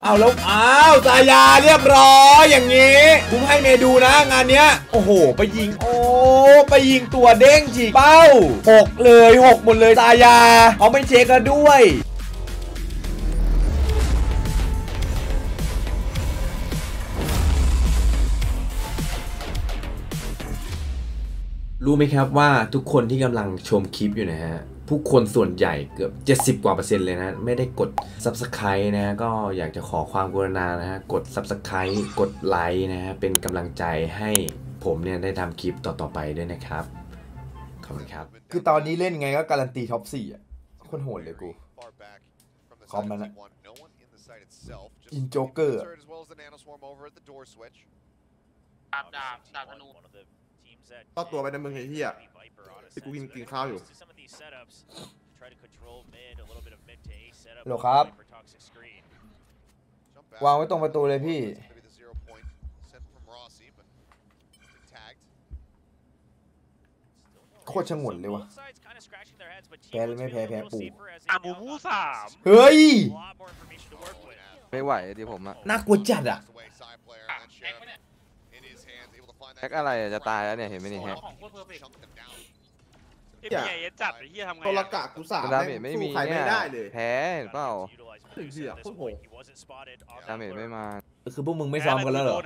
เอาแล้วตายาเรียบร้อยอย่างนี้ผมให้เมดูนะงานเนี้ยโอ้โหไปยิงไปยิงตัวเด้งจีเป้า6เลย6หมดเลยตายาเขาไม่เช็คกันด้วยรู้ไหมครับว่าทุกคนที่กำลังชมคลิปอยู่นะฮะผู้คนส่วนใหญ่เกือบ70กว่า%เลยนะไม่ได้กด Subscribe นะก็อยากจะขอความกรุณานะฮะกด Subscribe กดไลค์นะฮะเป็นกำลังใจให้ผมเนี่ยได้ทำคลิปต่อๆไปด้วยนะครับขอบคุณครับคือตอนนี้เล่นไงก็การันตีท็อป4อ่ะคนโหดเลยกูคอมมันอะอินโจ๊กเกอร์ดาบธนูก็ตัวไปในเมืองไอ้เหี้ยที่กูกินข้าวอยู่โหลครับวางไว้ตรงประตูเลยพี่โคตรชงนเลยวะแพ้เลยไม่แพ้ปู่บูบู3เฮ้ยไม่ไหวดิผมอะน่ากลัวจัดอะแฮกอะไรจะตายแล้วเนี่ยเห็นไหมนี่แฮกใหญ่จัดไอ้เหี้ยทำไงตัวละกะกู3ดาเมจไม่มีเนี่ยแพ้เห็นเปล่าเหี้ยโคตรโหดดาเมจไม่มาคือพวกมึงไม่ซ้อมกันแล้วเหรอ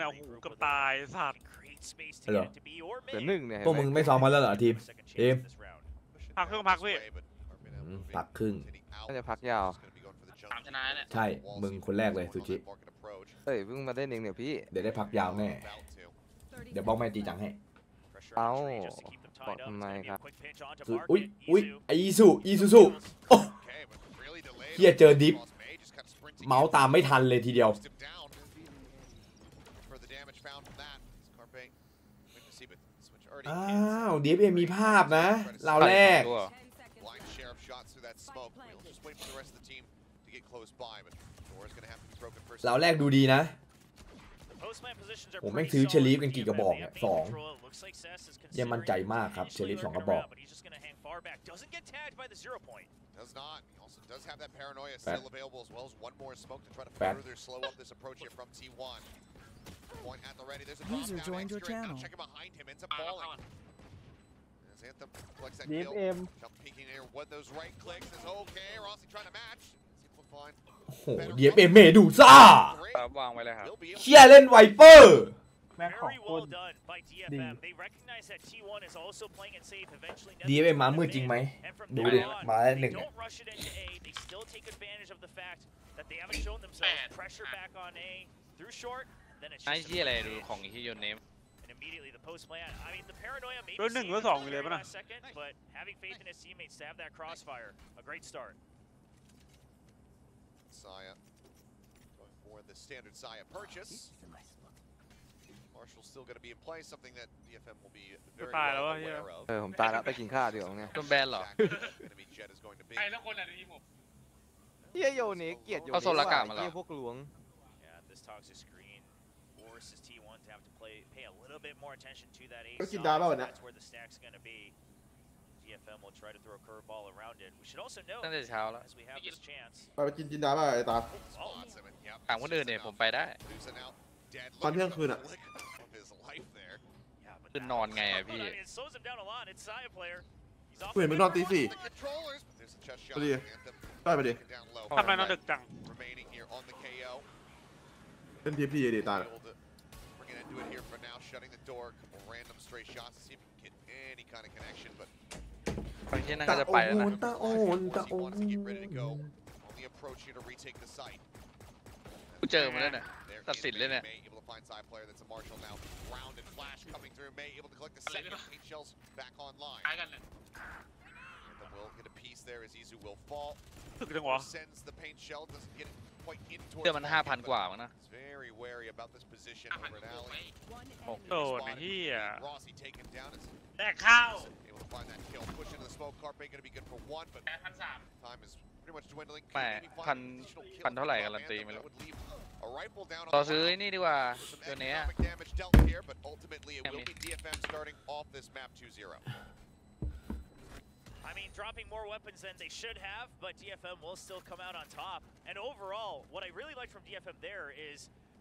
กับตายสัตว์เหรอเดี๋ยวหนึ่งเนี่ยพวกมึงไม่ซ้อมกันแล้วเหรอทีมพักครึ่งพักพี่พักครึ่งน่าจะพักยาวชนะเนี่ยใช่มึงคนแรกเลยซูชิเฮ้ยเพิ่งมาได้เองเนี่ยพี่เดี๋ยวได้พักยาวแน่เดี๋ยวบอกแม่ตีจังให้เอาบอกทำไมครับคืออุ้ยไออีซูโอ้เฮียเจอดิฟเมาส์ตามไม่ทันเลยทีเดียวอ้าวDFMมีภาพนะเราแรกเราแรกดูดีนะผมแม่งซื้อเชลีฟกันกี่กระบอกเนี่ย2ยังมั่นใจมากครับเชลีฟ2กระบอกDFM โอ้โหDFM เมดูซ่าวางไว้เลยครับเชี่ยเล่นไวเปอร์แม่งของคนดี DFM มามืดจริงไหมดูดิมาแล้ว1ไอ้ที่อะไรดูของที่โยนเนมรุ่น1รุ่น2เลยป่ะนะThe standard Saya purchase. Marshall's still going to be in play, something that DFM will be very well aware of. ผมตายแล้วไปกินข้าวดีกว่าไงต้นแบนเหรอใครแล้วคนอะไรที่ผมเฮียโยนี่เกียดโยนี่เอาโซลากามาแล้วพวกหลวงก็กินดาบ้างนะตั้งแต่เช้าแล้วไปกินจินดาบ้างไอ้ตาถามคนอื่นเนี่ยผมไปได้ตอนเที่ยงคืนอ่ะคืนนอนไงอะพี่กูเห็นมึงนอนตี4พอดีได้ไปดิทำไมนอนดึกจังเป็นทีพีดิตาบางทีนั่งก็จะไปแล้วนะกูเจอมาแล้วเนี่ยตัดสินเลยเนี่ยถึกจังวะเดี๋ยวมัน 5,000 กว่ามั้งนะโอ้ยเฮียแตกข้าว8,000เท่าไหร่กันลันตีไม่รู้ต่อซื้อนี่ดีกว่าตัวนี้ I mean, dropping more weapons than they should have, but DFM will still come out on top. And overall, what I really like from DFM there is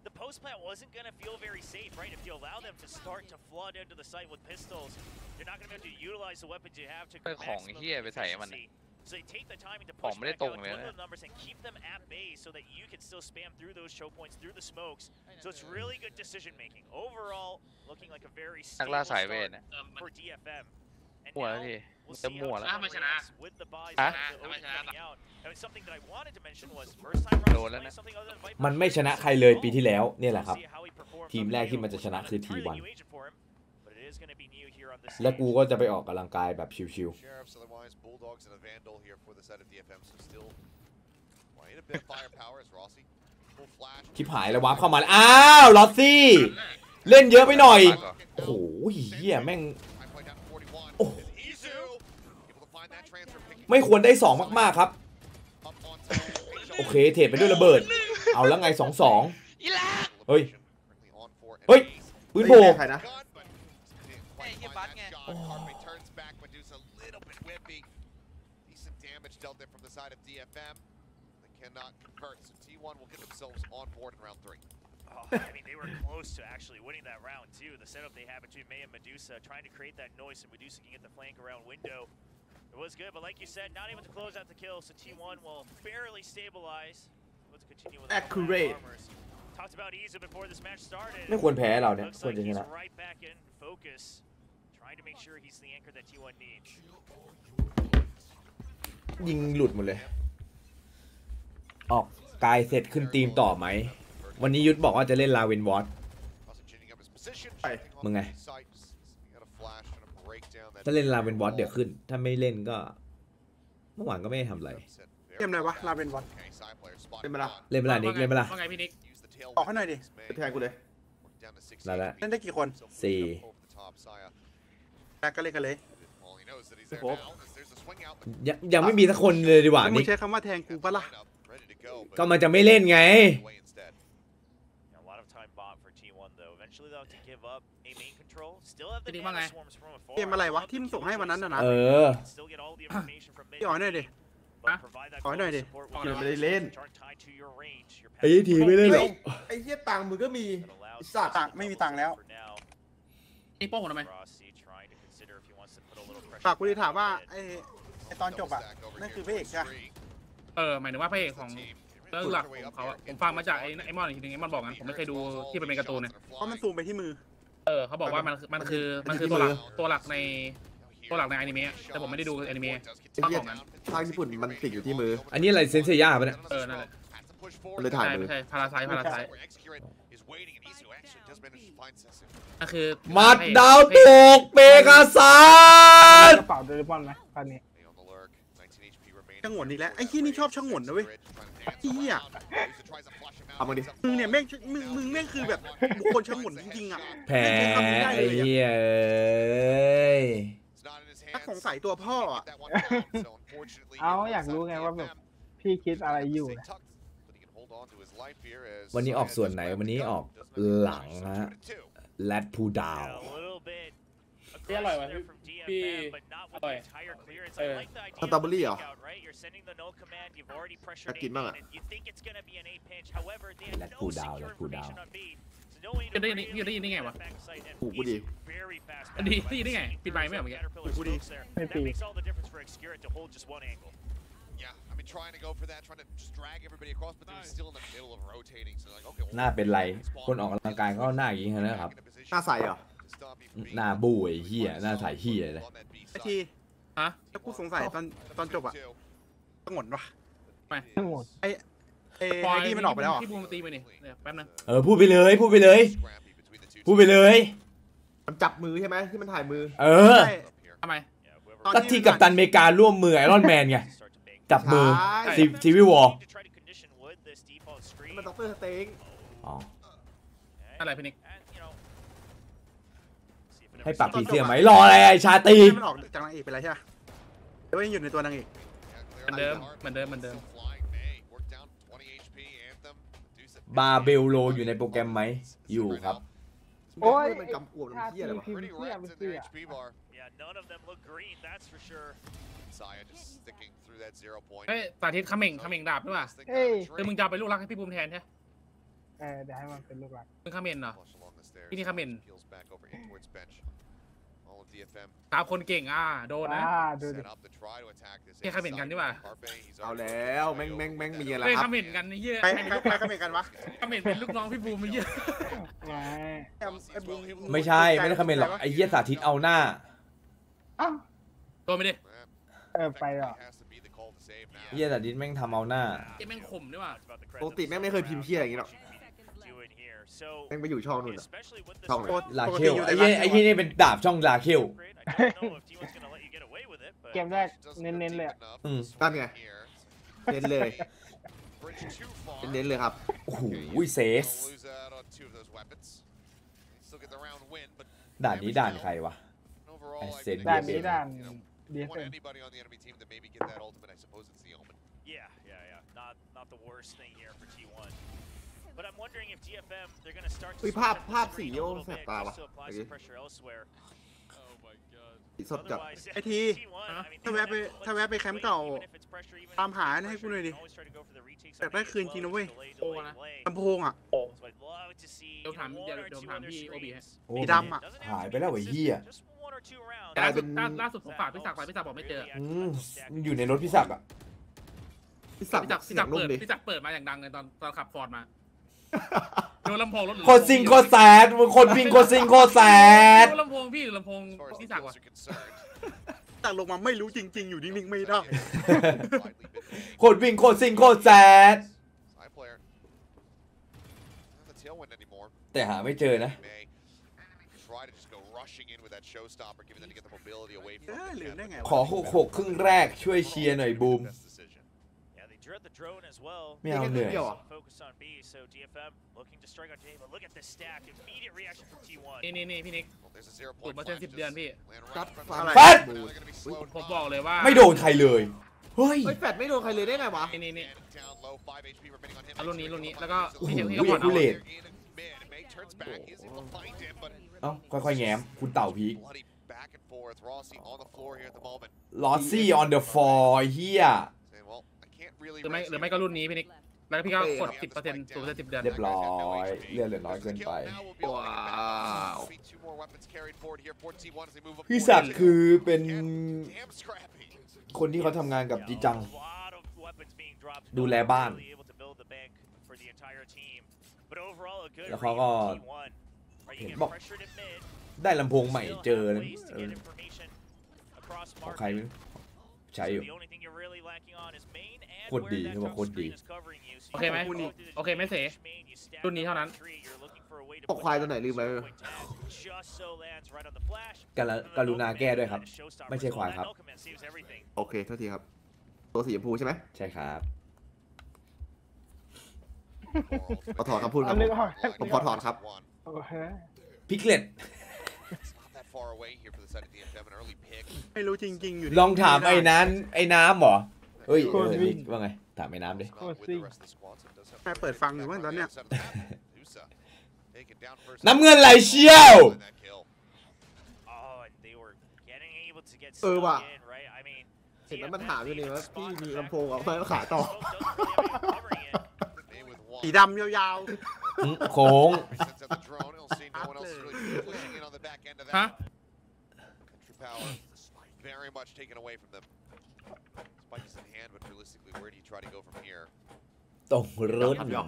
the post plant wasn't going to feel very safe, right? If you allow them to start to flood into the site with pistols, you're not going to be able to utilize the weapons you have to maximum efficiency. So they take the timing to push back out, dwindle the numbers, and keep them at bay so that you can still spam through those choke points, through the smokes. So it's really good decision making. Overall, looking like a very stable start for DFM. And now we'll see how T1 reacts with the buys coming out. And something that I wanted to mention was first time round something other than Viper. มันไม่ชนะใครเลยปีที่แล้วเนี่ยแหละครับทีมแรกที่มันจะชนะคือ T1 และกูก็จะไปออกกำลังกายแบบชิวๆชิบหายแล้ววาร์ปเข้ามาอ้าวลอสซี่เล่นเยอะไปหน่อยโอ้โหเหี้ยแม่งไม่ควรได้2มากๆครับโอเคเทรดไปด้วยระเบิดเอาแล้วไง2-2เฮ้ยเฮ้ยปืนโผล่ใครนะI mean, they were close to actually winning that round too. The setup they had between May and Medusa, trying to create that noise, and Medusa can get the flank around window. It was good, but like you said, not able to close out the kill, so T1 will barely stabilize. Let's continue with accurate. Talked about Izu before this match started. ไม่ควรแพ้เราเนี่ยควรจะชนะ Right back in focus, trying to make sure he's the anchor that T1 needs. ยิงหลุดหมดเลยออกกายเสร็จขึ้นทีมต่อไหมวันนี้ยุทธบอกว่าจะเล่นลาเวนวอตมึงไงถ้าเล่นลาเวนวอตเดี๋ยวขึ้นถ้าไม่เล่นก็เมื่อวานก็ไม่ได้ทำอะไรเล่นอะไรวะลาเวนวอตเล่นมาละเล่นมาละนิกเล่นมาละว่าไงพี่นิกออกให้หน่อยดิแทงกูเลยแล้วเล่นได้กี่คน4ก็เล่นกันเลยยังไม่มีสักคนเลยดีกว่านี่ใช้คำว่าแทงกูปะล่ะก็มันจะไม่เล่นไงเป็นว่าไงเกมอะไรวะที่มึงส่งให้วันนั้นนะพี่อ๋อหน่อยดิอ๋อหน่อยดิเกมไม่ได้เล่นไอ้ทีไม่เล่นหรอไอ้เหี้ยตังค์มึงก็มีสัตว์ไม่มีตังค์แล้วนี่โป้งทำไมฝากกูดิถามว่าไอ้ตอนจบอ่ะนั่นคือพระเอกใช่หมายถึงว่าพระเอกของเรื่องหลักของเขาผมฟังมาจากไอ้มอนอีกทีนึงไอ้มอนบอกงั้นผมไม่เคยดูที่เป็นการ์ตูนเนี่ยเพราะมันซูมไปที่มือเขาบอกว่ามันคือตัวหลักในอนิเมะแต่ผมไม่ได้ดูอนิเมะเขาบอกงั้นทางญี่ปุ่นมันติดอยู่ที่มืออันนี้อะไรเซนเซียป่ะเนี่ยนั่นแหละเลยถ่ายมือใช่พาราไซนั่นคือมัดดาวตกเปกาซัสกระเป๋าเดลิมอนไหมคันนี้ช่างหวนอีกแล้วไอ้ที่นี่ชอบช่างหวนนะเว้ยที่อ่ะเอามาดิมึงเนี่ยแม่งมึงแม่งคือแบบบุคคลช่างหวนจริงๆอ่ะแพ้ไอ้เหี้ยถ้าสงสัยตัวพ่ออ่ะเอาอยากรู้ไงว่าแบบพี่คิดอะไรอยู่วันนี้ออกส่วนไหนวันนี้ออกหลังฮะแรดพูดาวพี่อร่อยไหมพี่อร่อยสตรอเบอรี่เหรอจะกินบ้างอ่ะแรดพูดาวจะได้ยินได้ไงวะหูกูดีได้ยินได้ไงปิดไมค์ไม่เหรอเมื่อกี้หูกูดีไม่ปีหน้าเป็นไรคนออกกำลังกายก็หน้าอย่างนี้นะครับหน้าใสเหรอหน้าบูไอ้เหี้ยหน้าใสเหี้ยเลยไอ้ทีแล้วกูสงสัยตอนจบอะต้องหมดวะไม่หมดไอ้ที่มันออกไปแล้วที่บูมตีไปนี่แป๊บนึงพูดไปเลยมันจับมือใช่ไหมที่มันถ่ายมือทำไมก็ที่กัปตันอเมริการ่วมมือไอรอนแมนไงจับมือซีวิววอร์มันด็อกเตอร์สเต็งอะไรพี่นิกให้ปรับผีเสื้อไหมรออะไรไอชาตีมันออกจากนางเอกไปแล้วใช่ไหมเดี๋ยวยังอยู่ในตัวนางเอกเหมือนเดิมบาเบลโลอยู่ในโปรแกรมไหมอยู่ครับโอ้ยมันกำกวมน้ำเที่ยอะไรวะ เฮ้ยสาธิตเขม่งดาบด้วยว่ะ เฮ้ย คือมึงจะเอาไปลูกรักให้พี่บูมแทนใช่ เดี๋ยวให้มันเป็นลูกหลัก มึงเขม่นเหรอที่นี่เขม่น DFM ตามคนเก่งโดนนะ ดูดิ set up to try to attack this เฮ้ยเขม่นกันดีกว่า เอาแล้วแม่งมีอะไร เฮ้ย ครั เข บ ม่นกันนี่เหี้ย ใครเขม่นกันวะ เขม่นเป็นลูกน้องพี่บูมไม่เหี้ย ไง ไอ้บูม ไม่ใช่ไม่ได้คอมเมนต์หรอกไอ้เหี้ยสาธิตเอาหน้า อ้าว โดนไปดิ ไปเหรอ เหี้ยสาธิตแม่งทำเอาหน้า ไอ้แม่งข่มด้วยว่ะ ปกติแม่งไม่เคยพิมพ์เชี่ยอย่างงี้หรอกแม่งไปอยู่ช่องนู่นอะช่องไหน ลาเคลไอ้เหี้ยนี่เป็นดาบช่องลาเคล เกมแรกเน้นๆเลย นั่นไงเน้นเลยเน้นเลยครับ โอ้โหเซสด่านนี้ด่านใครวะ ไอ้เซน ด่านนี้ด่าน DFM But I'm wondering if DFM they're going to start อุ้ย to ภาพสีโอ้แสบตาวะ apply some pressure elsewhere. สีสดจัด Otherwise, ไอทีถ้าแวะไปแคมป์เก่าตามหาให้กูหน่อยดิแต่ได้คืนจริงนะเว้ยลำโพงอ่ะ เดี๋ยวถามพี่โอบีให้ โอ้ สีดำอะ หายไปแล้วไอ้เหี้ย กลายเป็น ล่าสุดผมฝากพี่ศักดิ์ไปพี่ศักดิ์บอกไม่เจอ อยู่ในรถพี่ศักดิ์อะ พี่สัก พี่ศักดิ์ เสียงนุ่มดิ พี่ศักดิ์เปิดมาอย่างดังเลยตอนขับฟอร์ดมาโดนลำโพงรถ โคตรซิงโคตรแซดมึงคนวิ่งโคตรซิงโคตรแซด โดนลำโพงพี่หรือลำโพง as far as พี่ the ศักดิ์วะ goals are concerned, ตักลงมาไม่รู้จริง ๆ อยู่นิ่งๆไม่ได้ widely been โคตรวิ่งโคตรซิงโคตรแซด side player. Not the tailwind anymore. แต่หาไม่เจอนะ May try to just go rushing in with that showstopper, giving them to get the mobility away from ลืมได้ไง ขอ6 ครึ่งแรกช่วยเชียร์หน่อยบูม Best decision. Yeah, they drew the drone as well. ไม่เอาเหนื่อย Focus on B, so DFM looking to strike on J, but look at the stack. Immediate reaction from T1. นี่พี่นิก Well, there's a 0 สูต point รมาเส้น flash 10 เดือน just พี่ land จั right ด in front ฟั of ง them. แฟด Now they're gonna be slowed ผม by บอกเลยว่า ไม่โดนใครเลย เฮ้ย เฮ้ยแฟดไม่โดนใครเลยได้ไงวะ นี่ down low, 5 HP remaining on him. เอารุ่นนี้แล้วก็ โอ้โห พี่ก็ผ่อน ทุ เอา เรศ In mid, May turns back, he's able to find him, but เอ้าค่อยๆแง้มคุณเต่าพีก bloody back and forth. Rossi on the floor here at the moment. ลอสซี่ออนเดอะฟอร์เฮีย Saying, well, I can't really หรือไม่ raise หรือไม่ก็รุ่นนี้พี่นิกแล้วพี่ก็กด 10% สูตร10 เดือน เรียบร้อยเลือดเหลือน้อยเกินไป ว้าว พี่ศักดิ์คือเป็นคนที่เขาทำงานกับจีจัง ดูแลบ้าน แล้วเขาก็เห็นบอกได้ลำโพงใหม่เจอเลยของใครไม่รู้ใช้อยู่โคตรดีเขาบอกโคตรดี โอเคไหมโอเคไหมเสรุ่นนี้เท่านั้น ตกควายตัวไหนลืมไป กรุณาแก้ด้วยครับ ไม่ใช่ควายครับ โอเคเท่าทีครับ ตัวสีชมพูใช่ไหม ใช่ครับ ขอถอนคำพูดครับผมขอถอนครับ โอเค พิกเล็ต ไม่รู้จริงๆอยู่ ลองถามไอ้น้ำเหรอเฮ้ยนิกว่าไงถามไอ้น้ำดิ แม่เปิดฟังอยู่ว่าตอนเนี้ย น้ำเงินไหลเชี่ยว เออว่ะเห็นแล้วมันถามอยู่นี่ว่าพี่มีลำโพงเอาไปขายต่อสีดำยาว โค้ง ฮะ very much taken away from them. Spike is in hand, but realistically, where do you try to go from here? ตรงรถ หยอก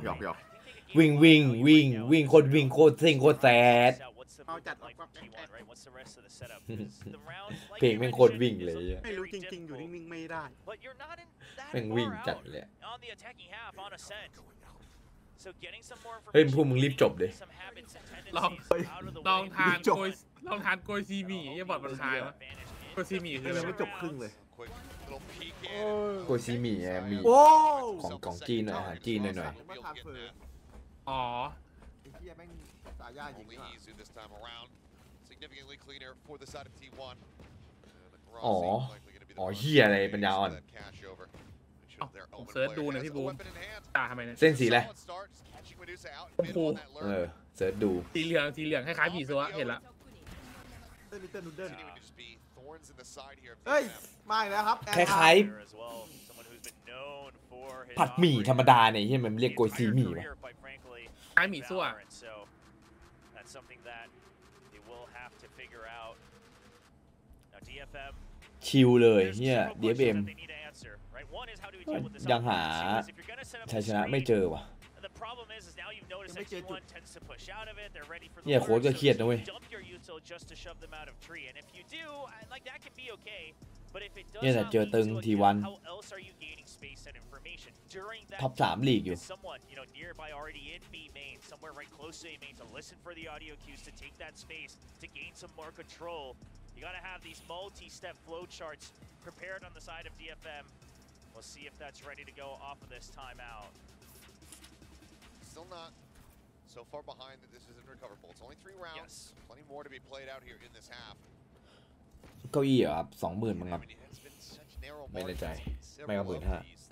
วิ่งโคตรวิ่งโคตรซิ่งโคตรแซด เอาจัด เพลงแม่งโคตรวิ่งเลย ไม่รู้จริงๆอยู่นิ่งๆไม่ได้ แม่งวิ่งจัดเลย เฮ้ยพวกมึงรีบจบดิ ลองทานโกยซีหมี่อย่าบอดมันทายวะโกยซีหมี่คืออะไร ไม่จบครึ่งเลย โกซิมิมี โอ้ ของจีนหน่อยอาหารจีนหน่อย อ๋อ ไอ้เหี้ยแม่งตายยากจริง Only อ่ะ Izu this time around. Significantly cleaner for the side of T1. อ๋อเฮียอะไรปัญญาอ่อน ผมเซิร์ชดูหน่อยพี่บูมด่าทำไมเนี่ย เส้นสีอะไร ชมพู เสิร์ชดู สีเหลืองคล้ายๆผีซัวเห็นละ ลิตเติ้ลนูเดิล Continuing to just be thorns in the side here of เฮ้ย DFM. มาอีกแล้วครับ คล้าย There as well. Someone who's been known for his ๆผัดหมี่ธรรมดาเนี่ยที่มันเรียกโกยซีหมี่ป่ะ career, quite frankly, ไอ้หมี่ซั่ว Valorant. So that's something that they will have to figure out. Now DFM ชิลเลยเฮีย several DFM questions that they need to answer, right? One is how do we deal with this ยังหา opportunity? Two is if you're gonna set up ชัย a ชนะไม่ screen, เจอว่ะ the problem is now you've noticed that T1 tends to push out of it. They're ready for the เนี่ยโค้ช lurk, ก็ so เครียดนะเว้ย dump your util just to shove them out of tree. And if you do, like that can be okay. But if it does เนี่ยแต่ not เจอ lead ตึง to a ที kill, วัน how else are you gaining space and information during that ท็อป3ลีกอยู่ is someone, you know, nearby already in B main, somewhere right close to A main to listen for the audio cues to take that space, to gain some more control. You gotta have these multi-step flow charts prepared on the side of DFM. We'll see if that's ready to go off of this timeout. Still not so far behind that this isn't recoverable. It's only 3 rounds. Yes. Plenty more to be played out here in this half. เก้าอี้เหรอครับ20,000มั้ง I ครับ mean, it's been such narrow ไม่แน่ใจ margins. ไม่ก็ Several of 15,000 these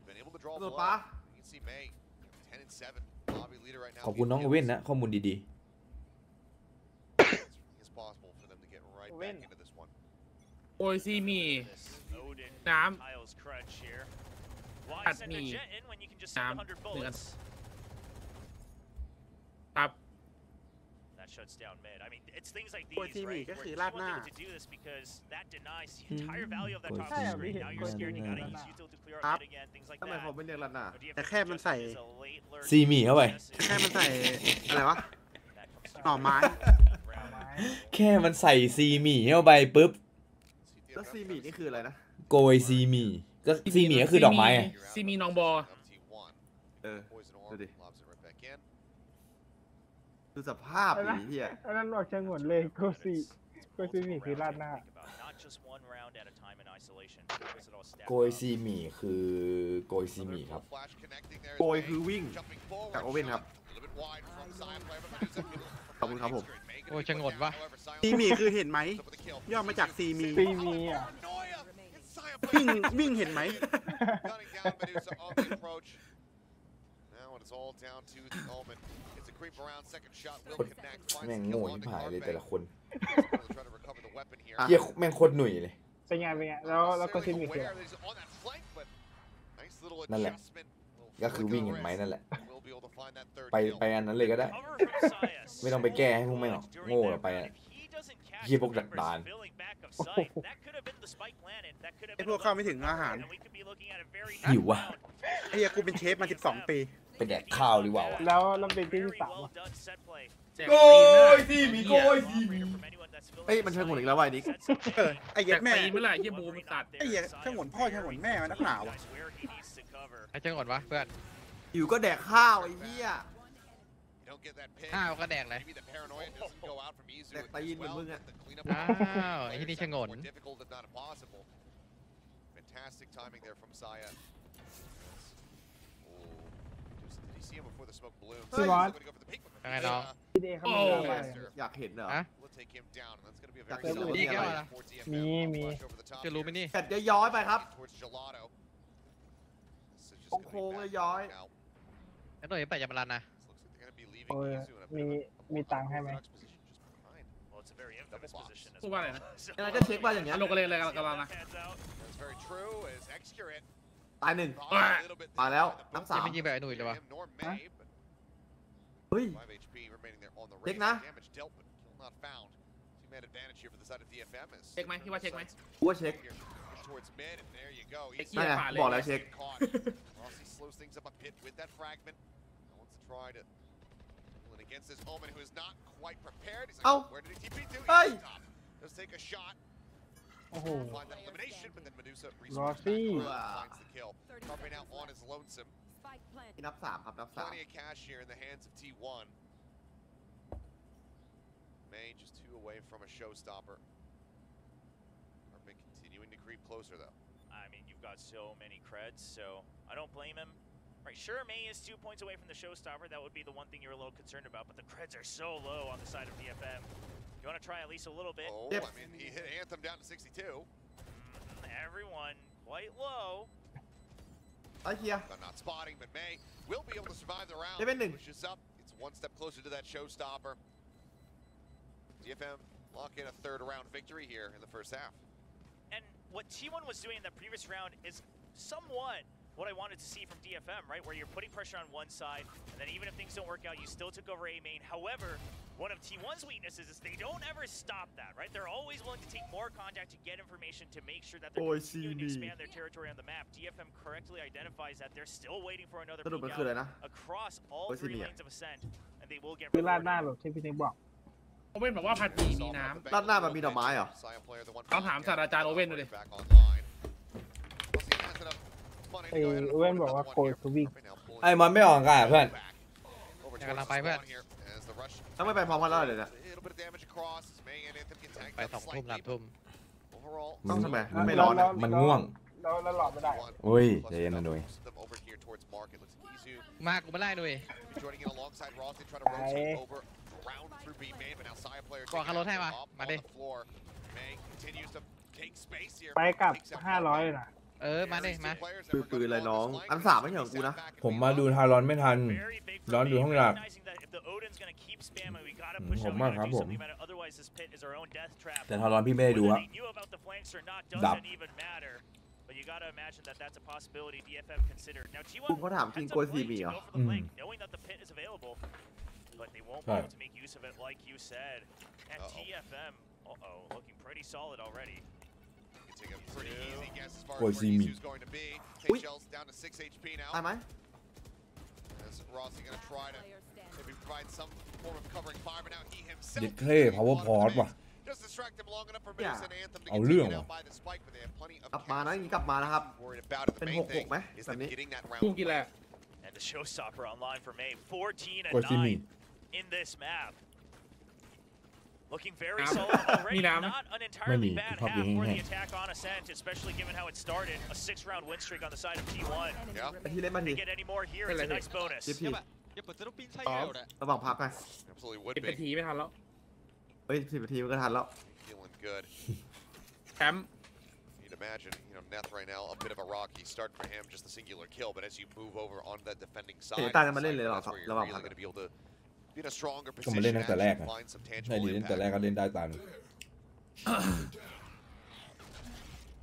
been able to draw ตัว blood. ป้า You can see May 10 and 7. Lobby leader right now. ขอบคุณน้องโอเว่นนะข้อมูลดี As possible for them to get right Owen. back into this one. โอซีมี This Odin น้ Kyle's crunch here. Why At send me. a jet in when you can just send 100 bullets? ครับ That shuts down mid. I mean, it's things like โกย these, ซีหมี่ right? ก็ Where คือ T1 ราดหน้า able to do this because that denies the entire value of that top Oy, screen. Now you're scared. You gotta yeah. use util to clear ครั up บ mid again. Things like ทำไม that. ผมไม่เรียกรันน่ะ But DFM แต่แค่มันใส่ is a late lurk ซีหมี่เข้าไป แค่มันใส่อะไรวะ that comes หน่อไม้ ๆ แค่มันใส่ซีหมี่เข้าไปปุ๊บ แล้วซีมีนี่คืออะไรนะ โกยซีหมี่ก็ซีหมี่ก็คือดอกไม้อะ ซีมีน้องบอ เออ Poison ดู orb ดิ lobs it right back in. ดูสภาพดิเฮีย อันนั้นออกชะงนเลยโกซีหมี่คือราดหน้า Not just one round at a time in isolation. Because it all stacks โกย up. ซีหมี่คือโกยซีหมี่ครับ Flash connecting there. โกยคือวิ่ง Jumping forward. จากโอเว่นครับ A little bit wide from Sion player, but Medusa ขอบคุณครับผม โอ้ยชะงนวะ ซีหมีคือเห็นไหม ย่อมาจากซีมี ซีมีอ่ะ วิ่งเห็นไหม Gunning down Medusa on the approach. Now it is all down to the Omen. It's a creep around. Second shot will connect. แม่ง Finds the โง่ kill on ที่ the หายเลย Carpe. แต่ละคน Trying to recover the weapon here. เฮียแม่งโคตรหนุ่ยเลย เป็นไงแล้วโกซีหมี่คือ Aware อะไร that he's on that flank, but nice little นั่นแหละ adjustment. ก็คือวิ่งเห็นไหมนั่นแหละ We'll be able to find that third ไป kill. ไปอันนั้นเลยก็ได้ Cover from Saya. ไม่ต้องไปแก้ให้พวกแม่งหรอกโง่เราไปอะ If he doesn't catch เฮียพวก the ดัก members ดาน filling back of sight, that could have been the spike planted. That could have ไอ้ been พวก a เข้าไม่ถึงอาหาร and we could be looking at a very หิวว่ะ ไอ้เหี้ยกูเป็นเชฟมา 12 ปี ไปแดกข้าวดีกว่าวะ แล้วเป็นที่ very 3 well อ่ะ done set play. โกย ซีหมี่โกยซีหมี่ From anyone that's filling เฮ้ย the มันเชิง sight. หมดอีกแล้วว่ะไอ้นิก เออ ไอ้เหี้ แจ ย ก แม่ ตีนเมื่อไหร่เฮียบูมตัด ไอ้เหี้ยช่างหวนพ่อช่างหวนแม่มันนักหนาวะ Where he needs to cover. ไอ้เจ้าก่อนวะเพื่อน อยู่ก็แดกข้าวไอ้เหี้ย You don't get that pick. ข้าวก็แดกเลย Maybe the paranoia doesn't go out from Izu แดกตีน as เหมือน well. มึงอะ The cleanup อ้าวไอ้ที่นี่ชะงน more difficult if not impossible. Fantastic timing there from Saya. Oh, did he see him before the smoke ballooned? Hey, Ron. He's gonna go for the peek. ยังไงน้อง พี่เดเขามีอะไร อยากเห็นเหรอ ฮะ We'll take him down, and that's gonna be a Dạ, very cái solid gì fight vậy? for DFM. Mi. Flash over the top จะรู้ไหม here. นี่ แกะย้อยๆไปครับ Towards Gelato. This is just โค้ gonna ง be ๆเลย back ย้อย now. แล้วหน่วยไปจะมาลันนะ This looks like they're gonna be leaving โอ้ย Izu in a มี bit of a มีตังค์ให้ไหม unorthodox position just behind. Well, it's a very infamous position as พูดว่าอะไร well. นะ ยังไงก็เช็คว่าอย่างเงี้ย ลงกันเลยอะไรกันละนะ Hands out. That's very true. As Excurate ตายหนึ่ง probably a little bit มาแล้ว disappointed นับ that สา จะ ม ไม่ยิงแบบไอ้หนุ่ยเลยวะ him nor May, but เฮ้ย 5 HP remaining there on the Check range. na. Damage dealt, but kill not found. Two-man advantage here for the side of DFM. As เช็คไหมพี่ว่าเช็คไหม กูว่าเช็ค here towards mid, and there you go. ไอ้ He's เหี้ยป่าเลย บอกแล้วเช็ค caught. Rossi slows things up a bit with that fragment. Now wants to try to pull it against this Omen, who is not quite prepared. He's like, Oh. where did he TP to? Hey. He's up top. Does take a shot. โอ้โห Find that elimination, but then Medusa Rossi. finds the kill. Carpe now on his lonesome. นับสามครับนับสาม Plenty of cash here in the hands of T1. May just 2 away from a showstopper. Carpe continuing to creep closer though. I mean, you've got so many creds, so I don't blame him. Right, sure, May is 2 points away from the showstopper. That would be the one thing you're a little concerned about, but the creds are so low on the side of DFM. You want to try at least a little bit. Oh, Yep. I mean, he hit Anthem down to 62. Everyone quite low. ไอ้เฮีย I'm not spotting, but May will be able to survive the round. Hey, Ben. Pushes up. It's 1 step closer to that showstopper. DFM lock in a third round victory here in the first half. And what T1 was doing in that previous round is somewhat what I wanted to see from DFM, right? Where you're putting pressure on one side, and then even if things don't work out, you still took over A main. However, one of T1's weaknesses is they don't ever stop that, right? They're always willing to take more contact to get information to make sure that they're continuing to expand their territory on the map. DFM correctly identifies that they're still waiting for another peek out across all 3 lanes of ascent, and they will get คือราดหน้าแบบที่พี่นิกบอก โอเว่นบอกว่าผัดหมี่มีน้ำ ด้านหน้ามันมีดอกไม้เหรอ ต้องถามศาสตราจารย์โอเว่นดูดิ ไอ้เว้นบอกว่าโกยสวิง ไอ้มันไม่ออกกันเพื่อน กำลังไปเพื่อน ถ้าไม่ไปพร้อมกันแล้วเดี๋ยวนะ ไป2 ทุ่ม 3 ทุ่ม ต้องทำไมไม่ร้อน มันง่วง แล้วหลอดไม่ได้ โอ้ยใจเย็นนะหน่อย มากกูไม่ไล่ด้วยก่อคาร์โรให้มาดิ ไปกลับ500เลยนะ มาดิมา ปืนอะไรน้องอัน3ไม่ใช่ของกูนะ ผมมาดูทารอนไม่ทันร้อนดูห้องหลับผมมากครับผมแต่ทารอนพี่ไม่ได้ดูครับดับ กูเขาถามจริงโกยซีมีเหรอ But they won't be able to make use of it like you said. And DFM, looking pretty solid already. Take a pretty easy guess as far as Boy, where see me. Isu's going to be. K-Shells down to 6 HP now. ได้ไหม As Rossi going to try to maybe provide some form of covering fire, but now he เด็ก himself เท่power port ว่ะ just distract him long enough for Medusa and Anthem to เอา get เรื่อง taken ว่ะ out by the spike, but they have plenty of กลับมานะอย่างนี้กลับมานะครับ worried about it. The เป็น main 6-6 thing ไหม is แบบ them นี้ getting that กู round. กินแล้ว And the showstopper online for May, 14 โกย and ซีมี 9 in this map. Looking very solid already. Not an entirely bad half for the attack on Ascent, especially given how it started. A 6-round win streak on the side of T1. ที่เล่นมันดี They get any more here, it's a nice bonus. ระหว่างพักไป Absolutely would 10 นา be ทีไม่ทันแล้ว เฮ้ย10 นาทีมันก็ทันแล้ว feeling good. แชมป์ You'd imagine, Neth right now, a bit of a rocky start for him, just a singular kill. But as you move over on that defending side, that's where you're really going to be able to be in a stronger ก็มา position เล่นตั้งแต่แรก and นะ find some ได้ tangible ดีเล่นแต่แรก impact. ก็เล่นได้ตาม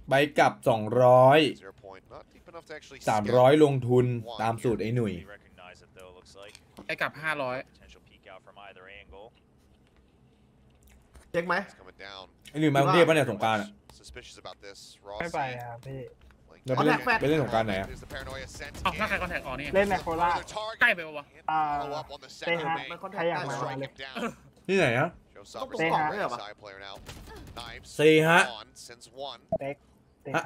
ใบกลับ 200 0 point, not deep enough to actually 300 ลงทุนตามสูตรไอ้หนุ่ย Recognize it though, looks like ไอ้กลับ potential peek out from either angle. เช็คไหม It's coming down. ไอ้หนุ่ยมากรุงเทพป่ะเนี่ยสงกรานต์ Suspicious about this. ไม่ไปครับพี่ แล้วไปเล่นสงกรานต์ไหนอะ There's the paranoia sent ๆอ้าวถ้าใคร in. คอนแทคออกนี่ เล่นในโคราช Further target. ใกล้ไปปะวะ Follow up on the เต้ second ฮะ main. ใครอยากมา Strike เลย him down. ที่ไหนนะ Showstopper's Say hi. already a side player now. Knives สี่ฮะ on, sends one. เต็กฮะ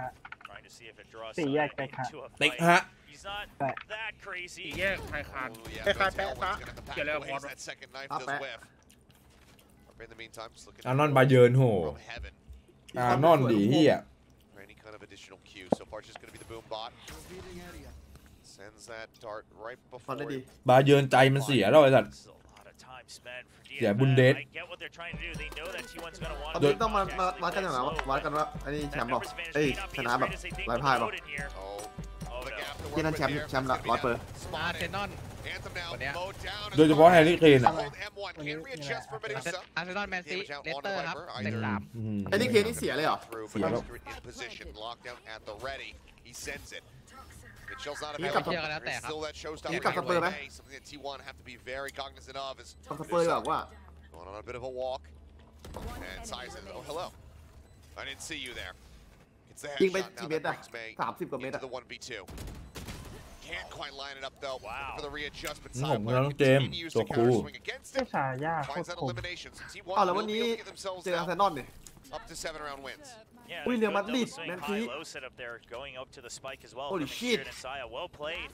Trying to see if it draws สี่แยกเต็กฮะ into a ติ๊ก fight. ฮะ He's not that สี่ crazy. แยกใครคาน Oh, yeah, Hey, but Pat, Tailwind's Pat. gonna have to back Get out, away as Water. that second knife Pat, does Pat. whiff. In the meantime, just looking อานอนบาเยิร์นโห from heaven อานอนดีเฮีย for any kind of additional cue. So far, it's just gonna be the boom bot. Sends that dart right ตอนได้ before ดี it. บาเยิร์นใจมันเสียแล้วไอ้สัตว์ This is a lot of time spent for เสีย DFM. บุนเดส I get what they're trying to do. They know that T1's gonna ตอน want นี้ to ต้องมาวัดกันอย่างไรวัดกันว่าอันนี้แชมป์บอกเอ้ยชนะแบบไร้พ่ายบอก Oh, the gap to ที่ work นั่น with แชมป์ here. แชมป์ละ100%เทนนอน Anthem now What, yeah? mowed down. โดยเฉพาะแฮร์รี่เคนอะ Hold M1. Can't readjust for Medusa. อาร์เซนอลแมนซี Damage out เลส on เตอ the ร์ครับ Viper. เต็ม Either 3 อืม ไอ้นี่เคนี่เสียเลยเหรอ through, but Yeah. Secret in position, lockdown at the ready. He sends it. It chills not Ini available. kapal- There's still that showstopper. Ini kapal anyway, apa? something that T1 have to be very cognizant of is ต้องสเปอร์แบบว่า going on a bit of a walk. And Sai says, "Oh, hello. I didn't see you there." It's the ยิงไป headshot กี่ now เมต that รอะ brings May 30 กว่าเมตร into อะ the 1v2. Can't quite line it up though. Wow. Looking for the readjustment. ผม Sai กำ player ลังเจมส์ continues ตั to วคู่ counter swing against เจ้า it. ฉายาโคต Finds ร that คม elimination. So T1 อ้าวแล้ว will วัน be นี้ able to get themselves เจออาร์เซ down นอลเนี่ย up to 7-round wins. Yeah, Uy, good Real double Madrid, swing, Man high City. low setup there, going up to the spike as well. Holy from shit. Sheeran and Saya. Well played.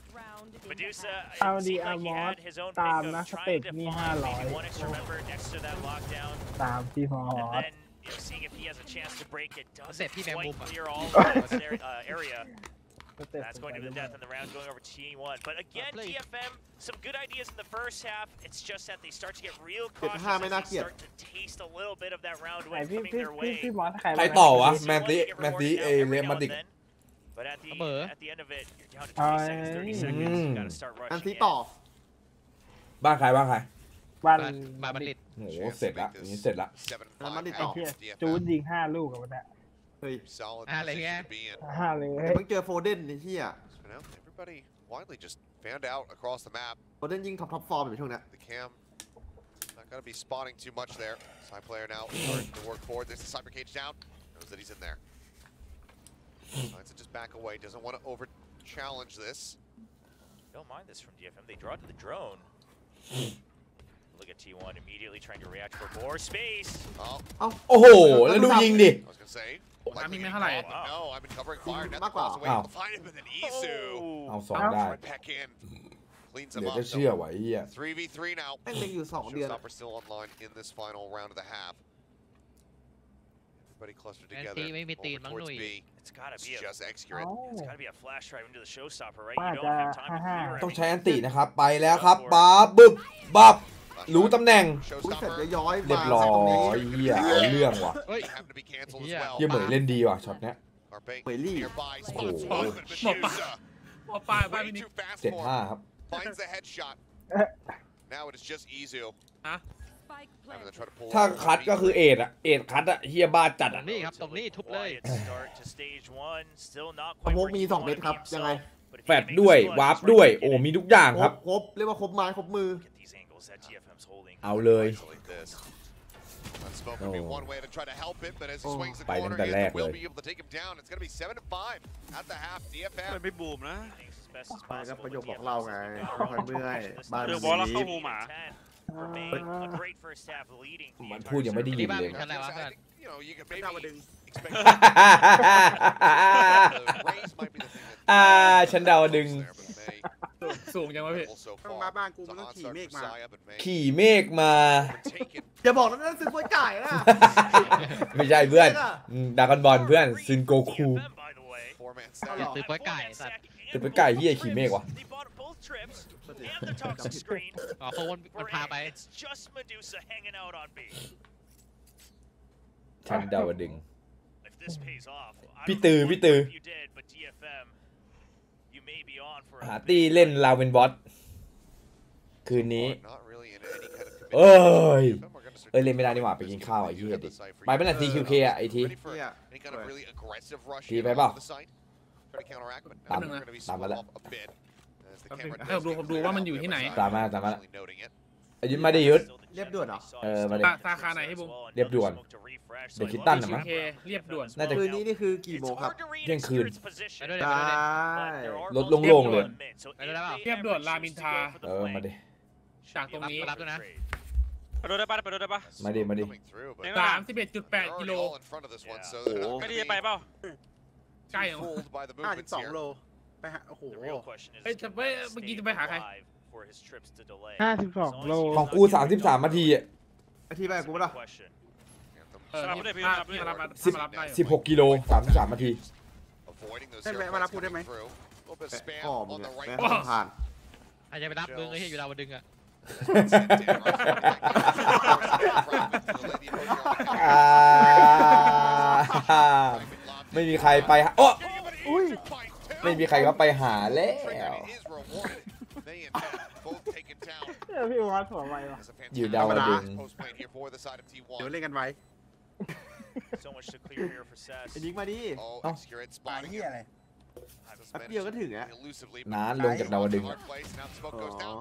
Medusa,เอา it ดี seemed อา like ร์ he มอส had his own ตาม pick นะ of สเต็ trying ป to นี่ find maybe one extra 500 member next to that lockdown, ตามพี่พอ and ส then seeing if he has a chance to break it. Doesn't Step, he quite man, clear all of this area. สเต็ป That's going to be the death in the round, going over T1. But again, DFM, some good ideas in the first half. It's just that they start to get real cautious as they start to taste a little bit of that round ไหน win พี่ coming พี่ their พี่ way. พี่มอสใคร ใครต่อวะ T1 แมนซี get แมนซี rewarded เอ now เร every อัล now มาดริ and ด then. But at the end of it, you're down to 20 Aye. seconds, 30 seconds. You got to start อัน rushing ซี in. ต่อ บ้านใครบ้านใคร บ้าน มาบัณฑิต โอ้โหเสร็จละนี้เสร็จละ ไอ้จูดยิง5 ลูกกับมันอะ เฮ้ย อะไรเงี้ย 5 เลย เพิ่งเจอโฟเดนไอ้เหี้ย Everybody widely just fanned out across the map. โฟเดนยิงท็อปฟอร์มอยู่ช่วงนี้ The cam not gonna be spotting too much there. Side player now starting to work forward. There's the cyber cage down. Knows that he's in there. Tries to just back away. Doesn't want to over challenge this. Don't mind this from DFM. They draw to the drone. Look at T1 immediately trying to react for more space. โอ้โหแล้วดูยิงดิ I was gonna say. น้ำมีไม่เท่าไหร่ No, I've been covering fire. That's Mắc vào. away. Find him and then Isu. เอา2ได้ Right back in. Cleans เดี๋ him ยวจะ up. เชื่อไว้เหี้ย 3v3 now. แม่งเล็งอยู่2 เดือน Showstopper still online in this final round of the half. Everybody clustered together. ไม่มีตีนมั้งหนุ่ย It's gotta be Just accurate. it's gotta be a flash drive into the showstopper, right? ป้า You จะ don't have time to clear ต้อง anything. ใช้อันตินะครับไปแล้วครับป๊าบึบบับรู้ตำแหน่ง อุ้ยเสร็จย้อย เรียบร้อยเหี้ยเอาเรื่องว่ะ เฮ้ย Happened to be canceled as Yeah. well. เหี้ยเหมยเล่นดีว่ะช็อตเนี้ย Our bank Wait, Lee. nearby Oh. spots one, but Medusa พอปลายบ้าน way พี่นิก too fast for him. 7-5 ครับ Finds the headshot. Now it is just Izu. ฮะ Having to try to pull ถ้า out คัดก็คือเอ็ดอะเอ็ดคัดอะเฮียบ้าจัด ตร อะ งนี้ครับตรงนี้ทุบเลย Quiet start to stage 1. Still not ส quite โมก where มี he 2 เม็ด wanted ครับ to be ยังไง himself, but if he แฟด can make ด้วย this clutch, วาร์ป he's ด้วย right โอ้ in. มีทุกอย่าง ค ค ร รับ ครบเรียกว่าครบไม้ครบมือ Look at these angles that DFM's holding. เอาเลย Like this. That smoke would be one way to try to help it, but as he swings the ไปตั้ corner, งแต่แรก he เล will ย be able to take him down. It's going to be 7-5 at the half. DFM. ไม่บูมนะ Things as best as ไปก็ possible, ประโยค but บอกเราไง DFM ไม่ค่อยเมื่อยบ้าน เดี๋ยว มี บอลแล้ว ลี เข้า ฟ หูหมา remain a great first half leading the มันพูดยังไม่ได้ยิน ที่บ้าน เลย ชั้นไหนวะ I เพื่อน think, you know, you could ดาวดึง maybe expect the raise might be the thing that ฉันเดาดึง there, but May สูงจังวะพี่ level so ต้อง far. มาบ้านกู It's มัน a ต้อง hot ขี่ start เม for ฆมา Saya, but May ขี่เมฆมา overtaken. อย่าบอกนะนั่นซื้อโวยไก่นะ ไม่ใช่เพื่อนดากอนบอลเพื่อนซินโกคู DFM, by the way. Four-man อย่า stack. ซื้อป้อยไก่สัตว์ แต่เป็นไก่เหี้ยขี่เมฆวะ They bought both trips and the toxic screen. อ๋อโฟนมันพาไป It's just Medusa hanging out on B. ฉันเดาดึง If this pays off, I พี่ don't ตือ know พี่ตือ if you did, but DFM, you may be on for a หาตีเล่นลาเวนบอสคืนนี้ Not really in any kind of เอ้ย commitment. DFM are gonna start เอ้ยเล่นไม่ได้นี่หว่าไปกินข้าวไอ้เหี้ยดิไปไม่ได้ TQK อะไอ้ที Ready for any kind of really aggressive rush ที in ไปเปล่า onto the site. Try to counteract, but ตาม now they're gonna be ตามมา split แล้ว off a bit. As the แป๊บนึง camera ให้ผมดูว่ามันอยู่ที่ไหน ตามมาตามมา Actually noting it. อายุมาได้ยุด เรียบด่วนเหรอ มาดิ สาขาไหนให้บุ้ม เรียบด่วนเดี๋ยวคิดตั้นน่ะมั้ง โอเคเรียบด่วน น่าจะ คืนนี้นี่คือกี่โมงครับ เที่ยงคืน ไปด้วย ได้ รถโล่งๆเลย ไปด้วยได้เปล่า เรียบด่วนรามอินทรา มาดิ จากตรงนี้ รับด้วยนะ ไปดูได้ปะไปดูได้ปะ มาดิมาดิ Coming through, but เห็น สา ไห มสิบเอ็ดจุดแปด they're กิโล already all in front of this one, so they're not ไม่ gonna ได้ be ไปเปล่า ใกล้เหรอ fooled by the movements 52 here. โลไปหาโอ้โห เอ้ยจะไปเมื่อกี้จะไปหาใคร 52 โล ของกู33นาทีอะ ไอทีไปกับกูปะล่ะ เออ สลับไม่ได้พี่ พี่มารับมา สิบ รับได้อยู่ 16กิโล33นาที Avoiding those ได้ไหม air มารับ fights พูดได้ไหม coming through. A little bit of แม่ spam อ้อม on เนี่ the ย right แม่ side. ผ่าน อาจจะไปรับมึงไอ้เหี้ยอยู่ดาวดึงอ่ะ ไม่มีใครไปหาโอ้ไม่มีใครก็ไปหาแล้ว พี่วัดหัวไววะ อยู่ดาวดึง เดี๋ยวเล่นกันไว้ ไอ้นิกมาดิ ปลาเหี้ยอะไร แป๊บเดียวก็ถึงอ่ะ นานลงจากดาวดึง อ๋อ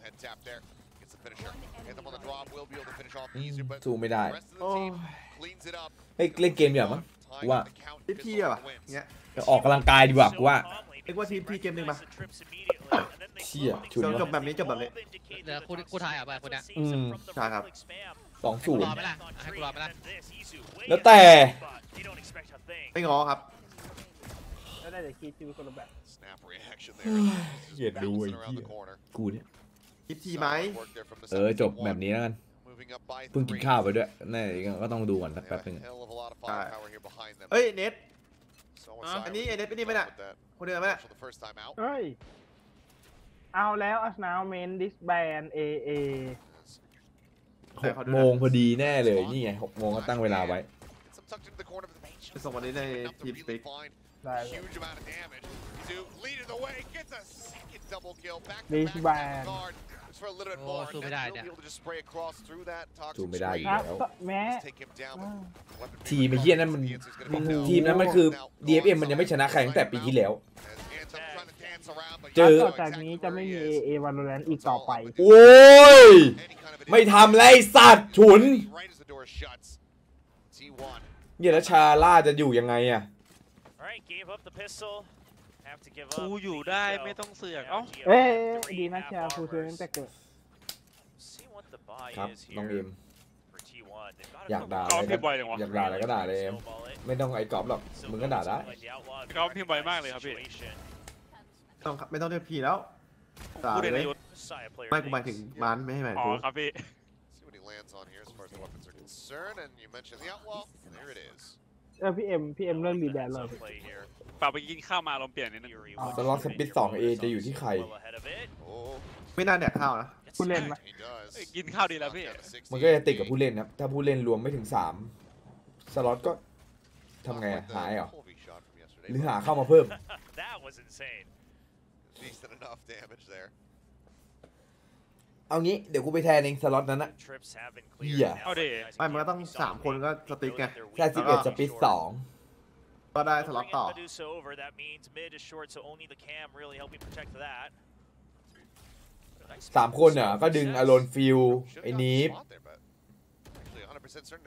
Head tap there. Gets the finisher. Get them on the drop. Will be able to finish off easier, but สู้ไม่ได้ the rest of the team cleans it up. เฮ้ยเล่นเกมเดี๋ยวมั้ง Tying ว่า the count ที fist ที on อะ the wins. เงี้ย ออกกำลังกายดีกว่ากูว่า เรียกว่าทีมเกมหนึ่งมา เชี่ยชุดนี้ จบแบบนี้จบแบบนี้ เดี๋ยวคู่ท้ายอ่ะไปคนเนี้ย ใช่ครับ รอ 2-0 ไหมล่ะให้กูรอไหมล่ะ แล้วแต่ ไม่ง้อครับ แล้วได้แต่คีย์ชีวิตคนละแบบ Snap reaction there. Just เกลียดดูไอ้ bouncing around เหี้ย the corner. กูเนี่ย คิดทีไหม Work there from the จบ 7-1. แบบนี้แล้วกัน Moving up by เพิ่งกิน three. ข้าวไปด้วยน่าก็ต้องดูก่อนสัก They แป๊บ have นึง a hell of a lot of firepower here behind them. เฮ้ยเน็ต So อันนี้ไอ้เน็ตเป็นนี่ไหมน่ะ with that คนเดิมไหมน่ะ for the first time out. เฮ้ย เอาแล้วอัสนาวเมนดิสแบนAA 6 โมงพอดีแน่เลยนี่ไง6 โมงก็ตั้งเวลาไว้ Some tucked into the corner of the bench. ไปส่งวันนี้ใน Enough to ทีม really สติ๊ก find ได้ a huge amount of damage. To lead it away, gets a second double kill. Back to This back bad. guard. for a little bit โอ้ more. สู้ไม่ได้เนี่ย Be able to just spray across through that สู้ toxic ไม่ได้อยู่ screen. แล้ว แม้ Just take him down. Weapon ทีมไอ้เหี้ยนั่นมันทีมนั้นมันคือ DFM มันยังไม่ชนะใครตั้งแต่ปีที่แล้ว เจอ ต่อจากนี้จะไม่มี AA Valorant อีกต่อไป โอ้ยไม่ทำไรสัตว์ฉุนเนี่ยแล้วชาล่าจะอยู่ยังไงอะ กูอยู่ได้ไม่ต้องเสือกเอ้า เอ้ยดีนะแชร์ฟูซื้อตั้งแต่เกิด ครับน้องเอ็มอยากด่าอะไรก็อยากด่าอะไรก็ด่าเลยเอ็มไม่ต้องไอ้กอล์ฟหรอกมึงก็ด่าได้ เขาพิมพ์บ่อยมากเลยครับพี่ ไม่ต้องเรียกพี่แล้วด่า พูด เล ใน ย ยุทธ ไม่กูหมายถึงมันไม่ให้หมาย อ๋ ถึ อง ครับพี่ พี่เอ็มเรื่องรีแบรนด์เลย เปล่าไปกินข้าวมาลมเปลี่ยนนิดนึง สล็อตสปิด 2A จะอยู่ที่ใคร ไม่น่าแดกข้าวนะ ผู้เล่นไหม กินข้าวดีแล้วพี่ มันก็จะติดกับผู้เล่นครับถ้าผู้เล่นรวมไม่ถึง3สล็อตก็ทำไงอะหายเหรอหรือหาเข้ามาเพิ่มเอางี้เดี๋ยวกูไปแทนเองสล็อตนั้นนะเหี้ย เอาดิ ไม่มันก็ต้อง3คนก็สติ๊กไง แค่11สปิด2ก็ได้สล็อตต่อ3 คนเหรอก็ดึงอารอนฟิลไอ้นีฟ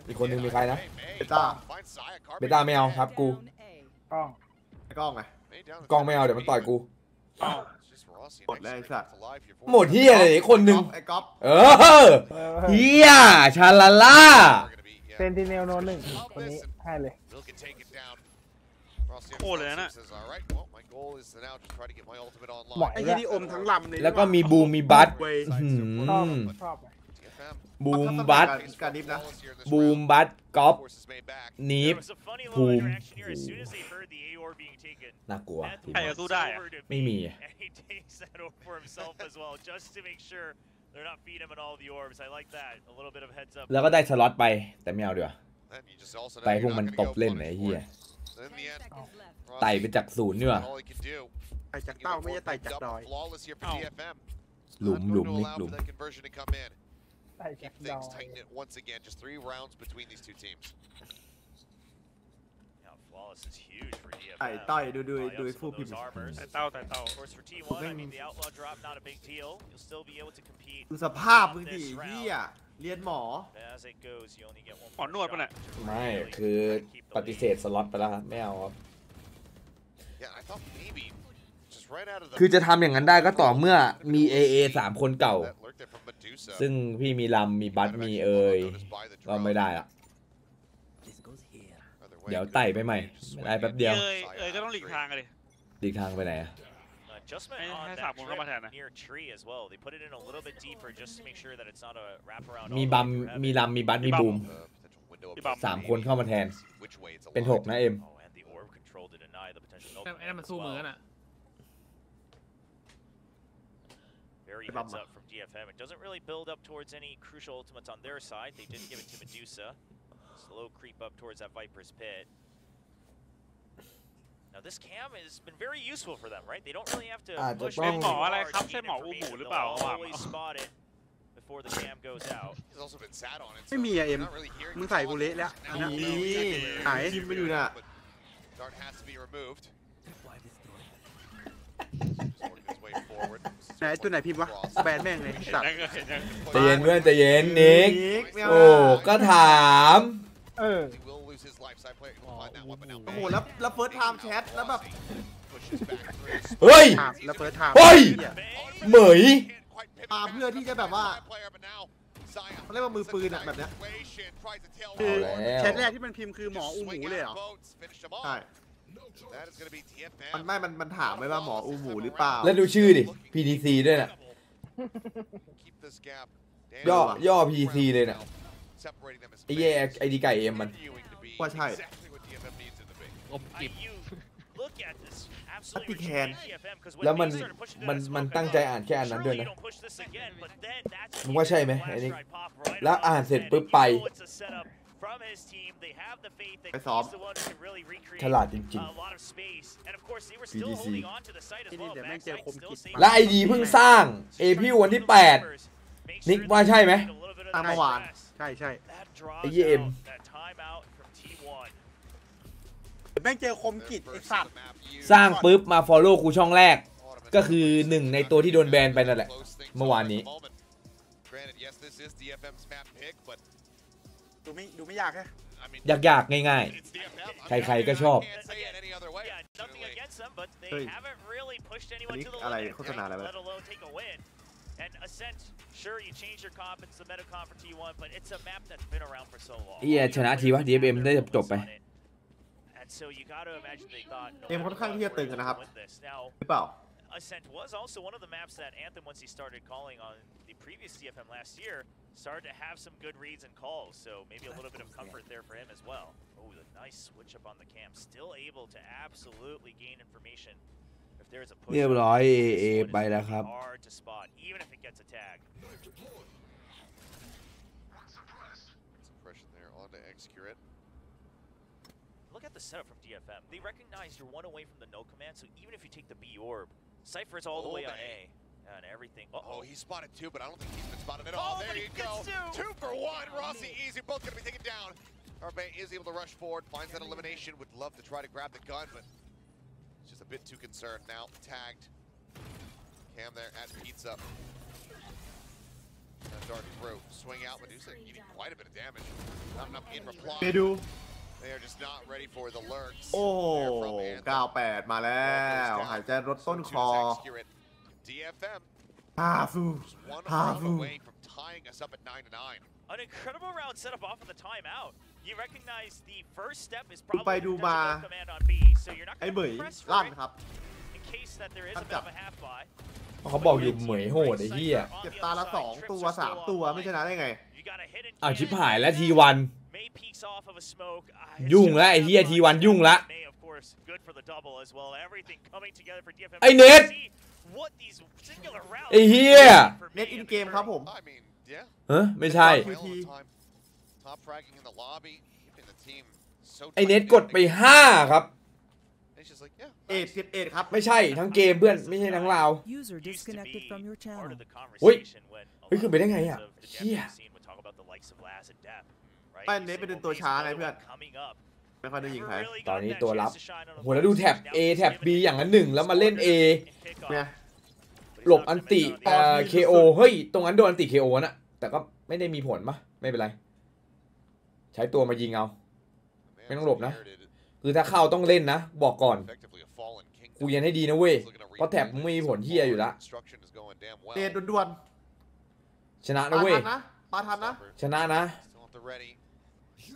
อีกคนนึงมีใครนะ เบต้า เบต้าไม่เอาครับกู กล้อง ไอ้กล้องไง กล้องไม่เอาเดี๋ยวมันต่อยกู หมดแล้วไอ้สัตว์ หมดเฮียเลยอีกคนนึง ไอ้ก๊อฟ เฮียชาลาล่า เซนติเนลโน1คนนี้ให้เลย โคตรเลยนะ เหมาะ ไอ้ที่อมทั้งลำเลย แล้วก็มีบูมมีบัต ชอบ บูมบัต การดิฟนะ บูมบัตก๊อฟนีฟภูมิน่ากลัว ใครจะสู้ได้อะ ไม่มี แล้วก็ได้สล็อตไปแต่ไม่เอาเดี๋ยวไปพวกมันตบเล่นไอ้เหี้ยไต่ไปจาก0นี่ว่ะ ไต่จากเต้าไม่ใช่ไต่จากดอย หลุมหลุมนิกหลุม ไต่จากดอย ไอ้ต้อยดูฟูพิมพ์ แต่เต้าดูสภาพมึงดิเหี้ยเรียนหมอ หมอนวดปะเนี่ย ไม่คือปฏิเสธสล็อตไปแล้วครับไม่เอาครับคือจะทำอย่างนั้นได้ก็ต่อเมื่อมี AA 3 คนเก่าซึ่งพี่มีลำมีบัตมีก็ไม่ได้ละเดี๋ยวไต่ไปใหม่ไม่ได้แป๊บเดียว ก็ต้องหลีกทางเลย หลีกทางไปไหนอะ ให้3 คนเข้ามาแทนนะ มีบัมมีลำมีบัตมีบูม3 คนเข้ามาแทนเป็น6นะเอ็ม ไอ้นั่นมันสู้มือน่ะ Very heads up from DFM. It doesn't really build up towards any crucial ultimates on their side. They did give it to Medusa. Slow creep up towards that Viper's pit. Now this cam has been very useful for them, right? They don't really have to pushเป็นหมออะไรครับใช่หมออูหมูหรือเปล่า always spot it before the cam goes out. ไม่มีอะเอ็มมึงใส่กูเละแล้วนะไหน พิมพ์ไม่อยู่น่ะ ไหนตัวไหนพิมพ์วะแบนแม่งเลยสัตว์ ใจเย็นเพื่อนใจเย็นนิกโอ้ก็ถาม เออ โอ้โหแล้วเฟิร์สไทม์แชทแล้วแบบ เฮ้ย แล้วเฟิร์สไทม์ เฮ้ยเหมย มาเพื่อที่จะแบบว่าเขาเรียกว่ามือปืนอะแบบเนี้ย คือแชทแรกที่มันพิมพ์คือหมออูหมูเลยเหรอ ใช่มันถามไว้ว่าหมออูหมูหรือเปล่า แล้วดูชื่อดิ PTC ด้วยน่ะย่อ PTC เลยน่ะไอ้แย่ไอดีไก่เอ็มมัน ว่าใช่ อมกิบ อัตติแคน แล้วมันตั้งใจอ่านแค่อันนั้นด้วยนะมึงว่าใช่ไหมไอ้นี่แล้วอ่านเสร็จปุ๊บไป from his team. They have the faith that ไปซ้อม he's the one who can really recreate ฉลาดจริง a lot of space. And of course, they were still PDC holding on to the site as well. เดี๋ยวแม่งเจอคมกิจ ๆและไอดีเพิ่งสร้างเอพิววันที่ 8 นิกว่าใช่ไหม ตามเมื่อวาน ใช่ใช่ ไอ้เหี้ยเอ็ม แม่งเจอคมกิจไอ้สัตว์ สร้างปุ๊บมา follow กูช่องแรก ก็คือหนึ่งในตัวที่โดนแบนไปนั่นแหละ เมื่อวานนี้ ดูไม่ยากแค่ ยากๆง่ายๆ ใครๆก็ชอบ เฮ้ยอันนี้อะไรโฆษณาอะไรวะ And Ascent, sure you change your comp, it's the meta comp for T1, but it's a map that's been around for so long. เฮียชนะทีวะ DFM ได้จบไป And so you got to imagine they thought เกมค่อนข้างที่จะตึงนะครับ Now, หรือเปล่า Ascent was also one of the maps that Anthem, once he started calling on the previous DFM last year, started to have some good reads and calls, so maybe a little bit of comfort there for him as well. Oh, the nice switch up on the cam, still able to absolutely gain information. If there's a push, เรียบร้อยเอไปแล้วครับ hard to spot, even if it gets a tag. Suppression there on to Excurate. Look at the setup from DFM. They recognize you're one away from the no command, so even if you take the B orb, Cypher's all the way on A. And everything. Oh, he's spotted two, but I don't think he's been spotted at all. There you go. 2 for 1. Rossi easy. Both going to be taken down. Arbe is able to rush forward, finds that elimination. Would love to try to grab the gun, but it's just a bit too concerned now. Tagged. Cam there at Pizza. Dark through. Swing out. Medusa eating quite a bit of damage. Not enough in reply. ไปดู They are just not ready for the lurks. โอ้98 มาแล้วหายใจรถต้นคอ DFM ฮาฟู one ฮา round ฟู away from tying us up at 9-9. An incredible round set up off of the timeout. You recognize the first step is ดูไป probably ดู the มา no command on B, so you're not ไอ้ going เหม to ย press ลั่ for น it ครับ in case that there is a bit of a half buy. เขาบอกอยู่เหมยโหดไอ้เหี้ย เก็บตาละ2 ตัว 3 ตัวไม่ชนะได้ไง You got a hidden อ้าวชิบ cannon. หายแล้วทีวัน May peeks off of a smoke. ยุ่งแล้วไอ้เหี้ยทีวันยุ่งละ May, of course, good for the double as well. Everything coming together for DFM. ไอ้เน็ต What these singular rounds ไอ้เหี้ย เน็ตอินเกมครับผม I mean, yeah. เฮ้ยไม่ใช่ Well on time. Top fragging in the lobby, keeping the team so ไอเน็ตกดไป 5 ครับ It's just like, yeah. เอ็ด11ครับ ไม่ใช่ทั้งเกมเพื่อน ไม่ใช่ทั้งลาว User disconnected from your channel. เฮ้ยเฮ้ยขึ้นไปได้ไงอ่ะเหี้ย ไม่เน็ตเป็นตัวช้าไงเพื่อน ไม่ค่อยได้ยิงใคร ตอนนี้ตัวรับโหแล้วดูแท็บ A แท็บ B อย่างนั้นหนึ่งแล้วมาเล่น A เนี่ย หลบอันติ KO เฮ้ย ตรงนั้นโดนอันติ KO นะแต่ก็ไม่ได้มีผลปะไม่เป็นไร ใช้ตัวมายิงเอา ไม่ต้องหลบนะ คือถ้าเข้าต้องเล่นนะ บอกก่อนกูยันให้ดีนะเว้ย เพราะแท็บมันไม่มีผลเฮียอยู่ละ เดดด่วน ชนะ ๆ นะเว้ย ปาทันนะ ชนะนะ Still at the ready.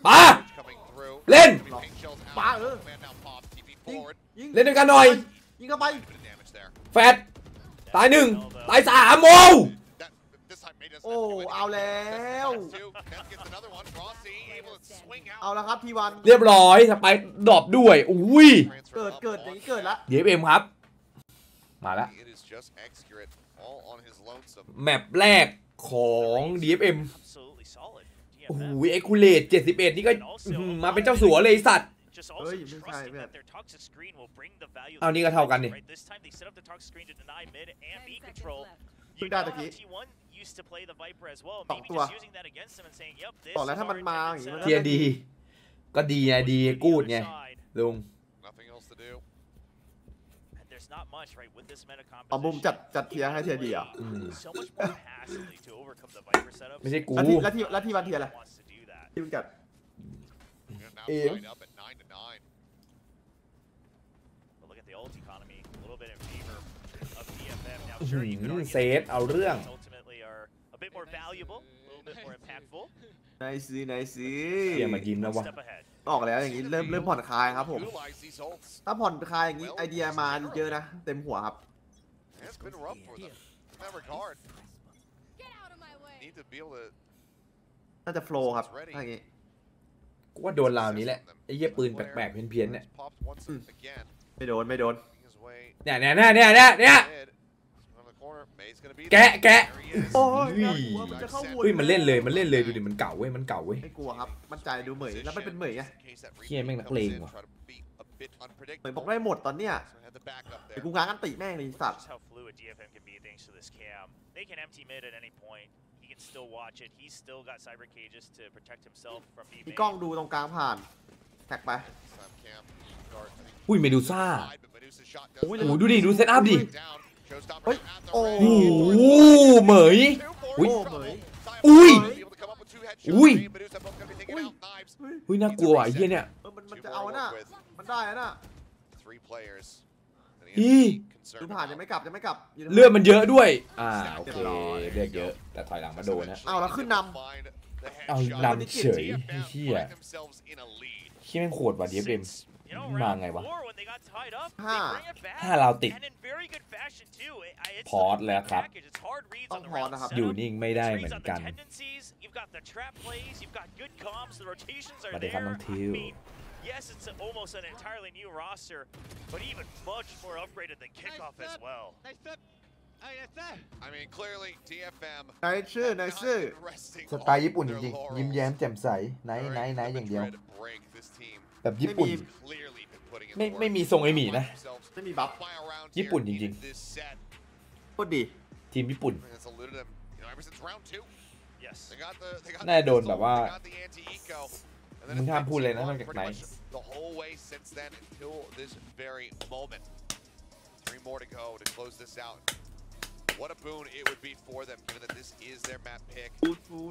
ปา Coming through. เล่น Pink shells out. ปาMan now pops. TP forward. ยิง เล่นด้วยกันหน่อย ยิงเข้าไป Bit of damage there. แฟดตาย1 ตาย3โม This time made us โอ้ เอาแล้ว two. Neth gets another one. Rossi able to swing out. เอาแล้วครับทีวัน เรียบร้อยสไปร์ดรอปด้วยอุ้ย Transfer up เกิดอย่างนี้เกิดละ DFM ครับ มาแล้ว It is just Excurate all on his lonesome. แมปแรกของ DFM Absolutely solid. โอ้โหเอ็กคูเลต71 นี่ก็มาเป็นเจ้าสัวเลยไอ้สัตว์ Just also trusting that their toxic screen will bring the value. เอานี่ก็เท่ากันนี่ Right, this time they set up the toxic screen to deny mid and B control. เพิ่ You งได้ know ตะกี้ how T1 used to play the Viper as well. สอง Maybe ตัว just using that against them and saying, "Yep, this บอกแล้ว is ถ้า our มันมาอย่าง intended นี้ setup." เทียดี ก็ดีไงดีกูดไง ลุง Nothing else to do. And there's not much, right, with this meta เอามุม composition. จัดเทียร์ให้เทียร์ดีอ่ะ So much more passively to overcome the Viper setup. ไม่ใช่กู แล้วทีวันเทียร์อะไร Wants to do that. ที่มึงจัด Now Aim. tied up at 9-9. But look at the ult economy, a little bit in favor of DFM. Now, sure, you could argue เซตเอาเรื่อง that ultimately are a bit more valuable, a little bit more impactful. ไนซีไนซี เทียร์มายิ้มแล้ววะ Step ahead. บอกแล้วอย่างนี้เริ่มผ่อนคลายครับผม Utilize these ults. ถ้าผ่อนคลายอย่างนี้ไอเดียมาเยอะนะ เต็มหัวครับ It's been rough for them in that regard. Need to be able to น่าจะโฟล์ครับถ้าอย่างนี้ กูว่าโดนราวนี้แหละ ไอ้เหี้ยปืนแปลกๆเพี้ยนๆเนี่ย pops once again. ไม่โดน His way เนี่ย mid. From the แกะแกะ โอ้ย อุ้ย มันจะเข้าวน เฮ้ยมันเล่นเลยดูดิมันเก่าเว้ยมันเก่าเว้ย ไม่กลัวครับมั่นใจดูเหมยแล้วมันเป็นเหมยไง เฮียแม่งนักเลงว่ะ เหมยบอกได้หมดตอนเนี้ยเดี๋ยวกูง้างอันติแม่งเลยสัตว์ Just how fluid DFM can be thanks to this cam. They can empty mid at any point. He can still watch it. He's still got cyber cages to protect himself from being มีกล้องดูตรงกลางผ่านแท็กไป อุ้ยเมดูซ่า โอ้ย โอ้โหดูดิดูเซตอัพดิ เฮ้ยโอ้ โอ้โหเหมยอุ้ย เหมย อุ้ย อุ้ย อุ้ย อุ้ยน่ากลัวว่ะไอ้เหี้ยเนี่ย มันจะเอาน่ะมันได้น่ะ อี ดูผ่านยังไม่กลับยู่ เลือดมันเยอะด้วยโอเคเลือดเยอะแต่ถอยหลังมาโดนนะ เอาแล้วขึ้นน เอานำเฉยเหี้ยขี้แม่งโคตรว่ะ DFM มาไงวะ 5 เราติดพอร์ตแล้วครับ ต้องพอนะครับ อยู่นิ่งไม่ได้เหมือนกันสวัสดีครับน้องทิว Yes, it's almost an entirely new roster, but even much more upgraded than kickoff as well. I mean, clearly DFM. นายชื่อนายชื่อ สไตล์ญี่ปุ่นจริงๆยิ้มแย้มแจ่มใสไนท์อย่างเดียวแบบญี่ปุ่นไม่มีทรงไอหมี่นะ ไม่มีบัฟ ญี่ปุ่นจริง โคตรดี ๆทีมญี่ปุ่น Yes. น่าโดนแบบว่ามึงห้ามพูดเลยนะนอกจากไหน The whole way since then until this very moment. 3 more to go to close this out. What a boon it would be for them, given that this is their map pick. Food.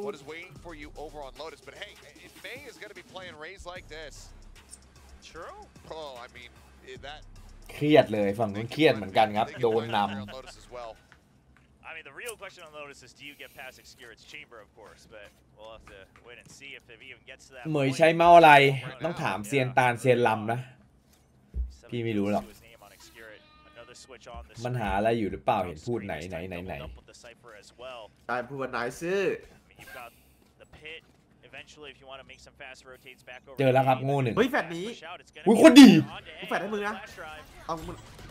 What is waiting for you over on Lotus? But hey, if May is going to be playing Rays like this, True. oh, I mean that. เครียดเลยฝั่งนู้นเครียดเหมือนกันครับโดนนำ I mean, the real question on Lotus is, do you get past Excurit's chamber, of course, but we'll have to wait and see if it even gets to that. เหมยใช้เมาส์อะไรต้องถามเซียนตาลเซียนลำนะพี่ไม่รู้หรอกมันหาอะไรอยู่หรือเปล่าเห็นพูดไหน ได้พูดว่านายชื่อ เจอแล้วครับโง่หนึ่ง เฮ้ยแฟดนี้ อุ้ยโคตรดี กูแฟดให้มึงนะเอา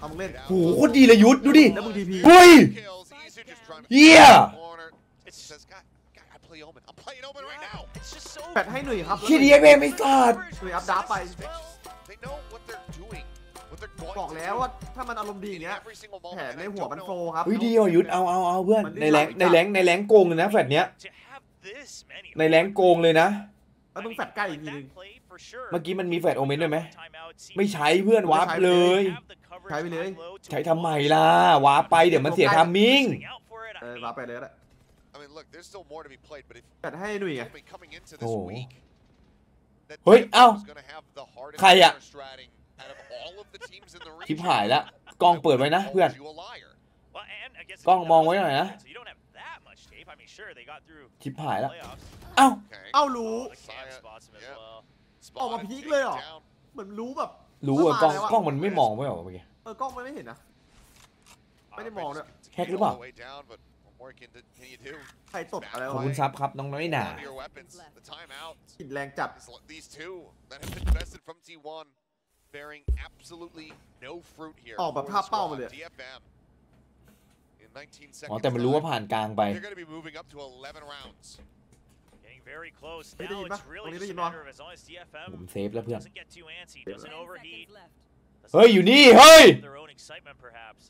มึงเล่น โหโคตรดีเลยยุทธดูดิ แล้วมึงทีพี เฮ้ยเหี้ย แฟดให้หนุ่ยครับ เฮีย DFM ไม่สัตว์ หนุ่ยอัพดาไปบอกแล้วว่าถ้ามันอารมณ์ดีอย่างเงี้ยแผนในหัวมันโฟครับ อุ้ยดีอ่ะยุทธเอาเพื่อนในแรงโกงเลยนะแฟดเนี้ยในแรงโกงเลยนะแล้วมึงแฟดใกล้อีกทีนึง เมื่อกี้มันมีแฟดโอเมนด้วยไหมไม่ใช้เพื่อนวาร์ปเลย ใช้ไปเลย ใช้ทำไมล่ะวาร์ปไปเดี๋ยวมันเสียทามมิ่ง วาร์ปไปเลยละแฟดให้หนุ่ยไง โอ้เฮ้ยเอ้าใครอะชิบหายแล้วกล้องเปิดไว้นะเพื่อนกล้องมองไว้หน่อยนะชิบหายแล้วเอ้ารู้ออกมาพีคเลยเหรอเหมือนรู้แบบ รู้อะกล้องมันไม่มองไม่หรอเมื่อกี้กล้องมันไม่เห็นนะไม่ได้มองด้วยแฮกหรือเปล่าใครตดอะไร ขอบ วะ คุณซับครับน้องน้อยหนา กลิ่นแรงจัด ออกแบบภาพเป้ามาเลยอ๋อแต่มันรู้ว่าผ่านกลางไป Very close. Hey, Now it's really just a matter of as long as DFM ผมเซฟแล้วเพื่อน doesn't get too antsy, doesn't overheat. เฮ้ยอยู่นี่เฮ้ย Their own excitement perhaps.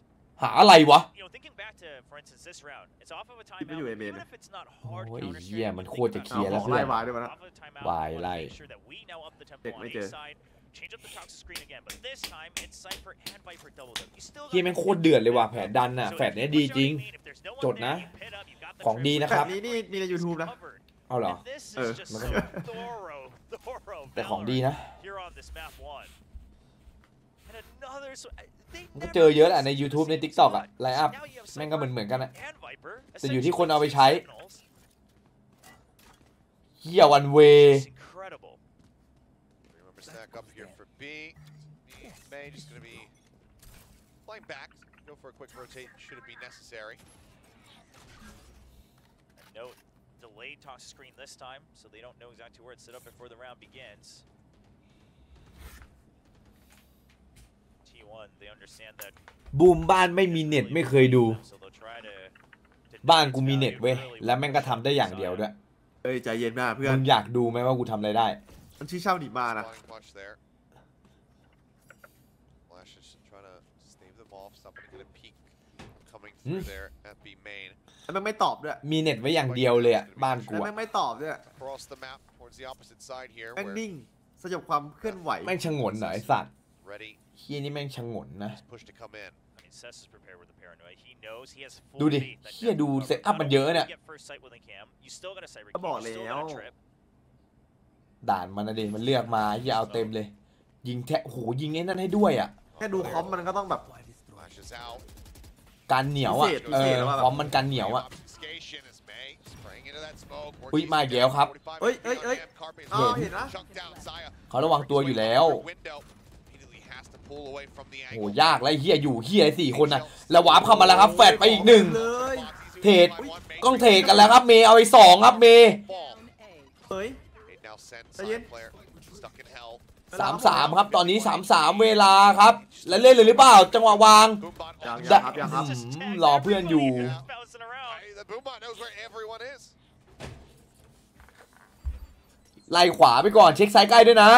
หาอะไรวะ You know, thinking back to, for instance, this round, it's off of a timeout. Even if it's not hard โอ้ย counter เหี้ย strike, มัน you โค think ตรจะ about เคลียร์แล้ว ขอ เพื่ ไล่ อน วายด้วยนะ off of a timeout. วาย We ไล่ wanna make sure that we now up the tempo on A side. Change up the toxic screen again, but this time it's Cypher and Viper double up. You still เฮียแม่งโคตรเดือดเลยว่ะแผนดันน่ะแฟดเนี้ยดีจริง จดนะ ของดีนะ แบ ครับ บนี้นี่มีใน YouTube นะ เอาเหรอ มันก็ แต่ของดีนะ มันก็เจอเยอะแหละใน YouTube ใน TikTok อะไลน์อัพแม่งก็เหมือนกันนะแต่อยู่ที่คนเอาไปใช้เฮียวันเวDelayed toxic screen this time, so they don't know exactly where it's set up before the round begins. T1, they understand that บูมบ้านไม่มีเน็ตไม่เคยดูบ้านกูมีเน็ตเว้ยแล้วแม่งก็ทำได้อย่างเดียวด้วยเอ้ยใจเย็นมากเพื่อนมึงอยากดูไหมว่ากูทำอะไรได้มันชื่อเช่าหนีมานะแล้วมันไม่ตอบด้วยมีเน็ตไว้อย่างเดียวเลยอ่ะบ้านกูแล้วมันไม่ตอบด้วยแม่งนิ่งสยบความเคลื่อนไหวแม่งชงนเหรอไอ้สัตว์เฮียนี่แม่งชงนนะดูดิเฮียดูเซตอัพมันเยอะเนี่ยก็บอกแล้วด่านมันนะดิมันเลือกมาเฮียเอาเต็มเลยยิงแทะโหยิงไอ้นั่นให้ด้วยอ่ะแค่ดูคอมมันก็ต้องแบบการเหนียวอ่ะคอมมันการเหนียวอ่ะอุ้ยมาอีกแล้วครับเฮ้ยเห็นนะเขาระวังตัวอยู่แล้วโหยากไรเฮียอยู่เฮีย4 คนนะแล้ววาร์ปเข้ามาแล้วครับแฟดไปอีก1เทรดต้องเทรดกันแล้วครับเมย์เอาไป2ครับเมย์เฮ้ยใจเย็น3-3ครับตอนนี้3-3เวลาครับแล้วเล่นเลยหรือเปล่าจังหวะวางยังครับรอเพื่อนอยู่ไล่ขวาไปก่อนเช็คซ้ายใกล้ด้วยนะ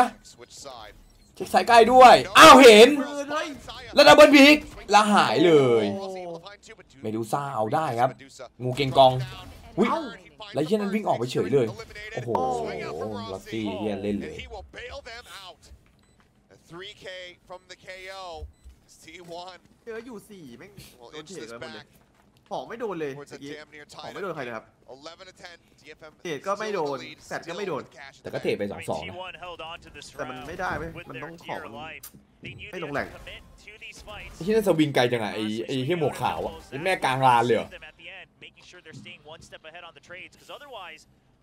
เช็คซ้ายใกล้ด้วยอ้าวเห็นแล้วดับเบิลพิกแล้วหายเลยเมดูซ่าเอาได้ครับงูเก่งกองอุ้ยแล้วเฮียนั้นวิ่งออกไปเฉยเลยโอ้โหลักตี้เฮียเล่นเลยเจออยู่4แม่งโดนเทรดเลยหมดเลยของไม่โดนเลยของไม่โดนใครเลยครับเทรดก็ไม่โดนแฟดก็ไม่โดนแต่ก็เทรดไป2-2นะแต่มันไม่ได้เว้ยมันต้องของไม่ลงแหล่งที่นั่นสวิงไกลจังไงไอ้ที่หมวกขาวอ่ะแม่กลางลานเลย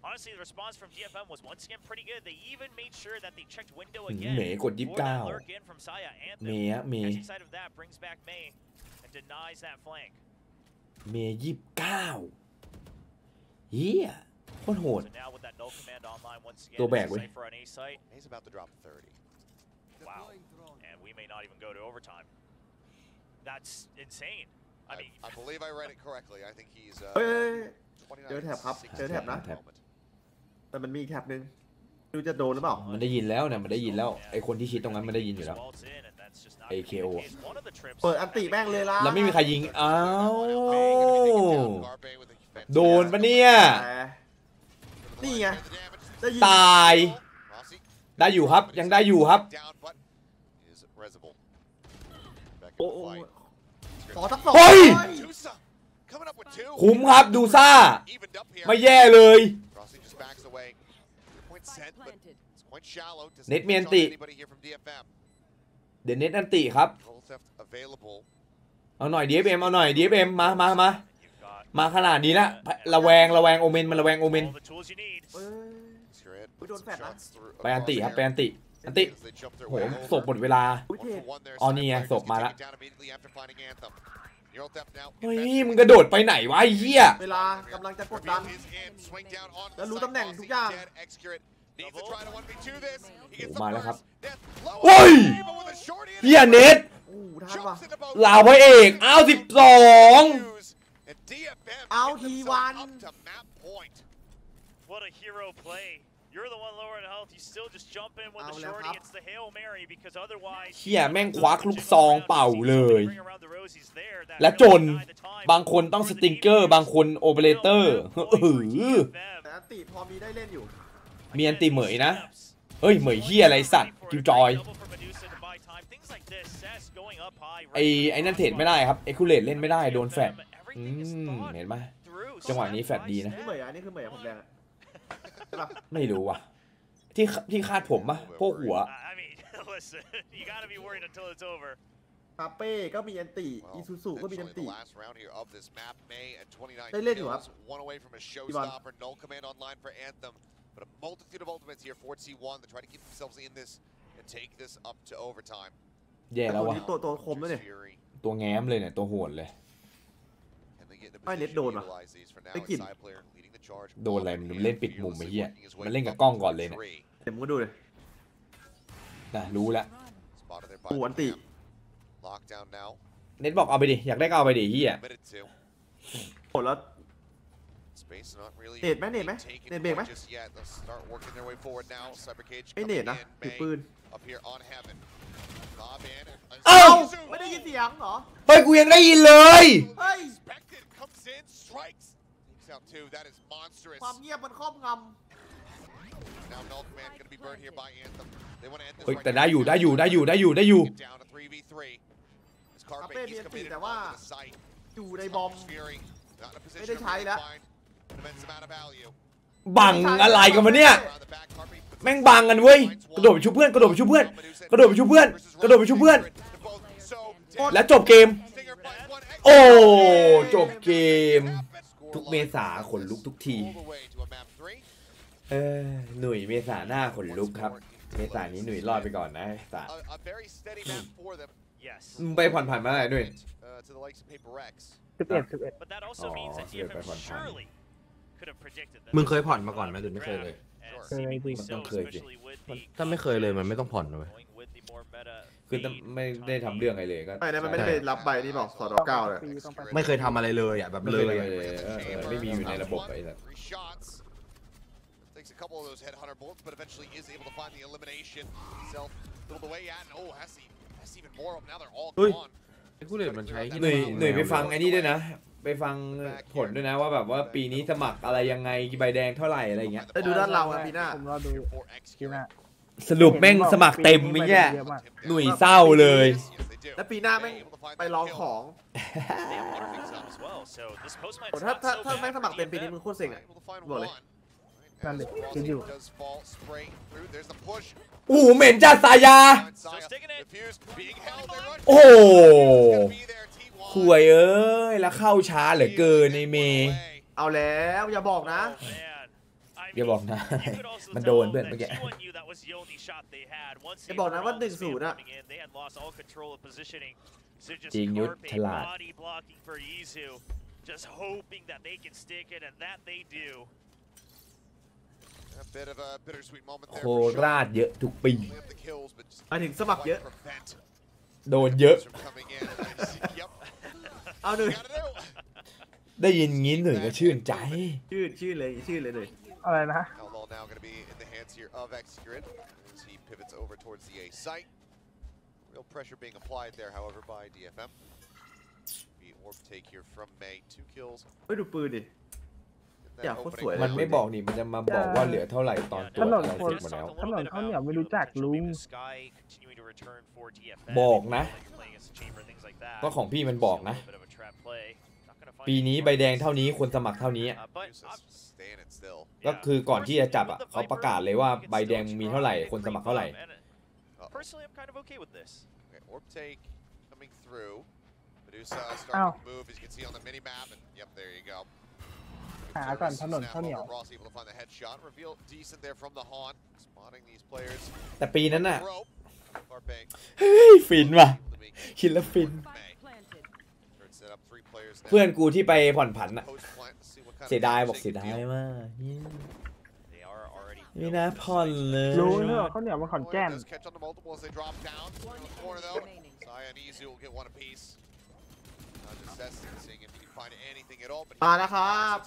Honestly, the response from DFM was once again pretty good. They even made sure that they checked window เม again. ย์กด29เมย์ side of that brings back May and denies that flank. เมย์29เฮียโคตรโหดตัวแบกเว้ย Wow. And we may not even go to overtime. That's insane. I believe I read it correctly. I think he's เจอแถบครับเจอแถบนะแต่มันมีแถบนึงดูจะโดนหรือเปล่ามันได้ยินแล้วเนี่ยมันได้ยินแล้วไอคนที่ชิดตรงนั้นมันได้ยินอยู่แล้ว AKO เปิดอันติแม่งเลยล่ะแล้วไม่มีใครยิงอ้าวโดนปะเนี่ยนี่ไงตายได้อยู่ครับยังได้อยู่ครับโอ้ต่อทักสองคุ้มครับดูซ่าไม่แย่เลยเน็ตเมียนติเดี๋ยวเน็ตอันติครับเอาหน่อย DFM เอาหน่อย DFM มาขนาดนี้ละระแวงโอเมนมันระแวงโอเมนไปอันติครับไปอันติโหศพหมดเวลาอ๋อนี่ไงศพมาละเฮ้ยมึงกระโดดไปไหนวะไอ้เหี้ยเวลากำลังจะกดดันแล้วรู้ตำแหน่งทุกอย่างมาแล้วครับโอ้ยเหี้ยเน็ตลาวพระเอกอ้าว12เอาทีวัน What a hero play. You're the one lower in health. You still just jump in with the shorty. It's the Hail Mary because otherwise เหี้ยแม่งควักลูกซองเป่าเลยและจนบางคนต้องสติงเกอร์บางคนโอเปอเรเตอร์แต่อันติพอมีได้เล่นอยู่มีอันติเหมยนะเฮ้ยเหมยเหี้ยอะไรสัตว์คิวจอยไอ้นั่นเทรดไม่ได้ครับเอ็กคูเลตเล่นไม่ได้โดนแฟดเห็นไหมจังหวะนี้แฟดดีนะนี่เหมยอันนี้คือเหมยผมแดงไม่รู้ว่ะที่คาดผมปะพวกหัวคาเป้ก็มีอันติอิซูซุก็มีอันติได้เล่นอยู่ครับอีวานแย่แล้ววะตัวคมด้วยเนี่ยตัวแง้มเลยเนี่ยตัวโหดเลยไม่เน็ตโดนว่ะไม่กินโดนอะไรมันเล่นปิดมุมไอ้เหี้ยมันเล่นกับกล้องก่อนเลยเนี่ยเดี๋ยวมึงก็ดูเลยนะรู้แล้วอันติ เน็ตบอกเอาไปดิอยากได้ก็เอาไปดิเฮีย โหแล้วเน็ตไหมเน็ตไหมเน็ตเบรกไหมไม่เน็ตนะถือปืนเอ้า ไม่ได้ยินเสียงเหรอ เฮ้ยกูยังได้ยินเลย เฮ้ยความเงียบมันครอบงำ เฮ้ยแต่ได้อยู่คาเป้ มีอันตีแต่ว่าอยู่ในบอมไม่ได้ใช้แล้วบังอะไรกันวะเนี่ยแม่งบังกันเว้ยกระโดดไปชุบเพื่อนแล้วจบเกมโอ้จบเกมทุกเมษาขนลุกทุกทีหนุ่ยเมษาหน้าขนลุกครับเมษานี้หนุ่ยรอดไปก่อนนะสาไปผ่อนผันมาไหนหนุ่ยมึงเคยผ่อนมาก่อนไหมหรือไม่เคยเลยมันต้องเคยสิ ถ้าไม่เคยเลยมันไม่ต้องผ่อนเลยคือไม่ได้ทำเรื่องอะไรเลยก็มันไม่ได้รับใบนี่บอกสอดเก้าเลยไม่เคยทำอะไรเลยอ่ะแบบเลยไม่มีอยู่ในระบบไอ้แบบA couple of those headhunter bullets, but eventually is able to find the elimination himself. Little the way at, and oh, has even more of them. Now they're all gone. ผู้เล่นมันใช้หนุ่ยไปฟังไอ้นี่ด้วยนะไปฟังผลด้วยนะว่าแบบว่าปีนี้สมัครอะไรยังไงใบแดงเท่าไหร่อะไรเงี้ยได้ดูด้านเราอะปีหน้าผมรอดูปีหน้าสรุปแม่งสมัครเต็มไม่แย่หนุ่ยเศร้าเลยแล้วปีหน้าแม่งไปลองของถ้าแม่งสมัครเต็มปีนี้มึงโคตรเซ็งอะบอกเลยนั่นเลยคิดอยู่โอ้เหม็นจ้าสายาโอ้คุยเอ้ยแล้วเข้าช้าเหลือเกินในเมย์เอาแล้วอย่าบอกนะมันโดนเพื่อนเมื่อกี้อย่าบอกนะว่า1-0อะจริงยุทธฉลาดโคราชเยอะทุกปีมาถึงสมัครเยอะโดนเยอะเอาหนึ่งได้ยินงี้หนึ่งก็ชื่นใจชื่อเลยอะไรนะReal pressure being applied there, however, by DFM. The orb take here from May, 2 kills. ไปดูปืนดิอยากโคตรสวยมันไม่บอกนี่มันจะมาบอกว่าเหลือเท่าไหร่ตอนตัวเราเสร็จหมดแล้วถนนเขาเนี่ยไม่รู้จักลุงบอกนะก็ของพี่มันบอกนะปีนี้ใบแดงเท่านี้คนสมัครเท่านี้ก็คือก่อนที่จะจับอ่ะเขาประกาศเลยว่าใบแดงมีเท่าไหร่คนสมัครเท่าไหร่ Personally, I'm kind of okay with this. Okay, orb take coming through. Medusa starting to move, as you can see on the mini map, and yep, there you go. หาก่อนถนนข้าวเหนียว Ross able to find the headshot. Reveal decent there from the haunt, spotting these players. แต่ปีนั้นน่ะเฮ้ยฟินว่ะคิดแล้วฟินเพื่อนกูที่ไปผ่อนผันอ่ะเสียดายบอกเสียดายมากไม่น่าผ่อนเลยรู้เนอะเขาเหนียวมาขอนแก่นมาแล้วครับ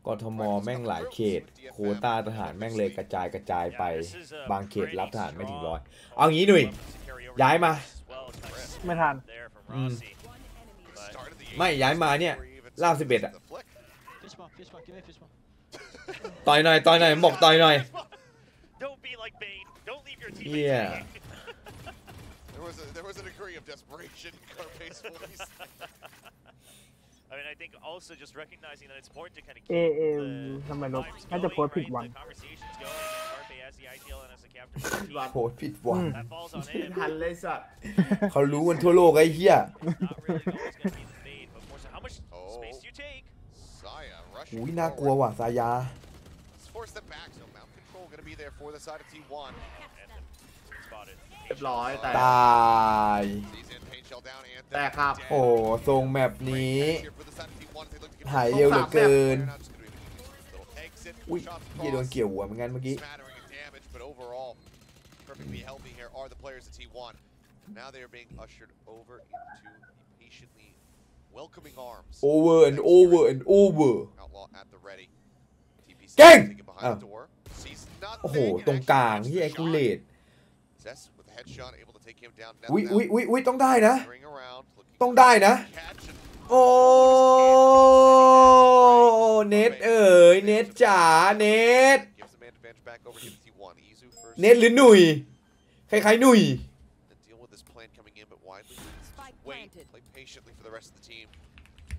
กทมแม่งหลายเขตโควต้าทหารแม่งเลยกระจายไปบางเขตรับทหารไม่ถึง100เอางี้หนุ่ยย้ายมาไม่ทันไม่ย้ายมาเนี่ยล่า11อ่ะต่อยหน่อยบอกต่อยหน่อยเฮียทำไมลบน่าจะโพสผิดวันโพสผิดวันทันเลยสัตว์เขารู้กันทั่วโลกไอ้เหี้ยอุ้ยน่ากลัวว่ะซายาเรียบร้อยตายแต่ครับโอ้ทรงแบบนี้หายเร็วเหลือเกิน อุ้ยเหี้ยโดนเกี่ยวหัวเหมือนกันเมื่อกี้ But overall, perfectly healthy here are the players at T1. Now they are being ushered over into patiently welcoming arms. Over and over and over. Outlaw at the ready. TP เก่ง taken behind the door. Sees โอ้โห nothing. ตรงกลางที่ไอ้กูเลด Zest with the headshot able to take him down. อุ้ยต้องได้นะ Ring around, looking ต้องได้นะ catch and โอ้เน็ตเอ๋ยเน็ตจ๋าเน็ต gives the man advantage back over to T1. Izu first. เน็ตหรือหนุ่ยคล้ายๆหนุ่ย Deal with this plan coming in, but widely. Wait, play patiently for the rest of the team.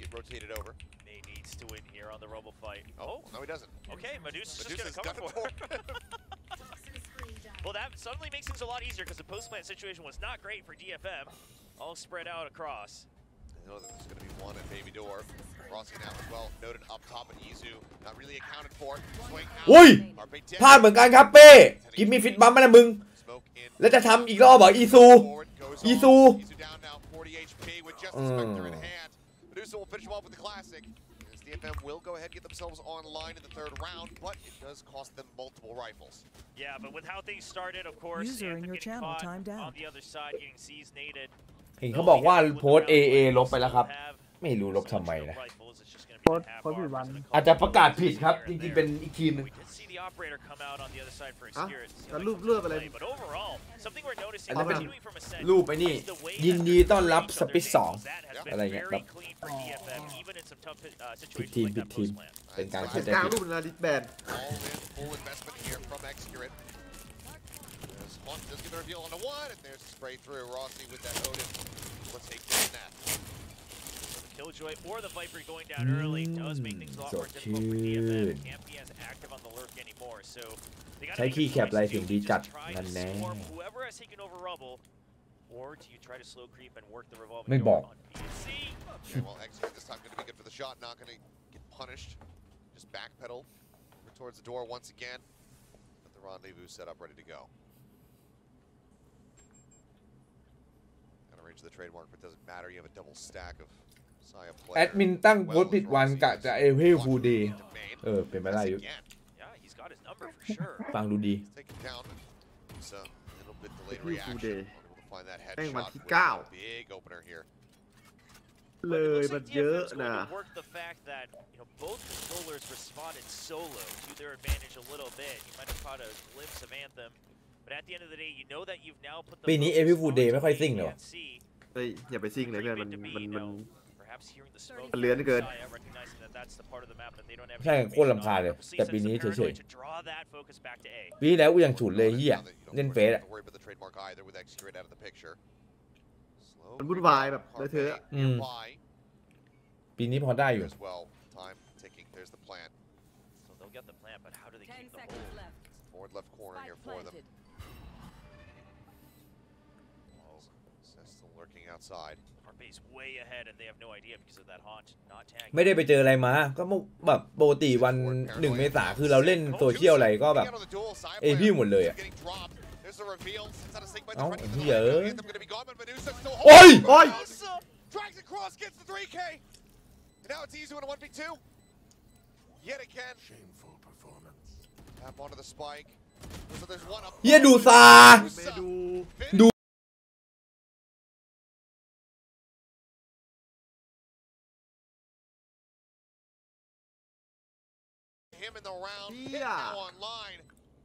Get rotated over. May needs to win here on the Robo fight. Oh, no, he doesn't. Okay, Medusa's just Medusa's gonna cover got for him. Well, that suddenly makes things a lot easier because the post-plant situation was not great for DFM. All spread out across. I know that there's going to be one at Baby Door. Rossi now as well. Noted up top at Izu. Not really accounted for. Swing out. อุ้ยพลาดเหมือนกันครับเป้กิฟมีฟิตบัมมาแล้วมึง Smoke in. แล้วจะทำอีกรอบเหรออีซู Forward goes on. Izu. Izu down now. 40 HP with just the Spectre in hand. Medusa will finish him off with the classic. As DFM will go ahead and get themselves online in the third round, but it does cost them multiple rifles. Yeah, but with how things started, of course, User in your channel timed out. on the other side getting seized nated. เห็นเขาบอกว่าโพสต์ AA ลบไปแล้วครับไม่รู้ลบทำไมนะ โพสต์ผิดวัน อาจจะประกาศผิดครับจริงๆเป็นอีกทีมนึง We did see the operator come out on the other side for his อ่ะ spirits. แล้วรูปเลือดอะไร But overall, something we're noticing อันนั้นเป็น continuing from Ascent รูปไอ้นี่ is the way ยิน that ดี they're ต้อนรับ playing สปิ their ส 2 games. That has been อะไรเงี้ย very แบบ clean for DFM, even in some tough ผิด situations ทีม like ผิด that ทีม post-plant. เป็นการ ก เข้าใจ ลาง ผิด รูปนาฬิกแบน All in, full investment here from Excurate. As Hunt does get the reveal on the one, and there's the spray through. Rossi with that Odin. Let's take the snap. Killjoy or the Viper going down early does make things a lot more difficult for DFM. It can't be as active on the lurk anymore, so they gotta ใช้ make คี a ย์แคป choice อะไร to ถึงดีจัด try นั่น to แน่ swarm whoever has taken over Rubble, or do you try to slow creep and work the revolving ไม่บ door อก on PSC? Okay, well, Excurate this time going to be good for the shot. Not going to get punished. Just backpedal over towards the door once again. Got the rendezvous set up, ready to go. Kind of range the trademark, but it doesn't matter. You have a double stack of Saya แอด players. มินตั้งโพสต์ผิดวันกะจะเอเวลฟูดีเป็นไปได้อยู่ Again. Yeah, he's got his number for sure. ฟังดูดี Take it down. So a little bit delayed Review reaction. day. Unable to find that แม่งวัน headshot ที่ with 9 a big opener here. เลย มันเยอะ DFM's นะ going to work the fact that both controllers responded solo to their advantage a little bit. You might have caught a glimpse of Anthem, but at the end of the day, you know that you've now put the ปีนี้ focus Every Full Day onto ไม่ค่อยซิ่งเลยว่ะ ANC. เฮ้ยอย่าไปซิ่งเลยเพื่อนมัน Perhaps hearing the smoke มันเลื้อนเกิน Saya, recognizing that that's the part of the map that they don't have ใช่โคตร information รำคาญ on. เลย We'll see แต่ some ปีนี้เฉ paranoid ย to draw that focus back to A. ๆปีที่แล้วกูยังฉุนเลยเฮีย Now that you don't เล่น of เฟ course ส have อะ to worry about the trademark either with Excurate out of the picture. Slow มันวุ่นวายแบบเลอะเทอะ nearby ปีนี้พอได้อยู่ as well. Time ticking. There's the plan. So they'll get the plant, but how do they 10 keep the seconds hold? left. Forward left corner here for them. Seth's still lurking outside. Harpy's way ahead, and they have no idea because of that haunt not tagging. ไม่ได้ไปเจออะไรมา ก็แบบปกติวัน1 เมษาคือเราเล่นโซเชียลอะไรก็แบบ เอพี่หมดเลยอะ There's the reveal. Sits out of sync by เอ้า the front ไอ้ of เหี้ the ย line. Anthem gonna be gone, but Medusa still โอ้ย holding. โอ้ย Medusa drags across, gets the 3K. And now it's Izu in a 1v2. Yet again. Shameful performance. Tap onto the spike. So there's one up. เฮียดูซา ไม่ดู ดู Him in the round. Yeah. Hit now online.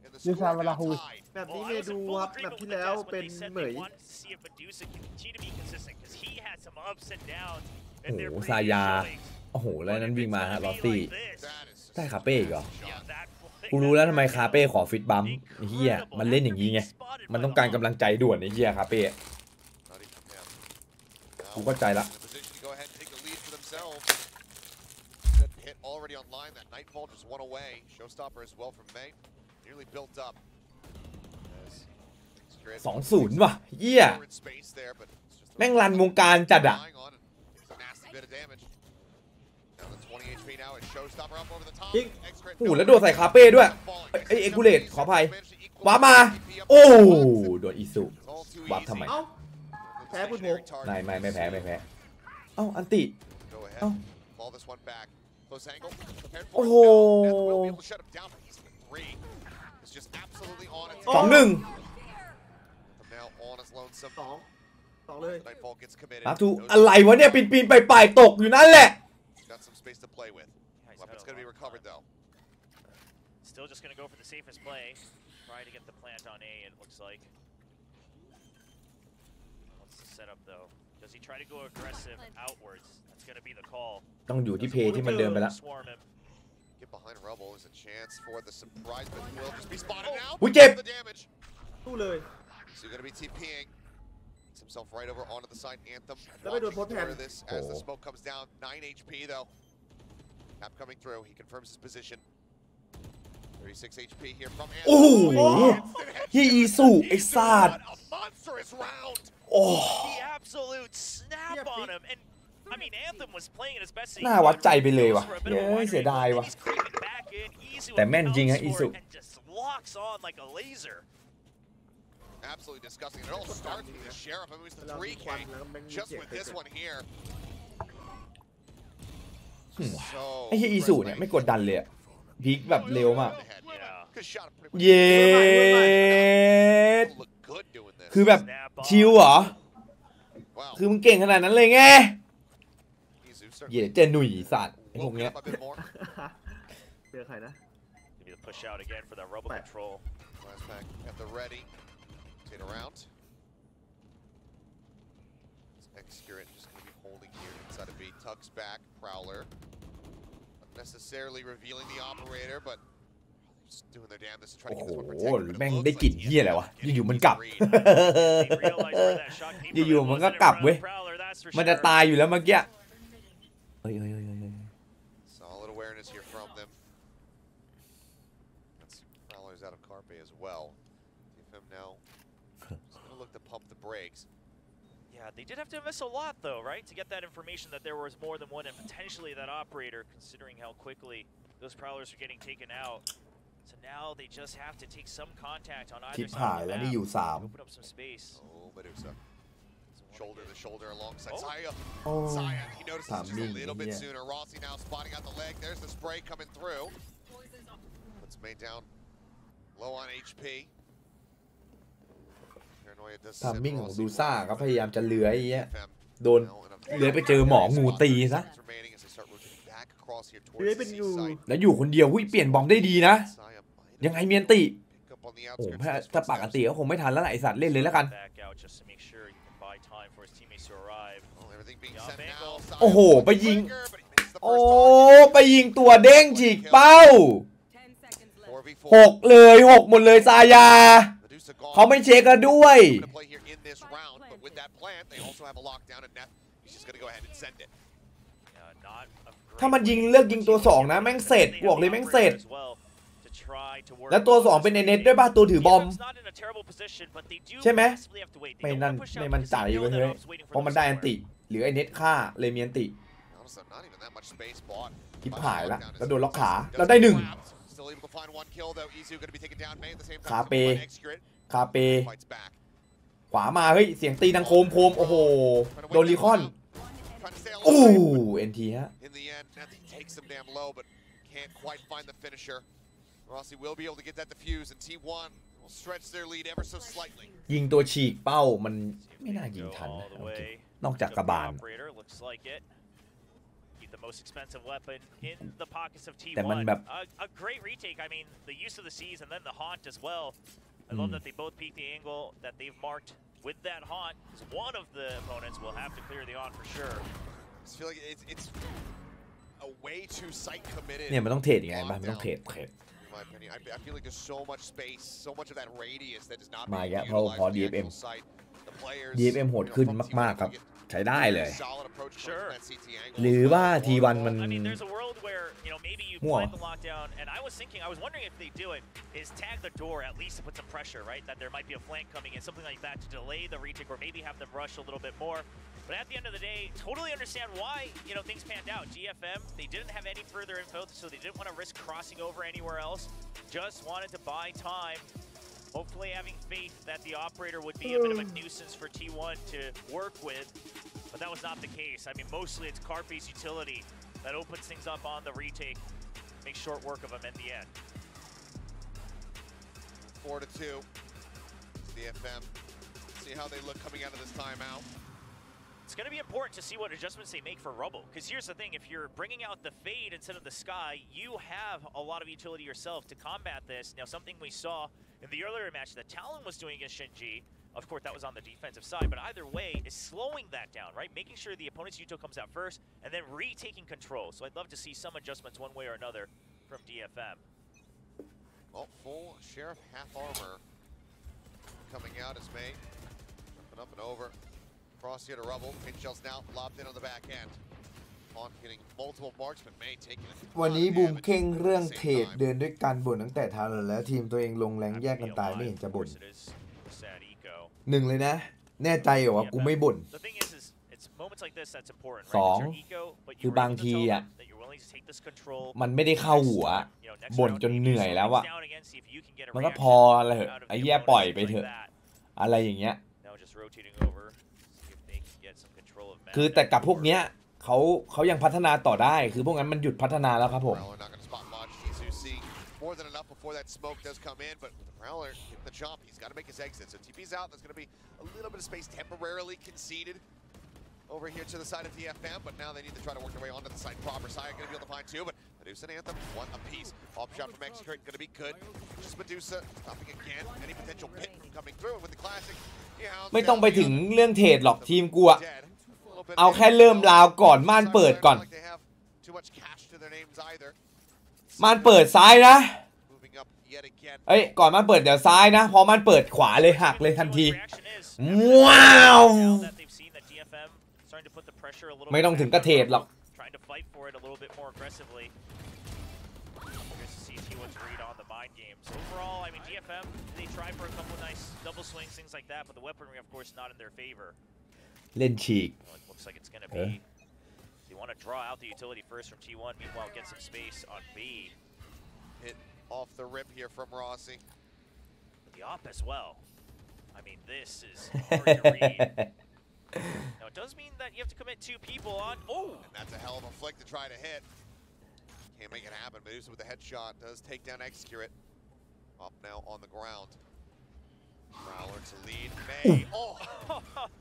And the ดูซา score เวลา now ฮู tied. แบบนี้ Well, เม I was ดู in ค full รับแบบ agreement ที่ with the แล้ว devs when เป็น they said เหม they ย wanted to see if Medusa can continue to be consistent because he had some ups and downs โอ้ in โห their ซายา previous showings. โอ้โห แล้วนั้นวิ่งมาฮะ But ลอ if ต it's ตี้ gonna be like this, That is just ได้คาเป้อีกเหรอ yeah, that play- กูรู้แล้วทำไมคาเป้ขอฟิตบัมไอ้เฮียมันเล่นอย่างนี้ไง มันต้องการกำลังใจด่วนไอ้เฮียคาเป้ not even from him. กูเข้าใจละ In a position to go ahead and take the lead for themselves. That hit already online. That Nightfall just one away. Showstopper as well from May. Nearly built up. As Excurate 2-0 ว่ะเฮีย in space there, but it's just แม่งรันวงการจัดอะ relying on it. It's a nasty bit of damage. Down to 20 HP now. It's Showstopper up over the top. จริง Excurate โอ้โหแล้วโดนใส่คาเป้ด้วยไอ้เอ็กกูเลตขออภัยว้ามา โอ้โดนอีสุวับทำไม เอ้า แพ้ปืนพก ไม่แพ้ เอ้าอันติ Go ahead. Oh. Ball this one back. โอ้โห 2-1 2-2เลย มาทูอะไรวะเนี่ยปีนไปปลายตกอยู่นั่นแหละ Still just gonna go for the safest play. Try to get the plant on A, it looks like. What's the setup though? Does he try to go aggressive outwards? That's gonna be the call. ต้องอยู่ที่เพย์ที่มันเดินไปแล้ว Get behind Rebel is a chance for the surprise, but will just be spotted now. อุ้ยเจ็บ The damage. สู้เลย So you're gonna be TPing. Gets himself right over onto the side. Anthem. Let me do a post hand. This as the smoke comes down. 9 HP though. Cap coming through. He confirms his position. 36 HP here from Anthem. โอ้โหฮีอีสุไอ้สัตว์ A monstrous round. โอ้ The absolute snap on him, and I mean Anthem was playing his best. น่าวัดใจไปเลยว่ะเย้เสียดายว่ะแต่แม่นจริงฮะอีสุ locks on like a laser. Absolutely disgusting. It all starts with the sheriff. I mean, it's the 3K. Just with this one here. ไอ้อีสุเนี่ยไม่กดดันเลยพีคแบบเร็วมาก เย้ คือแบบชิลเหรอ คือมึงเก่งขนาดนั้นเลยไง เย้เจหนุ่ยสัตว์ไอ้พวกเนี้ย เจอใครนะ Maybe the push out again for that rubble control. Last pack at the ready. Take around. Excurrent just going to be holding here inside of B. Tugs back. Prowler. Not necessarily revealing the operator, but just doing their damnedest to try to keep this one protected. โอ้โหแม่งได้กลิ่นเหี้ยอะไรวะอยู่ๆมันกลับ อยู่ๆมันก็กลับเว้ย มันจะตายอยู่แล้วเมื่อกี้ Solid awareness here from them. That's Prowler's out of Carpe as well. DFM now just going to look to pump the brakes. Yeah, they did have to invest a lot though, right? To get that information that there was more than one and potentially that operator, considering how quickly those prowlers are getting taken out. So now they just have to take some contact on either side of the map. Open up some space. Oh, Medusa. Shoulder to shoulder alongside Saya. Saya, he notices just a little bit sooner. Rossi now spotting out the leg. There's the spray coming through. Puts Mate down low on HP. ทามมิ่งของดูซ่าก็พยายามจะเลื้อยโดนเลื้อยไปเจอหมองูตีซะแล้วอยู่คนเดียวหุ้ยเปลี่ยนบอมได้ดีนะยังไงเมียนติโอ้ถ้าปากติก็คงไม่ทันแล้วไอสัตว์เล่นเลยแล้วกันโอ้โหไปยิงโอ้ไปยิงตัวเด้งฉีกเป้า6เลย6หมดเลยซายาเขาไม่เช็คกันด้วยถ้ามันยิงเลือกยิงตัว2นะแม่งเสร็จบอกเลยแม่งเสร็จแล้วตัว2เป็นเน็ตด้วยป่ะตัวถือบอมใช่ไหมไม่นั่นไม่มันจ่ายเลยเฮ้ยเพราะมันได้อันติหรือไอเน็ตฆ่าเลยมีอันติทิพหายละแล้วโดนล็อกขาแล้วได้1คาเปขวามาเฮ้ยเสียงตีดังโคมโอ้โหโดนรีคอนโอ้เอ็นทีฮะยิงตัวฉีกเป้ามันไม่น่ายิงทันนอกจากกระบาลThe most expensive weapon in the pockets of T1. แต่มันแบบ A great retake. I mean, the use of the C's and then the haunt as well. I love that they both peek the angle that they've marked with that haunt. One of the opponents will have to clear the haunt for sure. I feel like it's a way too sight committed. เนี่ยมันต้องเทรดยังไงบ้างมันต้องเทรดmy opinion. I feel like there's so much space, so much of that radius that does not มาแกเพราะ DFM โหดขึ้นมากๆครับใช้ได้เลยหรือว่า T1 มันมั่ว and I was thinking, I was wondering if they do it is tag the door at least to put some pressure, right? That there might be a flank coming in, something like that to delay the retake or maybe have them rush a little bit more. But at the end of the day, totally understand why, things panned out. DFM, they didn't have any further info, so they didn't want to risk crossing over anywhere else. Just wanted to buy time. Hopefully having faith that the operator would be a bit of a nuisance for T1 to work with, but that was not the case. I mean, mostly it's Carpe's utility That opens things up on the retake. Make short work of them in the end. 4-2. DFM. See how they look coming out of this timeout. It's going to be important to see what adjustments they make for Rubble. Because here's the thing, if you're bringing out the Fade instead of the Sky, you have a lot of utility yourself to combat this. Now, something we saw in the earlier match that Talon was doing against Shinji, of course, that was on the defensive side, but either way, is slowing that down, right? Making sure the opponent's util comes out first, and then retaking control. So I'd love to see some adjustments one way or another from DFM. Well, full Sheriff half armor coming out as May. Jumping up and over. Cross here to Rubble. Pinch shells now lobbed in on the back end. On getting multiple marks, but May taking it. วันนี้บูมเข่งเรื่องเทรดเดินด้วยกันบ่นตั้งแต่ท้ายแล้วทีมตัวเองลงแรงแยกกันตายไม่เห็นจะบ่นหนึ่งเลยนะแน่ใจเหรอว่ากูไม่บ่นสองคือบางทีอ่ะมันไม่ได้เข้าหัวบ่นจนเหนื่อยแล้วอ่ะมันก็พอเลยไอ้แย่ปล่อยไปเถอะอะไรอย่างเงี้ยคือแต่กับพวกเนี้ยเขายังพัฒนาต่อได้คือพวกนั้นมันหยุดพัฒนาแล้วครับผม More than enough before that smoke does come in, but Prowler getting the jump. He's got to make his exit. So TP's out. There's going to be a little bit of space temporarily conceded over here to the side of DFM, but now they need to try to work their way onto the side proper. Saya going to be able to find two, but Medusa and Anthem, one apiece. Pop shot from Execrate going to be good. Just Medusa stopping again. Any potential pit from coming through with the classic. ไม่ต้องไปถึงเรื่องเทรดหรอกทีมกูอะเอาแค่เริ่มราวก่อนม่านเปิดก่อนม่านเปิดซ้ายนะเอ้ยก่อนม่านเปิดเดี๋ยวซ้ายนะพอม่านเปิดขวาเลยหักเลยทันทีว้าวไม่ต้องถึงกระเทศหรอกเล่นฉีกYou want to draw out the utility first from T1, meanwhile get some space on B. Hit off the rip here from Rossi. The op as well. I mean, this is hard to read. Now, it does mean that you have to commit two people on. Oh! And that's a hell of a flick to try to hit. Can't make it happen. Medusa with the headshot does take down Execurate. Up now on the ground. Prowler to lead. May. Oh!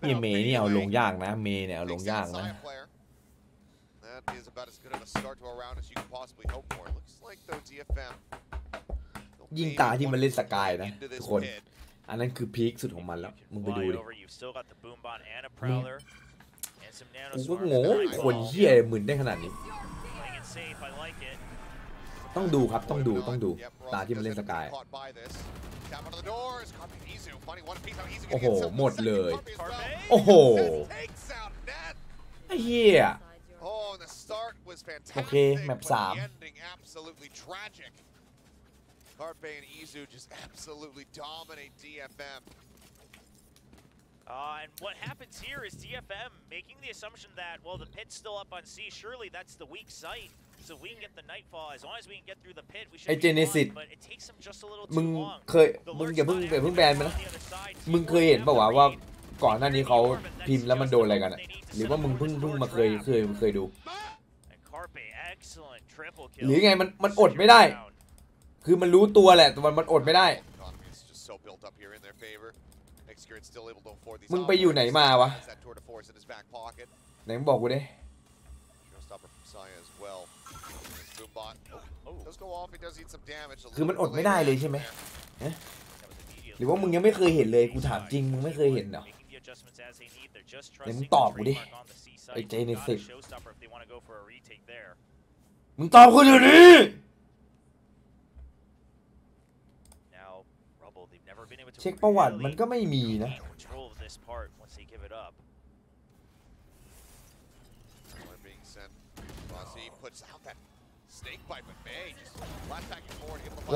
นี่เมย์นี่เอาลงยากนะเมย์เนี่ยเอาลงยากนะ That is about as good of a start to a round as you could possibly hope for. Looks like though DFM ยิงตาที่มันเล่นสกายนะทุกคนอันนั้นคือพีคสุดของมันแล้วมึงไปดูดิกูก็งงคนเหี้ยมึนได้ขนาดนี้ต้องดูครับต้องดูตาที่มันเล่นสกายโอ้โหหมดเลยโอ้โหไอ้เหี้ยOh, and the start was fantastic. Okay, map 3. The ending absolutely tragic. Carpe and Izu just absolutely dominate DFM. And what happens here is DFM making the assumption that, well, the pit's still up on C. Surely that's the weak site. So we can get the Nightfall. As long as we can get through the pit, we should be fine. But it takes them just a little too long. มึงอย่าเพิ่งแบนมันนะมึงเคยเห็นป่าวว่าก่อนหน้านี้เขาพิมพ์แล้วมันโดนอะไรกันอะหรือว่ามึงเพิ่งมาเคยดูหรือไงมันอดไม่ได้คือมันรู้ตัวแหละแต่มันอดไม่ได้มึงไปอยู่ไหนมาวะไหนมึงบอกกูดิคือมันอดไม่ได้เลยใช่ไหมหรือว่ามึงยังไม่เคยเห็นเลยกูถามจริงมึงไม่เคยเห็นเหรอเดี๋ยวมึงตอบกูดิไอ้เจเนซิสมึงตอบกูเดี๋ยวนี้เช็คประวัติมันก็ไม่มีนะ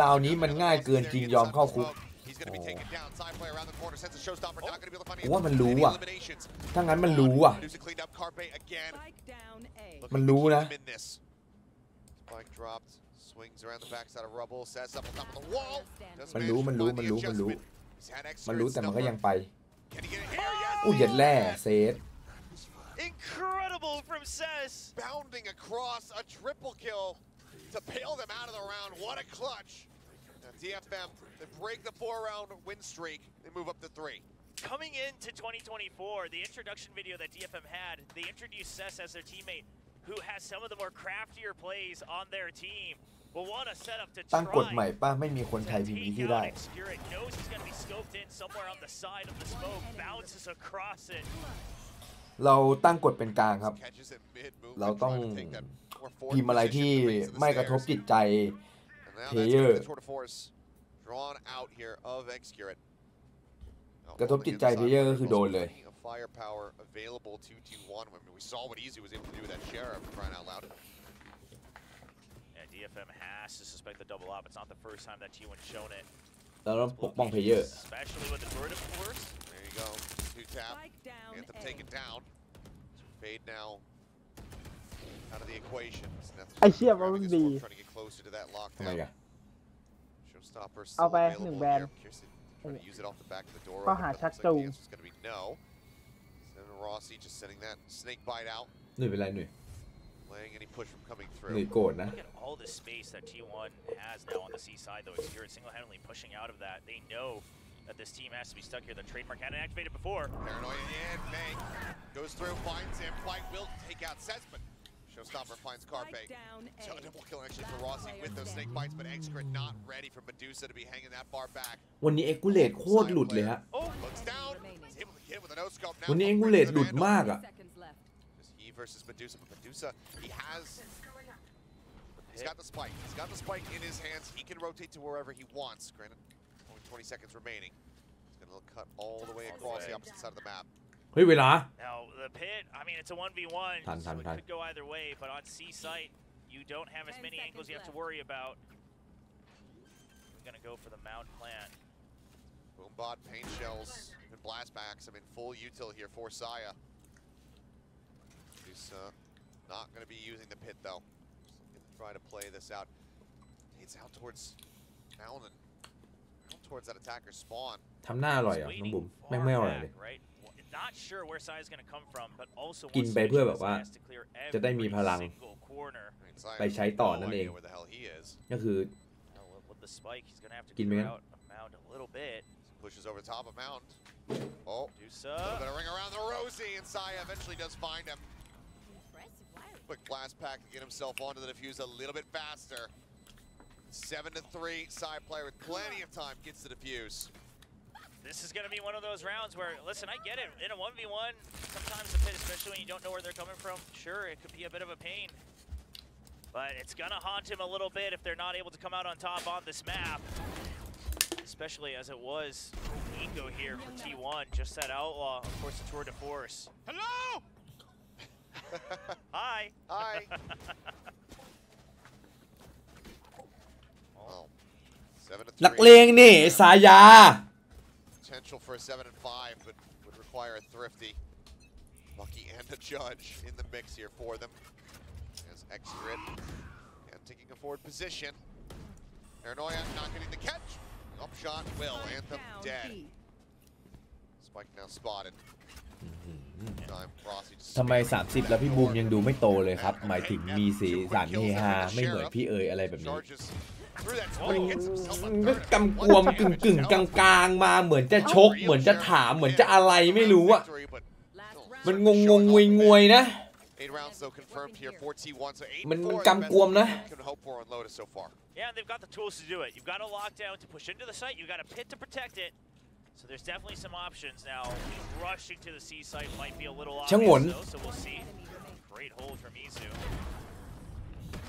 ราวนี้มันง่ายเกินจริงยอมเข้าคุกผมว่ามันรู้อ่ะถ้างั้นมันรู้อ่ะมันรู้นะมันรู้แต่มันก็ยังไปอู้ยัดแร่เซต Incredible from Sez. bounding across a triple kill to bail them out of the round. What a clutch. Now DFM, they break the 4-round win streak. They move up to 3. Coming into 2024, the introduction video that DFM had, they introduced Cess as their teammate who has some of the more craftier plays on their team. Well, what a setup to ตั้งกฎ try ใหม่ป่ะไม่มีคนไทยพิมพ์นี้ที่ได้ Excurit knows he's going to be scoped in somewhere on the side of the smoke, bounces across it. เราตั้งกฎเป็นกลางครับ เราต้องพิมพ์อะไรที่ไม่กระทบจิตใจเพลเยอร์กระทบจิตใจเพลเยอร์ก็คือโดนเลย firepower available to T1. I mean, we saw what Easy was able to do with that sheriff, crying out loud. Yeah, DFM has to suspect the double up. It's not the first time that T1's shown it. เราต้องปกป้องเพลเยอร์ Especially with the bird, of course. There you go. 2-tap. Anthem taken down. Fade now out of the equation. ไอเชี่ยมันดี Trying to get closer to that lockdown. Showstopper เอา still ไป available 1 แบน here. Trying to use it off the back of the door. ก็หาชักจูง It's going to be no. Rossi just sending that snake bite out. หนุ่ยเป็นไรหนุ่ย Laying any push from coming หนุ่ย through. โกรธนะ Look at all the space that T1 has now on the C side, though. Excurit single-handedly pushing out of that. They know that this team has to be stuck here. The trademark hadn't activated before. Paranoia in, May goes through, finds him. Flight will take out Sets, but Showstopper finds Carpe. So a double kill actually for Rossi with those snake bites, but Excurit not ready for Medusa to be hanging that bar back. วันนี้เอ็กกูเลตโคตรหลุดเลยฮะ Looks down, is able to hit with a no scope now. วันนี้เอ็กกูเลตหลุดมากอ่ะ Just he versus Medusa, but Medusa, he's got the spike. He's got the spike in his hands. He can rotate to wherever he wants. Granted, only 20 seconds remaining. He's gonna cut all the way across the opposite side of the map. เฮ้ยเวลา Now, the pit, I mean, it's a 1v1, so it could go either way, but on C site, you don't have as many angles you have to worry about. We're gonna go for the mound plant. Boombot, paint shells, and blast backs. I mean, full util here for Saya. He's not going to be using the pit, though. Just try to play this out. It's out towards Mountain. Out towards that attacker spawn. ทำหน้าอร่อยอ่ะน้องบุ๋มแม่งไม่อร่อยเลย Not sure where Sai is going to come from, but also กินไปเพื่อแบบว่าจะได้มีพลังไปใช้ต่อนั่นเองก็คือกินไปงั้น Pushes over the top of Mound. Oh, a little bit of ring around the Rosie, and Saya eventually does find him. Quick blast pack to get himself onto the defuse a little bit faster. 7-3, side player with plenty of time gets the defuse. This is going to be one of those rounds where, listen, I get it. In a 1v1, sometimes the pit, especially when you don't know where they're coming from, sure, it could be a bit of a pain. But it's going to haunt him a little bit if they're not able to come out on top on this map. Especially as it was Eco here for T1, just that outlaw, of course, the tour de force. Hello! Hi! Hi! Well, 7-3. นักเลงนี่สายา Potential for a 7-5, but would require a thrifty. Lucky and a judge in the mix here for them. As Excurit and taking a forward position. Paranoia not getting the catch. Upshot will. Anthem dead. Spike now spotted. ทำไม30แล้วพี่บูมยังดูไม่โตเลยครับหมายถึงมีสีสันเฮฮาไม่เหมือนพี่เอ๋ยอะไรแบบนี้มันก็กำกวมกึ่งกลางๆมาเหมือนจะชกเหมือนจะถามเหมือนจะอะไรไม่รู้อะมันงงวยนะมันกำกวมนะ Yeah, they've got the tools to do it. You've got a lockdown to push into the site. You've got a pit to protect it. So there's definitely some options now. Rushing to the C site might be a little obvious, though, so we'll see. Great hold from Izu.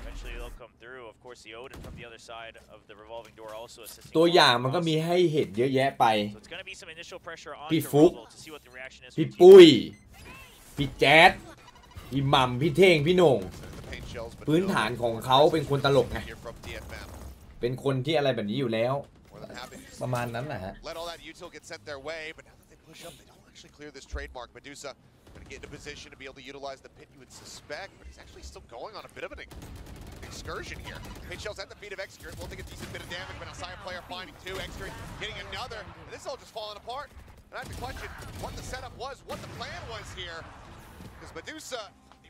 Eventually they'll come through. Of course, the Odin from the other side of the revolving door also assisting. ตัวอย่างมันก็มีให้เห็นเยอะแยะไป So it's going to be some initial pressure on พี่ฟุก to see what the reaction is. พี่ปุ้ยพี่แจ๊ดพี่หม่ำพี่เท่งพี่โหน่งพื้นฐานของเขาเป็นคนตลกไงเป็นคนที่อะไรแบบนี้อยู่แล้วประมาณนั้นแหละฮะ Let all that util get sent their way, but now that they push up, they don't actually clear this trademark. Medusa going to get in a position to be able to utilize the pit you would suspect, but he's actually still going on a bit of an excursion here. Pit shells at the feet of Excurit will take a decent bit of damage, but Alcyon player finding two. Excurit getting another, and this is all just falling apart. And I have to question what the setup was, what the plan was here, because Medusa, he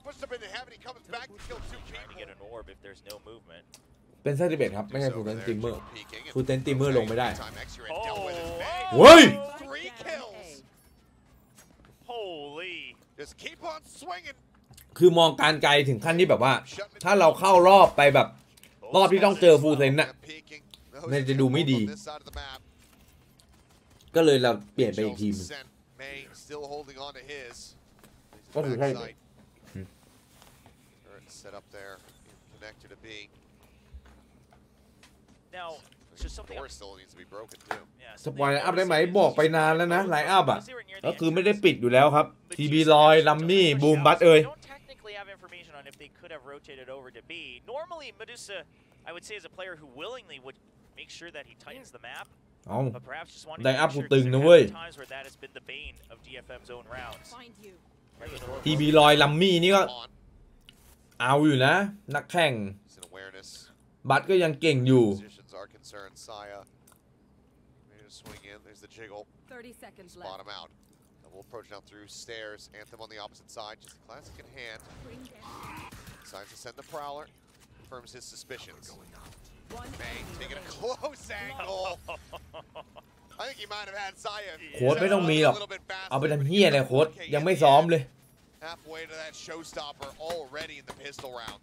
เป็น31ครับไม่ใช่ฟูลเทนติมเมอร์ฟูลเทนติมเมอร์ลงไม่ได้เฮ้ยคือมองการไกลถึงขั้นที่แบบว่าถ้าเราเข้ารอบไปแบบรอบที่ต้องเจอฟูลเทนน่ะมันจะดูไม่ดีก็เลยเราเปลี่ยนไปอีกทีมก็คือใช่สปอยไลน์อัพได้ไหมบอกไปนานแล้วนะไลน์อัพอ่ะก็คือไม่ได้ปิดอยู่แล้วครับทีบีลอยลัมมี่บูมบัตเอ้ยเอาไลน์อัพกูตึงนะเว้ยทีบีลอยลัมมี่นี่ก็เอาอยู่นะนักแข่งบัตก็ยังเก่งอยู่swing in. There's the jiggle. 30 seconds left. Spot him out. We'll approach now through stairs. Anthem on the opposite side. Just classic in hand. Decides to send the prowler. Confirms his suspicions. May taking a close angle. I think he might have had Saya. โค้ดไม่ต้องมีหรอกเอาไปทำเหี้ยเลยโค้ดยังไม่ซ้อมเลย Halfway to that showstopper already in the pistol round.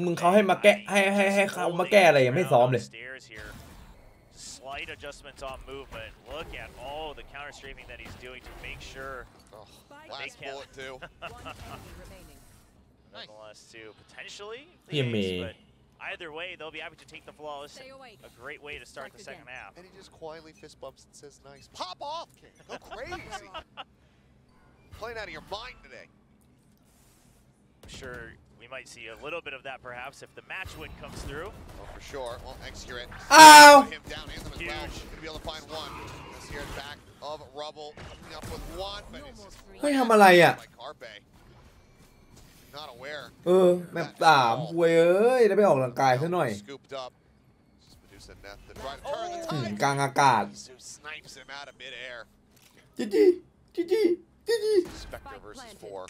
มึงเขาให้มาแก้ให้เขามาแก้อะไรยังไม่ซ้อมเลย Slight adjustments on movement. Look at all the counter strafing that he's doing to make sure. Last bullet too. Nonetheless, too potentially. But either way, they'll be able to take the flawless. A great way to start the second half. And he just quietly fist bumps and says, "Nice, pop off, kid. Go crazy. Playing out of your mind today." I'm sure. We might see a little bit of that perhaps if the match win comes through. Oh, for sure. Well, execute it. Ow! Him down, Anthem as well. Gonna be able to find one. This here back of Rubble coming up with one, but it's just เฮ้ยทำอะไรอ่ะ Not aware. แบบ3เว้ยได้ไปออกกำลังกายซะหน่อยกลางอากาศจี Spectre versus 4.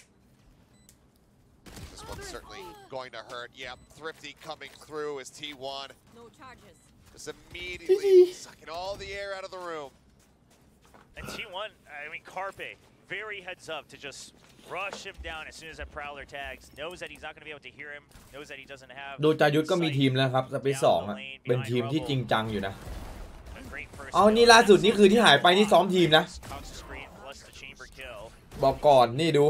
This one's certainly going to hurt. Yep, Thrifty coming through as T1. No charges. Just immediately sucking all the air out of the room. And T1, I mean Carpe, very heads up to just rush him down as soon as that Prowler tags. Knows that he's not going to be able to hear him. Knows that he doesn't have. โดจายุทธก็มีทีมแล้วครับสเปซ2อ่ะเป็นทีมที่จริงจังอยู่นะอ๋อนี่ล่าสุดนี่คือที่หายไปนี่ซ้อมทีมนะบอกก่อนนี่ดู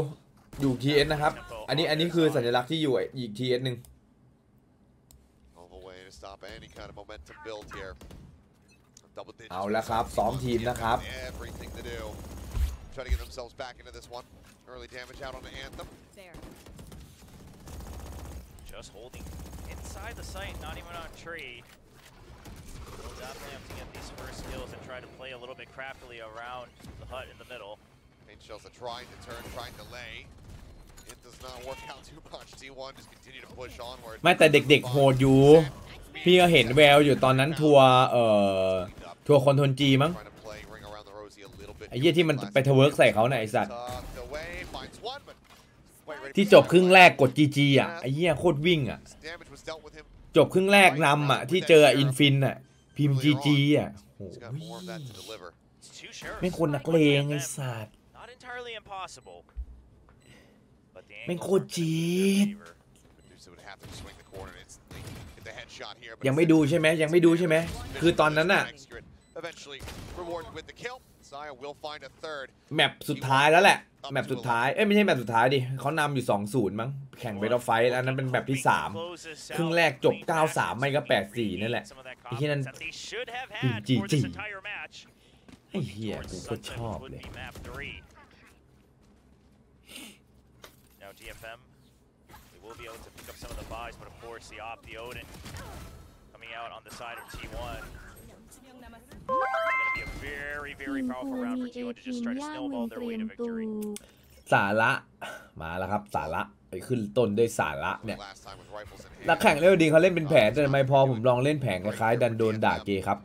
อยู่ TS นะครับอันนี้คือสัญลักษณ์ที่อยู่อีก TS หนึ่งเอาแล้วครับซ้อมทีมนะครับ Just holding inside the site, not even on tree. We'll definitely have to get these first kills and try to play a little bit craftily around the hut in the middle. Paint shells are trying to turn, trying to lay. It does not work out too much. T1 just continue to push onward. ไม่แต่เด็กๆโหดอยู่พี่ก็เห็นแววอยู่ตอนนั้นทัวร์คอนโทรลจีมั้งไอ้เหี้ยที่มันไปทเวิร์กใส่เขาน่ะไอ้สัตว์ที่จบครึ่งแรกกด GG อ่ะไอ้เหี้ยโคตรวิ่งอ่ะจบครึ่งแรกนำอ่ะที่เจออินฟินอ่ะพิมพ์ GG อ่ะโอ้ยไม่คนนักเลงไอ้สัตว์ไม่โคตรจีดยังไม่ดูใช่ไหมยังไม่ดูใช่ไหมคือตอนนั้นน่ะแมปสุดท้ายแล้วแหละแมปสุดท้ายไม่ใช่แมปสุดท้ายดิเขานำอยู่ 2-0 มั้งแข่งเบทไฟท์อันนั้นเป็นแบบที่3ครึ่งแรกจบ 9-3 ไม่ก็ 8-4 นั่นแหละไอ้ที่นั่นจีไอ้เหี้ยกูก็ชอบเลย DFM, they will be able to pick up some of the buys, but of course the Odin coming out on the side of T1. Going to be a very, very powerful round for T1 to just try to snowball their way to victory. สาระมาแล้วครับสาระไปขึ้นต้นด้วยสาระเนี่ยนักแข่งเล่นดีเขาเล่นเป็นแผนแต่ทำไมพอผมลองเล่นแผนคล้ายๆดันโดนด่าเกย์ครับ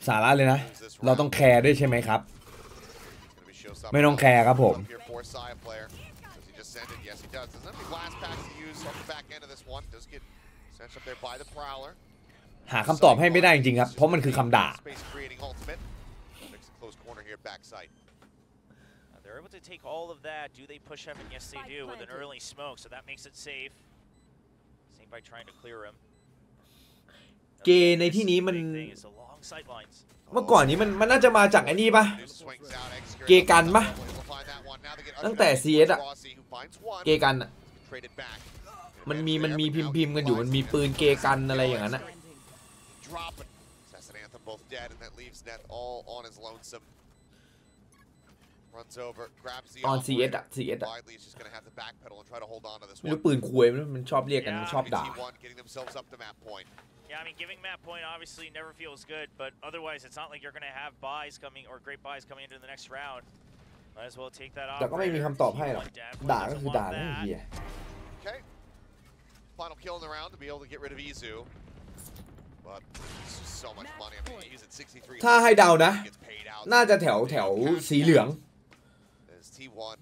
สาระเลยนะเราต้องแคร์ด้วยใช่ไหมครับ ไม่ต้องแคร์ครับผม หาคำตอบให้ไม่ได้จริงๆครับเพราะมันคือคำด่า They're able to take all of that. Do they push heaven? Yes, they do with an early smoke, so that makes it safe. Same by trying to clear him. เกย์ในที่นี้มันเมื่อก่อนนี้มันน่าจะมาจากไอ้นี่ปะเกย์กันปะตั้งแต่ CS อะเกย์กันอะมันมีพิมพ์กันอยู่มันมีปืนเกย์กันอะไรอย่างนั้นอะตอน CS อะ CS อะไม่รู้ปืนคุยมันชอบเรียกกันมันชอบด่าYeah, I mean, giving map point obviously never feels good, but otherwise it's not like you're going to have buys coming or great buys coming into the next round. Might as well take that off. แต่ก็ไม่มีคำตอบให้หรอกด่าก็คือด่านั่นเหี้ย Okay. Final kill in the round to be able to get rid of Izu. But it's just so much money. I mean, he's at 63. ถ้าให้เดานะน่าจะแถวสีเหลือง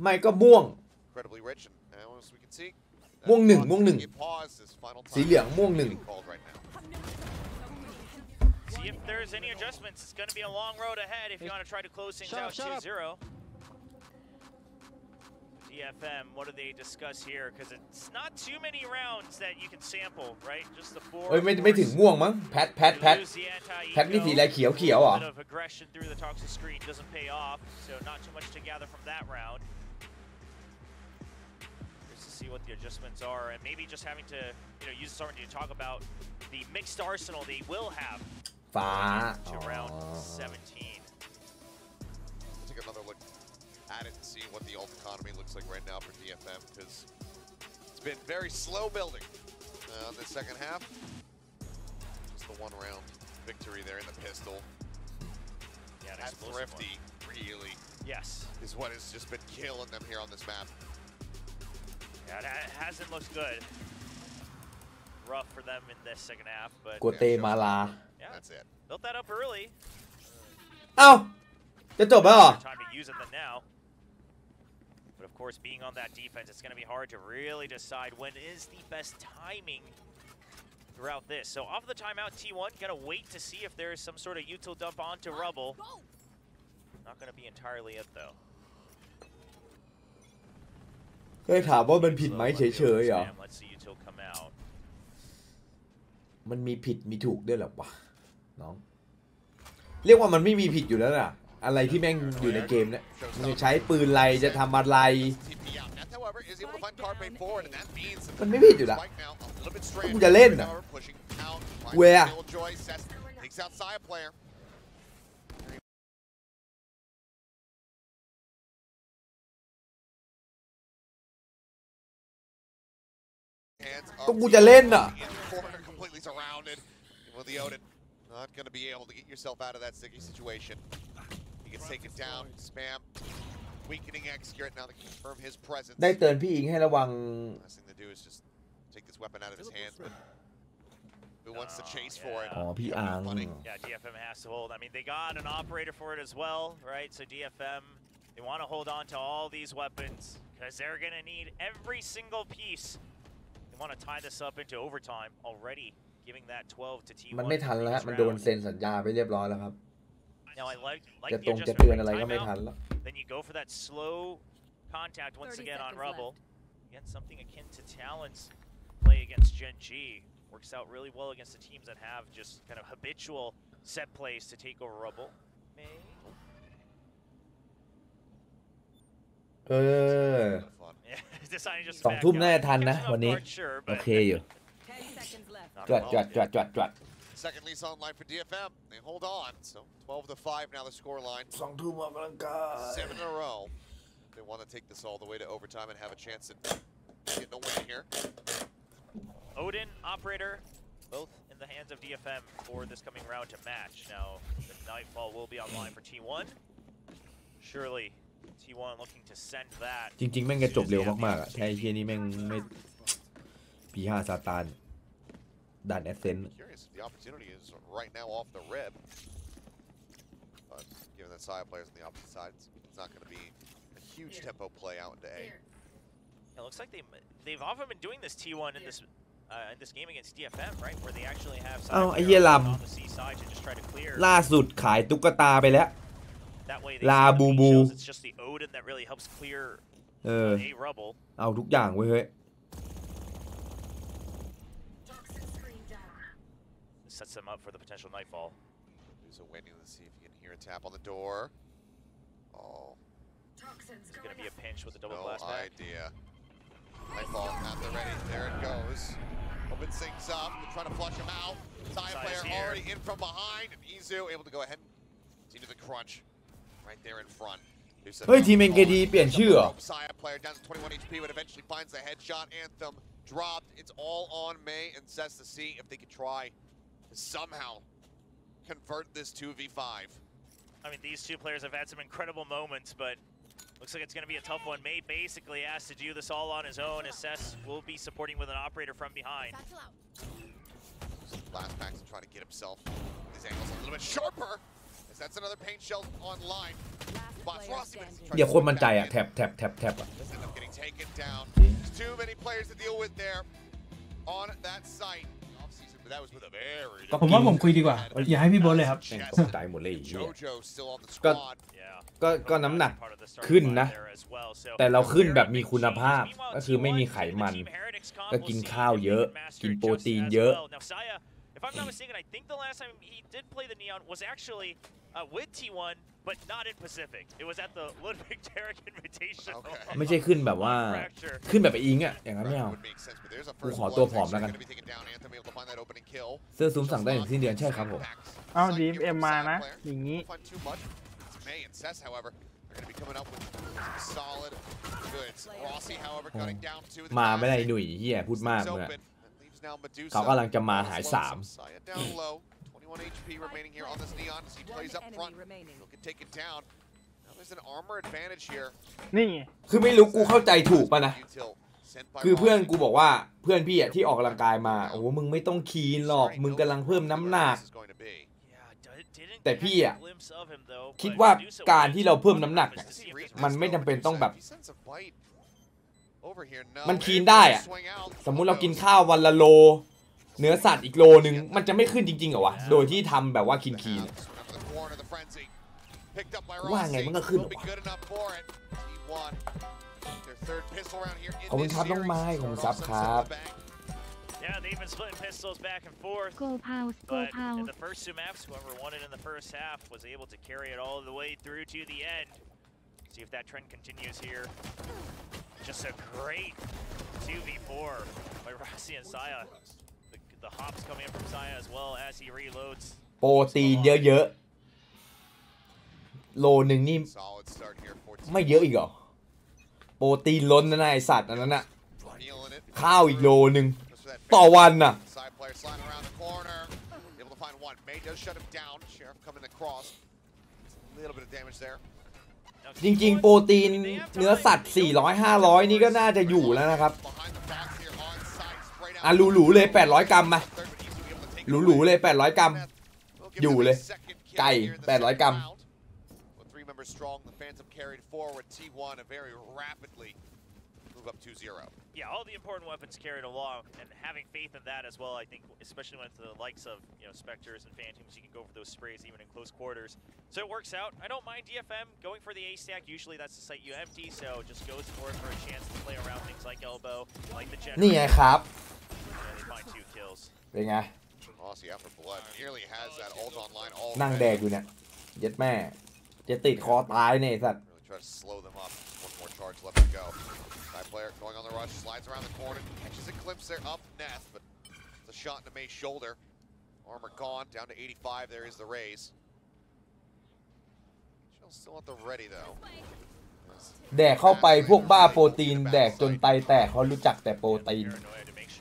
ไม่ก็ม่วงม่วงหนึ่งสีเหลืองม่วงหนึ่ง See if there's any adjustments. It's going to be a long road ahead if you want to try to close things out 2-0. DFM, what do they discuss here? Because it's not too many rounds that you can sample, right? Just the 4. เอ้ยไม่ถึงม่วงมั้งแพทนี่สีอะไรเขียวอ่ะ Bit of aggression through the toxic screen doesn't pay off, so not too much to gather from that round. Just to see what the adjustments are, and maybe just having to, use this already to talk about the mixed arsenal they will have. ฟ้า To round 17. Take another look at it and see what the ult economy looks like right now for DFM, because it's been very slow building in the second half. Just the one round victory there in the pistol. Yeah, that thrifty really is what has just been killing them here on this map. Yeah, it hasn't looked good. Rough for them in this second half, but กัวเตมาลา That's it. Built that up early. เอ้าจะจบแล้วเหรอ Time to use it then now. But of course, being on that defense, it's going to be hard to really decide when is the best timing throughout this. So off the timeout, T1 going to wait to see if there is some sort of util dump onto Rubble. Not going to be entirely it though. เคยถามว่ามันผิดไหมเฉยๆเหรอ Let's see util come out. มันมีผิดมีถูกด้วยหรอวะน้องเรียกว่ามันไม่มีผิดอยู่แล้วน่ะอะไรที่แม่งอยู่ในเกมเนี่ยมึงจะใช้ปืนอะไรจะทำอะไรมันไม่ผิดอยู่แล้วกูจะเล่นอ่ะเวียก็กูจะเล่นอ่ะNot going to be able to get yourself out of that sticky situation. He gets taken down, spam, weakening X-Grit now to confirm his presence. ได้เตือนพี่อิงให้ระวัง Last thing to do is just take this weapon out of his hands, but who wants to chase for it? อ๋อพี่อัง Yeah, DFM has to hold. I mean, they got an operator for it as well, right? So DFM, they want to hold on to all these weapons because they're going to need every single piece. They want to tie this up into overtime already. Giving that 12 to T1. มันไม่ทันแล้วมันโดนเซ็นสัญญาไปเรียบร้อยแล้วครับ Now I like จะ the ตรงจะ adjustment เตือน by อะไรก็ไม่ทัน timeout. แล้ว Then you go for that slow contact once again on Rubble. Again, something akin to Talon's play against Gen G. Works out really well against the teams that have just kind of habitual set plays to take over Rubble. May. 2 ทุ่มน่าจะทันนะวันนี้โอเคอยู่จวด Second lease online for DFM. They hold on. So 12-5 now the score line. 2 ทุ่มออกกำลังกาย 7 in a row. They want to take this all the way to overtime and have a chance at getting a win here. Odin, Operator, both in the hands of DFM for this coming round to match. Now, the Nightfall will be online for T1. Surely, T1 looking to send that. จริงๆแม่งจะจบเร็วมากๆอ่ะแค่ไอ้เหี้ยนี่แม่งไม่ P5 ซาตานด่านแอสเซนต์ The opportunity is right now off the rib. But given the side players on the opposite side. It's not going to be a huge tempo play out into A. It looks like they've often been doing this T1 in this game against DFM, right? Where they actually haveไอ้เหี้ยล on the C side to just try to clear. ำล่าสุดขายตุ๊กตาไปแล้ว That way,ลาบูบู it's just the Odin that really helps clear A rubble. เอาทุกอย่างเว้ยเฮ้ย Sets them up for the potential nightfall. There's a waiting to see if you can hear a tap on the door. Oh. It's going to be a pinch with a double blast back. No idea. Nightfall at the ready. There it goes. Open syncs up. They're trying to flush him out. Side player already in from behind. And Izu able to go ahead and continue the crunch. Right there in front. เฮ้ยทีม NKD เปลี่ยนชื่อเหรอ Saya player down to 21 HP, but eventually finds the headshot. Anthem dropped. It's all on May and Cess to see if they can try to somehow convert this 2v5. I mean, these two players have had some incredible moments, but looks like it's going to be a tough one. May basically has to do this all on his own, as Cess will be supporting with an operator from behind. Last packs to try to get himself his angles a little bit sharper. As that's another paint shell online. เดี๋ยวคนมันใจอ่ะแท็บอ่ะ Getting taken down. There's too many players to deal with there on that site. ผมว่าผมคุยดีกว่าอย่าให้พี่โบ๊ทเลยครับ ตกใจหมดเลยก็น้ำหนักขึ้นนะแต่เราขึ้นแบบมีคุณภาพก็คือไม่มีไขมันก็กินข้าวเยอะกินโปรตีนเยอะ If I'm not mistaken, I think the last time he did play the Neon was actually with T1, but not in Pacific. It was at the Ludwig Derek Invitation. ไม่ใช่ขึ้นแบบว่าขึ้นแบบอิงอ่ะอย่างนั้นไม่เอากูขอตัวผอมแล้วกันเสื้อซุ้มสั่งได้ถึงสิ้นเดือนใช่ครับผม เอา DFM มานะอย่างนี้ มาไม่ได้หนุ่ยเฮียพูดมากเลยเขากำลังจะมาหาย3นี่คือไม่รู้กูเข้าใจถูกป่ะนะคือเพื่อนกูบอกว่าเพื่อนพี่อ่ะที่ออกกำลังกายมาโอ้มึงไม่ต้องคีนหรอกมึงกำลังเพิ่มน้ำหนักแต่พี่อ่ะคิดว่าการที่เราเพิ่มน้ำหนักมันไม่จำเป็นต้องแบบมันคีนได้อะสมมุติเรากินข้าววันละโลเนื้อสัตว์อีกโลนึงมันจะไม่ขึ้นจริงๆเหรอวะโดยที่ทำแบบว่าคีนว่าไงมันก็ขึ้นขอบคุณครับน้องไม้ขอบคุณซับครับ Yeah, they've been splitting pistols back and forth. But in the first two maps, whoever won it in the first half was able to carry it all the way through to the end. See if that trend continues here. Just a great 2v4 by Rossi and Saya. The hops coming in from Saya as well as he reloads. โปรตีนเยอะๆโลนึงนี่ไม่เยอะอีกเหรอโปรตีนล้นนะไอสัตว์อันนั้นน่ะข้าวอีกโลนึงต่อวันน่ะจริงๆโปรตีนเนื้อสัตว์400-500นี่ก็น่าจะอยู่แล้วนะครับอ่ะหรูๆเลย800กรัมมาหรูๆเลย800กรัมอยู่เลยไก่800กรัมYeah, all the important weapons carried along, and having faith in that as well, I think, especially when it's the likes of, you know, Spectres and Phantoms, you can go for those sprays even in close quarters. So it works out. I don't mind DFM going for the A stack. Usually that's the site you empty, so just goes for it for a chance to play around things like elbow, like the generator. นี่ไงครับ They find 2 kills. เป็นไง นั่งแดกอยู่เนี่ยเย็ดแม่จะติดคอตายเนี่ยสัตว์ Player going on the rush, slides around the corner, catches a glimpse there up Neth, but it's a shot into May's shoulder. Armor gone, down to 85, there is the raise. Shell's still at the ready though. แดกเข้าไปพวกบ้าโปรตีนแดกจนไตแตกเขารู้จักแต่โปรตีน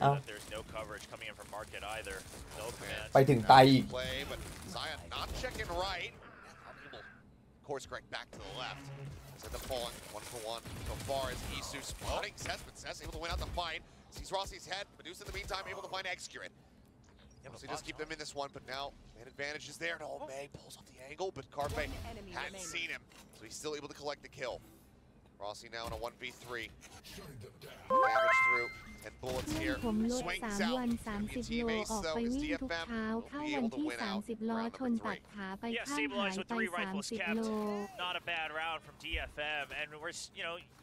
เอ้าไปถึงไตอีก Course correct back to the left. At the falling 1-for-1 so far as Isu spotting Cess, but Cess able to win out the fight. Sees Rossi's head. Medusa in the meantime able to find Execurate. Yeah, So just keep them in this one, but now man advantage is there. No, May pulls off the angle, but Carpe hadn't seen him, so he's still able to collect the kill. Rossi now in a 1v3. Damage through, and bullets here. ผมลด Swings 3 out. วัน 30 โลออกไปวิ่งทุกเช้าเข้าวันที่ 30 ล้อชนตัดขาไปข้างหายไป 30 โล Not a bad round from DFM, and we're,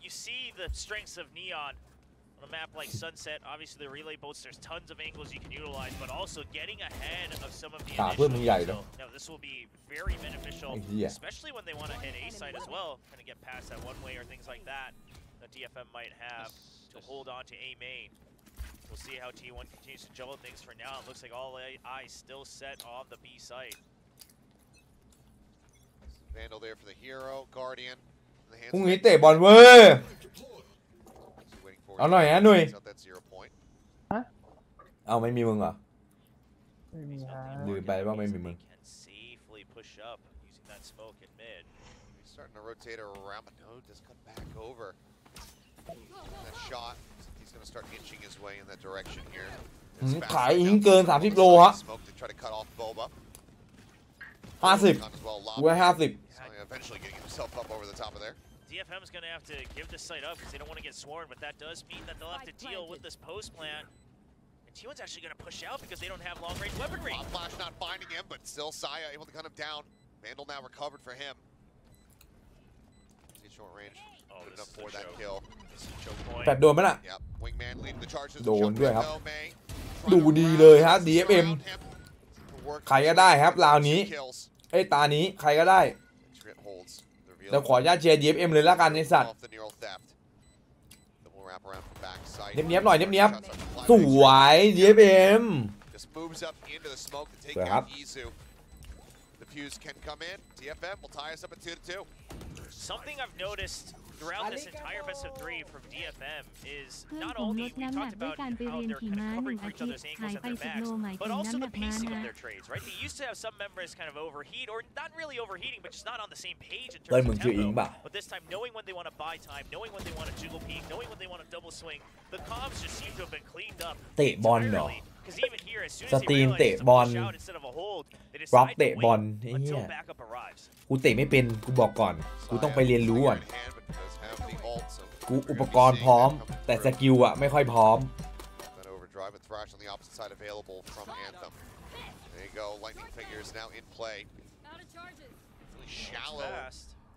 you see the strengths of Neon on a map like Sunset. Obviously, the relay boats, there's tons of angles you can utilize, but also getting ahead of some of the initial. Now, this will be very beneficial, especially when they want to hit A side as well, kind of get past that one way or things like that that DFM might have to hold on to A main. We'll see how T1 continues to juggle things. For now, it looks like all eyes still set on the B site. Vandal there for the hero, Guardian. พรุ่งนี้เตะบอลเว้ยเอาหน่อยนะหนุ่ยเอาไม่มีมึงเหรอลืมไปว่าไม่มีมึง Starting to rotate around, but no, just come back over. That shot, he's going to start inching his way in that direction here. ขายอิงเกิน30 โลฮะ 50กูให้50 Eventually getting himself up over the top of there. DFM is going to have to give this site up because they don't want to get swarmed, but that does mean that they'll have to deal with this post plant. And T1's actually going to push out because they don't have long range weaponry. Flash not finding him, but still Saya able to cut him down. Vandal now recovered for him. Short range, good enough for that kill. แปดโดนไหมล่ะ Yep, Wingman leading the charge. โดนด้วยครับดูดีเลยฮะ DFM ใครก็ได้ครับราวนี้ไอ้ตานี้ใครก็ได้เราขออนุญาตเชียร์ DFM เลยละกันไอ้สัตว์เนียบๆหน่อยเนียบๆสวย DFM สวยครับ The fuse can come in. DFM will tie us up at 2-2. Something I've noticed throughout this entire best of 3 from DFM is not only we talked about how they're kind of covering for each other's angles and their backs, but also the pacing of their trades, right? They used to have some members kind of overheat, or not really overheating, but just not on the same page in terms of tempo. But this time, knowing when they want to buy time, knowing when they want to jiggle peek, knowing when they want to double swing, the comms just seem to have been cleaned up entirely. Because even here, as soon as they realize it's a push out instead of a hold, they decide to wait until backup arrives. กูเตะไม่เป็นกูบอกก่อนกูต้องไปเรียนรู้ก่อนกูอุปกรณ์พร้อมแต่สกิลอะไม่ค่อยพร้อม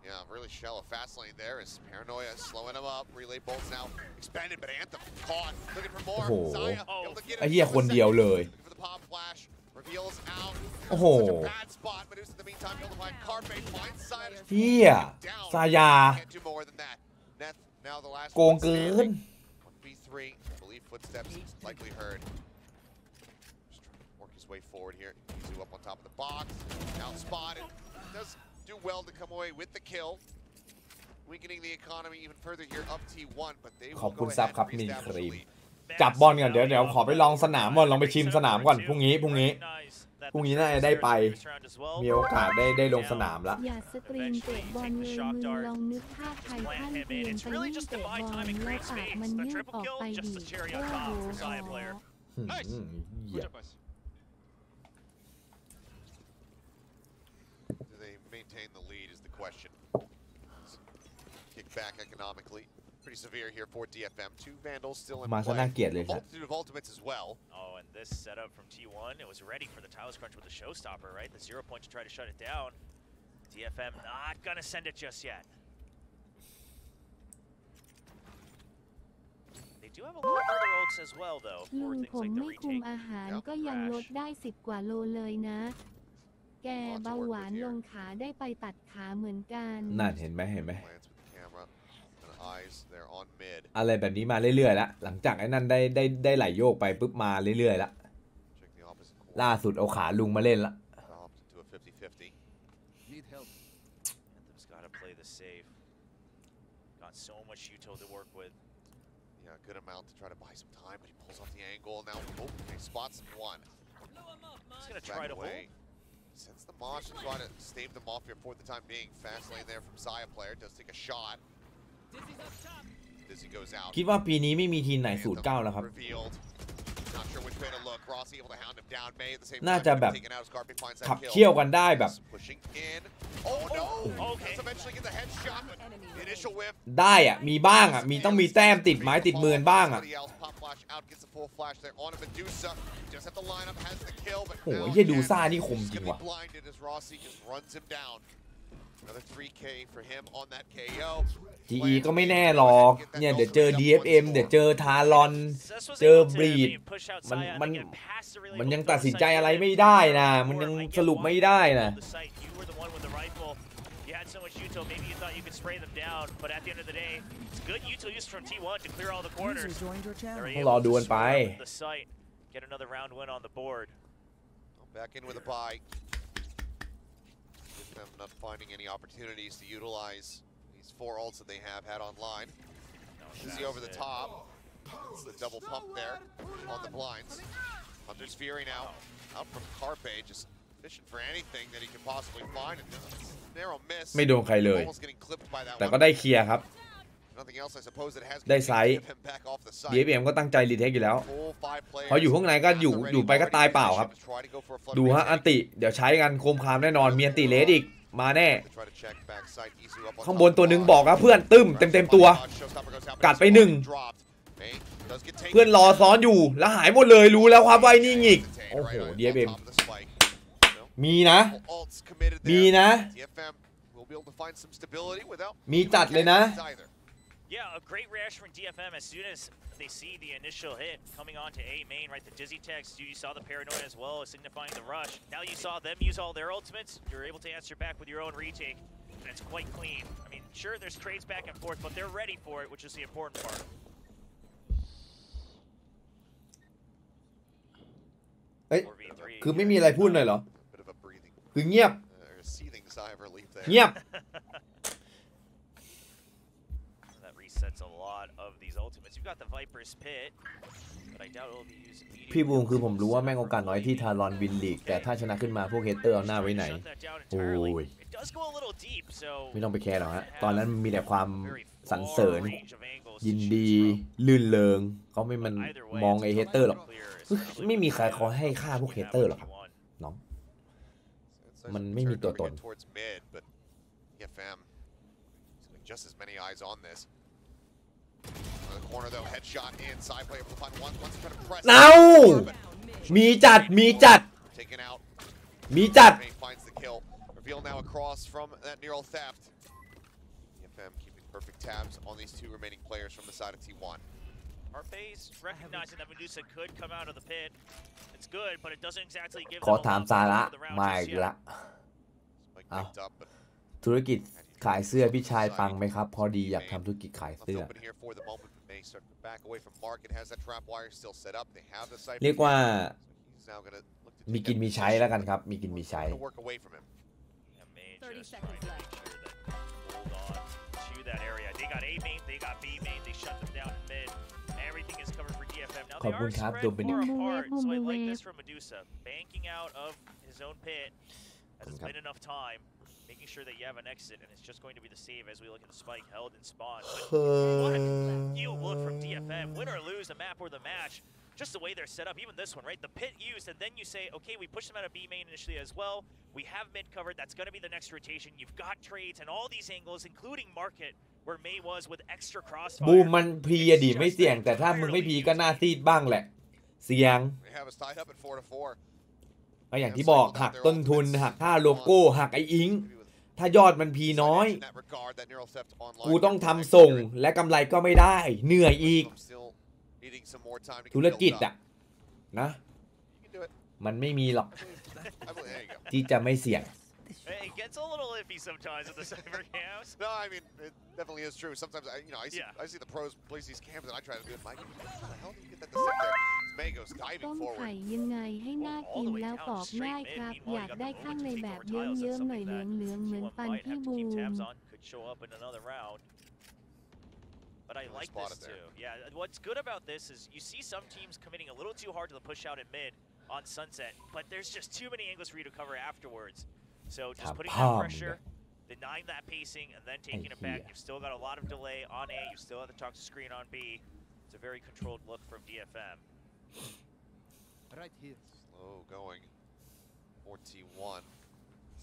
Yeah, really shallow. Fast lane there is Paranoia slowing him up. Relay bolts now expanded, but Anthem caught. Looking for more. Zaya able to get ไอ้เหี้ยคนเดียวเลย for the pop flash. Reveals out. โอ้โห Such a bad spot, but in the meantime, able to find Carpe finds Zaya. เหี้ยซายา Can't do more than that. Neth now the last โกงเกิน 1v3. I believe footsteps likely heard. Just trying to work his way forward here. Yuzu up on top of the box. Out spotted. Does do well to come away with the kill, weakening the economy even further here up T1, but they ขอบ will คุณ go ซับ ahead ครับ and มี reestablish ครี the ม lead. จับบอลก่อนเดี๋ยวขอไปลองสนามก่อนลองไปชิมสนามก่อนพรุ่งนี้น่าจะได้ไปมีโอกาสได้ลงสนามละ อย่าสตรีมเตะบอลเลยมึงลองนึกภาพไททันเปลี่ยนไปวิ่งเตะบอลแล้วปากมันยืดออกไปดิโอ้โห Do they maintain the lead is the question. Kick back economically. Pretty severe here for DFM. 2 Vandals still in มาซะ play. น่าเกลียดเลยครับ Multitude of ultimates as well. Oh, and this setup from T1, it was ready for the Tiles Crunch with the showstopper, right? The 0 point to try to shut it down. DFM not gonna send it just yet. They do have a lot of other ults as well, though, ลุ for ง things ผม like the ไม่คุม retake. อาหารก็ยังลดได้10 กว่าโลเลยนะ แกเบาหวานลงขาได้ไปตัดขาเหมือนกัน นั่นเห็นไหม Eyes there on mid. อะไรแบบนี้มาเรื่อยๆละหลังจากไอ้นั่นได้ไหลโยกไปปุ๊บมาเรื่อยๆละล่าสุดเอาขาลุงมาเล่นละ Anthem's got to play the safe. Got so much util to work with. Yeah, good amount to try to buy some time, but he pulls off the angle now. Oh, he spots one. He's gonna try to hold. Since the Mosh is trying to stave them off here for the time being, fast lane there from Zaya player does take a shot. Dizzy goes out. คิดว่าปีนี้ไม่มีทีมไหน09แล้วครับ น่าจะแบบขับเคี่ยวกันได้แบบได้อะมีบ้างอะมีต้องมีแต้มติดไม้ติดมือบ้างอะโอ้ยเฮียดูซ่านี่คมจริงว่ะGE ก็ไม่แน่หรอกเนี่ยเดี๋ยวเจอ DFM เดี๋ยวเจอทารอนเจอบรีดมันยังตัดสินใจอะไรไม่ได้นะมันยังสรุปไม่ได้นะต้องรอดูกันไปthem not finding any opportunities to utilize these 4 ults that they have had online. See over the top. It's the double pump there on the blinds. Hunter's Fury now out from Carpe, just fishing for anything that he could possibly find. And narrow miss. ไม่โดนใครเลยแต่ก็ได้เคลียร์ครับได้ไซส์ DFM ก็ตั้งใจรีเทคอยู่แล้วพออยู่ข้างในก็อยู่ไปก็ตายเปล่าครับดูฮะอันติเดี๋ยวใช้กันโคมคามแน่นอนมีอันติเลสอีกมาแน่ข้างบนตัวหนึ่งบอกครับเพื่อนตึ้มเต็มตัวกัดไป1เพื่อนรอซ้อนอยู่แล้วหายหมดเลยรู้แล้วครับว่านี่หงิกโอ้โห DFM มีนะมีจัดเลยนะYeah, a great reaction from DFM as soon as they see the initial hit coming on to A main, right? The Dizzy text, you saw the Paranoia as well, signifying the rush. Now you saw them use all their ultimates. You're able to answer back with your own retake, and it's quite clean. I mean, sure, there's trades back and forth, but they're ready for it, which is the important part. เอ้ยคือไม่มีอะไรพูดเลยเหรอคือเงียบSets a lot of these ultimates. You've got the Viper's Pit, but I doubt it'll be used immediately. พี่บูมคือผมรู้ว่าแม่งโอกาสน้อยที่ทารอนวินลีกแต่ถ้าชนะขึ้นมาพวกเฮเตอร์เอาหน้าไว้ไหนโอ้ยไม่ต้องไปแคร์หรอกฮะตอนนั้นมีแต่ความสรรเสริญยินดีลื่นเริงเขาไม่มันมองไอเฮเตอร์หรอกไม่มีใครเขาให้ค่าพวกเฮเตอร์หรอกครับน้องมันไม่มีตัวตนJust as many eyes on this. On the corner though, headshot inside player will find one to try to press. เอามีจัดTaken out. มีจัด Finds the kill. Reveal now across from that neural theft. DFM keeping perfect tabs on these 2 remaining players from the side of T1. Carpe's recognizing that Medusa could come out of the pit. It's good, but it doesn't exactly give ขอถามซาระมาอีกละธุรกิจขายเสื้อพี่ชายปังไหมครับพอดีอยากทำธุรกิจขายเสื้อเรียกว่ามีกินมีใช้แล้วกันครับมีกินมีใช้ ขอบคุณครับโดมินิกmaking sure that you have an exit, and it's just going to be the save as we look at the spike held and spawn. But you look from DFM, win or lose the map or the match, just the way they're set up, even this one, right? The pit used, and then you say, okay, we push them out of B main initially as well. We have mid covered, that's going to be the next rotation. You've got trades and all these angles, including market, where May was with extra crossfire. บูมมันพีอดีไม่เสี่ยงแต่ถ้ามึงไม่พีก็น่าซีดบ้างแหละเสี่ยงก็อย่างที่บอกหักต้นทุนหักค่าโลโก้หักไออิงถ้ายอดมันพีน้อยกูต้องทำส่งและกำไรก็ไม่ได้เหนื่อยอีกธุรกิจอะนะมันไม่มีหรอกที่จะไม่เสี่ยง It gets a little iffy sometimes with the cyber cams. No, I mean it definitely is true. Sometimes I see the pros place these cams and I try to do it. Mike, how the hell do you get that to sit there? May goes diving forward. ต้มไข่ยังไงให้น่ากินแล้วกรอบง่ายครับอยากได้ข้างในแบบเยิ้มๆหน่อยเหลืองๆเหมือนฟันพี่บูม Could show up in another round. But I like this too. Yeah, what's good about this is you see some teams committing a little too hard to the push out in mid on Sunset, but there's just too many angles for you to cover afterwards. So just putting that pressure, denying that pacing, and then taking it back. You've still got a lot of delay on A. You still have the toxic screen on B. It's a very controlled look from DFM. Slow going. 41.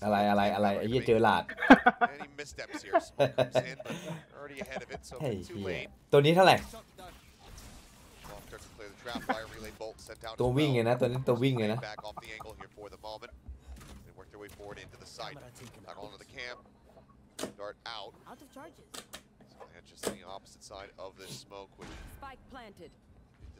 อะไรไอ้เหี้ยเจอหลาด Any missteps here? Smoke comes in, but already ahead of it, so เฮ้ย too late. ตัวนี้เท่าไหร่ Well, starts to clear the trap. Fire relay bolt sent out. ตัววิ่งไงนะตัวนี้ตัววิ่งไงนะ Back off the angle here for the moment. They work their way forward into the site. Back onto the camp. Dart out. Out of charges. So they had just the opposite side of this smoke, which Spike planted.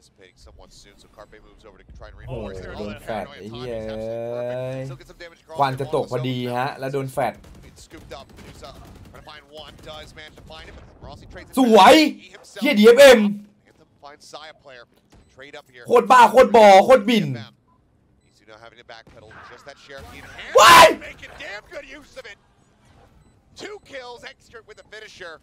dissipating somewhat soon. So Carpe moves over to try and โอ้โห reinforce there. โดนแฟด Paranoia ไอ้ time เหี้ย is absolutely perfect. Still get some damage across ควัน there. จะตกพอดีฮะแล้วโดนแฟด It's scooped up. Medusa trying to find one. Does manage to find it, but Rossi trades it สวย back. He himself เหี้ย DFM Anthem finds Saya player. Trade up here. โคตรบ้าโคตรบอโคตรบิน Isu now having to backpedal. Just that sheriff in hand. What? Making damn good use of it. 2 kills, extra with a finisher.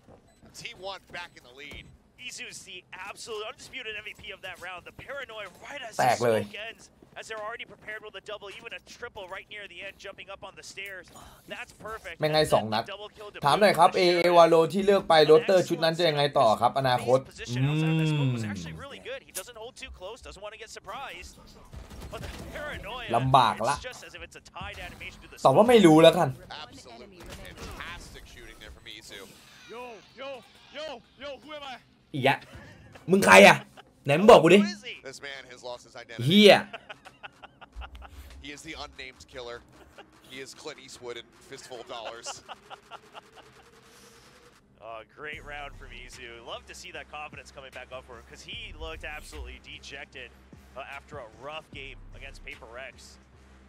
T1 back in the lead. Isu's the absolute undisputed MVP of that round. The paranoia right as แต the กเลย smoke ends, as they're already prepared with a double, even a triple right near the end, jumping up on the stairs. That's perfect. เป็นไง And 2 then นัด the double kill to ถามหน่อยครับ boot the เอ sheriff. วาโลที่เลือกไปโรเตอร์ชุดนั้นจะยังไงต่อครับอนาคต Position outside of that smoke was actually really good. He doesn't hold too close, doesn't want to get surprised. But the paranoia, ลำบากละ it's just as if it's a tied animation to the ตอบว่า smoke. ไม่รู้แล้วกัน Absolutely fantastic shooting there from Isu. Yo, who am I? อีกอะมึงใครอะไหนมึงบอกกูดิ Who is he? This man has lost his identity. เฮีย He is the unnamed killer. He is Clint Eastwood in Fistful of Dollars. Oh, great round from Isu. Love to see that confidence coming back up for him because he looked absolutely dejected after a rough game against Paper Rex.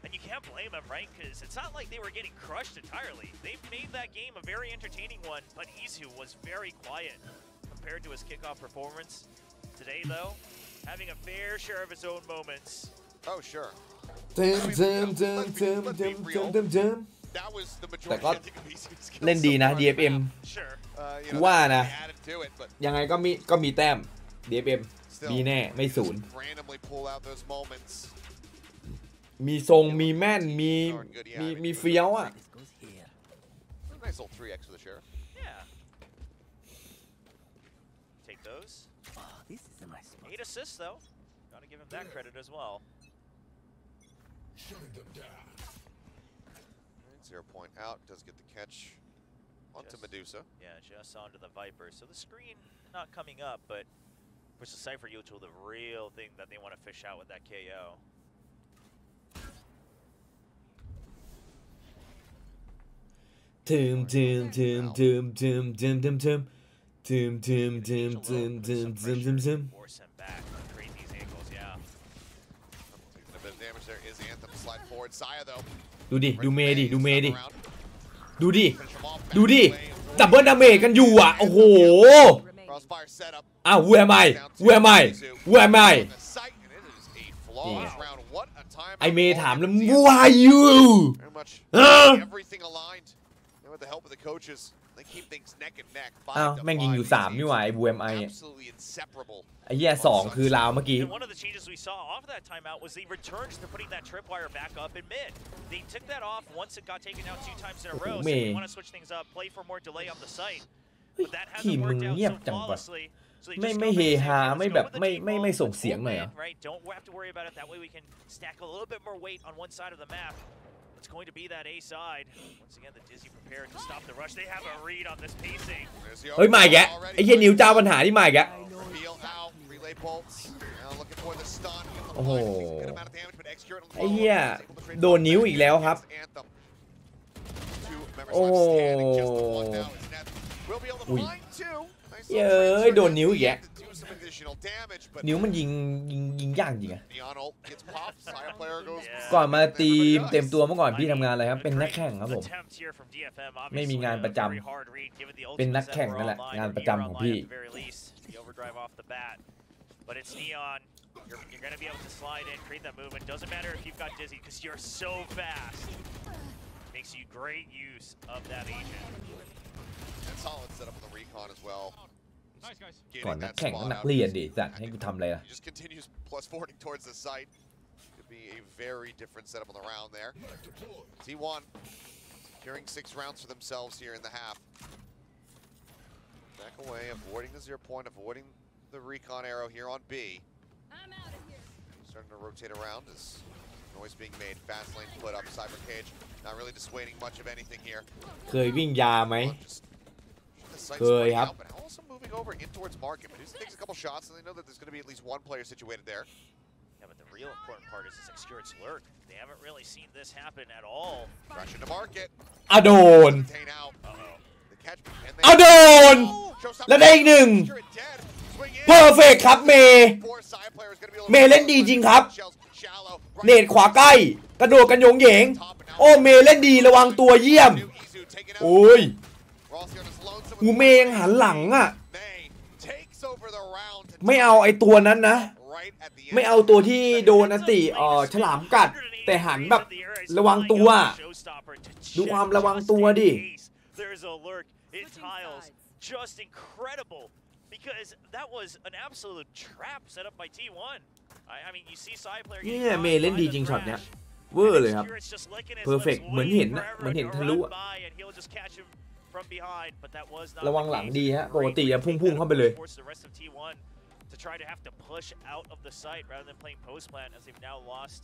And you can't blame him, right? Because it's not like they were getting crushed entirely. They made that game a very entertaining one, but Isu was very quiet compared to his kickoff performance. Today, though, having a fair share of his own moments. Oh, sure. เติม That was the แต่ majority ก็ I think of Isu's skills เล่นดีนะ so far. DFM Sure. You กู know, ว่า they นะ added to it, but ยังไงก็มีแต้ม DFM มีแน่ไม่ศูนย์ randomly pull out those moments. มีทรงมีแม่นมีเฟี้ยวอ่ะ Nice old 3x for the sheriff. Yeah. Take those. 8 assists, though. Gotta give him that credit as well. 0 point out, does get the catch onto Medusa. Yeah, just onto the Viper. So the screen not coming up, but push the Cypher Util the real thing that they want to fish out with that KO. Force him back, create these angles, yeah. Taking a bit of damage there is Anthem. Slide forward. Saya, though. ดูดิดูเมย์ดิดูเมย์ดิ Around. ดูดิ Finish him off. ดูดิ ดับเบิลดาเมจกันอยู่อ่ะ โอ้โห Crossfire setup. อ้าว who am I who am I who am I On the site, and it is a flawless round. What a time. ไอเมย์ถามแล้ว who are you Very much everything aligned. And with the help of the coaches, they keep things neck and neck. อ้าวแม่งยิงอยู่3นี่หว่าไอ who am I Absolutely inseparable. ไอ้เหี้ย2คือลาวเมื่อกี้ And one of the changes we saw off that timeout was they returned to putting that tripwire back up in mid. They took that off once it got taken out 2 times in a row. So they want to switch things up, play for more delay on the site. But that hasn't worked out so flawlessly. So they just ไม่เฮฮาไม่แบบไม่ส่งเสียงหน่อยเหรอ right? Don't have to worry about it. That way we can stack a little bit more weight on one side of the map. It's going to be that A side. Once again, the Dizzy prepared to stop the rush. They have a read on this pacing. เฮ้ยมาอีกแกไอ้เหี้ยนิ้วเจ้าปัญหาที่มาอีกแก Reveal out, relay bolts. Now looking for the stun. โอ้โห Good amount of damage, but execute on the ไอ้เหี้ย follow-up. โดนนิ้วอีกแล้วครับ Anthem. 2 members โอ้ left standing. Just the one now. It's net. We'll be able to อุ้ย find 2. Nice เย้ little ยโดนนิ้วอีกแก to do some additional damage, but นิ้วมันยิงยากจริงอะ Neon ult gets popped. Saya player goes. ก่อนมาทีมเต็มตัวเมื่อก่อนพี่ทำงานอะไรครับเป็นนักแข่งครับผม Attempt here from DFM, ไม่มี obviously งาน a ประจ very hard read, given the เป็น ultimates นัก that แข่ง were นั่นแหละ online, งาน or ประ near จำของ online พี่ at the very least. The overdrive off the bat. But it's Neon. You're going to be able to slide in, create that movement. Doesn't matter if you've got Dizzy, because you're so fast. Makes you great use of that agent. And solid setup on the recon as well. Nice, guys. ก่อน Getting นัก that แข่งก็ spot นัก out. เรียนดิสัตว์ให้กูทำอะไรล่ะ He just continues plus forwarding towards the site. Could be a very different setup on the round there. T1 securing 6 rounds for themselves here in the half. Back away, avoiding the 0 point, avoiding the recon arrow here on B. I'm out of here. starting to rotate around as noise being made. Fast lane put up. Cyber Cage not really dissuading much of anything here. เคยวิ่งยาไหมเคยครับ But also moving over in towards market. But he takes a couple shots, and they know that there's going to be at least one player situated there. Yeah, but the real important part is this experienced lurk. They haven't really seen this happen at all. Crash into market. อะโดน เอา โดนแล้วได้อีกหนึ่งเพอร์เฟกครับเมย์เล่นดีจริงครับเนตขวาใกล้กระโดดกันโยงเหยงโอ้เมย์เล่นดีระวังตัวเยี่ยมโอ้ยหูเมย์ยังหันหลังอ่ะไม่เอาไอตัวนั้นนะไม่เอาตัวที่โดนอันติฉลามกัดแต่หันแบบระวังตัวดูความระวังตัวดิ It tiles just incredible because that was an absolute trap set up by T1. I mean, you see side player เนี่ยเมย์เล่นดีจริงช็อตเนี้ยเวอร์เลยครับเพอร์เฟกเหมือนเห็นนะเหมือนเห็นทะลุระวังหลังดีฮะปกติจะพุ่งเข้าไปเลย to try to have to push out of the site rather than playing post plant as they've now lost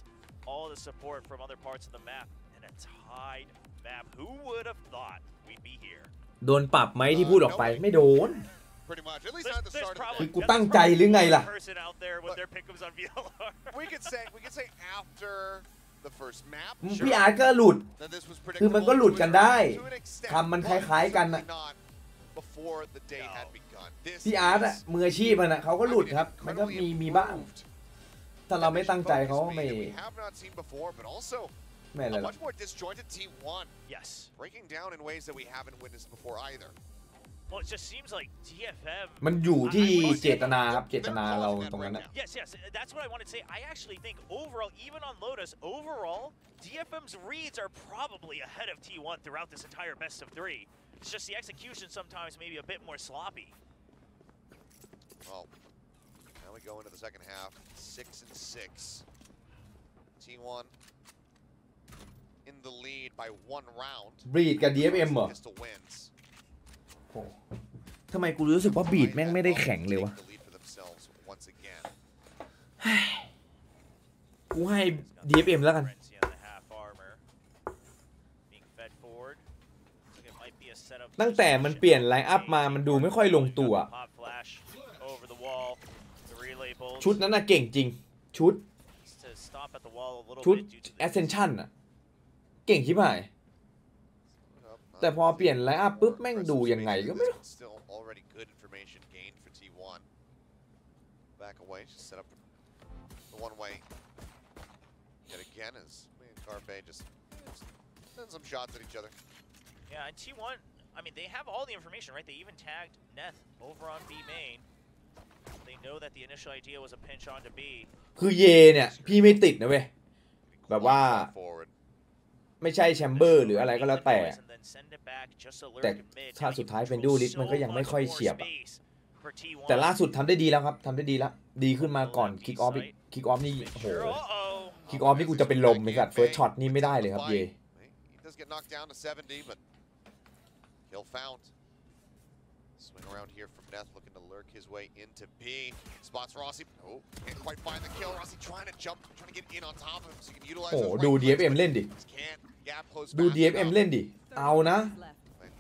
all the support from other parts of the map in a tied map. Who would have thought we'd be here? โดนปรับไหมที่พูดออกไปไม่โดนคือกูตั้งใจหรือไงล่ะ We could say after the first map. พี่อาร์ตก็หลุดคือมันก็หลุดกันได้คำมันคล้ายๆกันนะพี่อาร์ตอะมืออาชีพมันอะเขาก็หลุดครับมันก็มีบ้างถ้าเราไม่ตั้งใจเขาไม่A much more disjointed T1. Yes. Breaking down in ways that we haven't witnessed before either. Well, it just seems like DFM. มันอยู่ที่เจตนาครับเจตนาเราตรงนั้นนะ Yes, that's what I wanted to say. I actually think overall, even on Lotus, overall, DFM's reads are probably ahead of T1 throughout this entire best of 3. It's just the execution sometimes maybe a bit more sloppy. Well, now we go into the second half, 6-6. T1. In the lead by 1 round. บีดกับ DFM เหรอทำไมกูรู้สึกว่าบีดแม่งไม่ได้แข็งเลยวะกูให้ DFM แล้วกันตั้งแต่มันเปลี่ยนไลน์อัพมามันดูไม่ค่อยลงตัวชุดนั้นน่ะเก่งจริงชุด Ascension อะเก่งชิบหายแต่พอเปลี่ยนไลน์อัพปุ๊บแม่งดูยังไงก็ไม่รู้ Yeah, and T1, I mean, they have all the information, right? They even tagged Neth over on B main. They know that the initial idea was a pinch onto B. คือเยเนี่ยพี่ไม่ติดนะเว้ยแบบว่าไม่ใช่แชมเบอร์หรืออะไรก็แล้วแต่ถ้าสุดท้ายเป็นดูลิสมันก็ยังไม่ค่อยเฉียบแต่ล่าสุดทำได้ดีแล้วครับทำได้ดีแล้วดีขึ้นมาก่อนคิกออฟนี่โอ้โหคิกออฟนี่กูจะเป็นลมเลยครับเฟิร์สช็อตนี่ไม่ได้เลยครับเยSwing around here from Neth, looking to lurk his way into B. Spots Rossi. Oh, can't quite find the kill. Rossi trying to jump, trying to get in on top of him so he can utilize. โอ้ดู DFM เล่นดิดู DFM เล่นดิเอานะ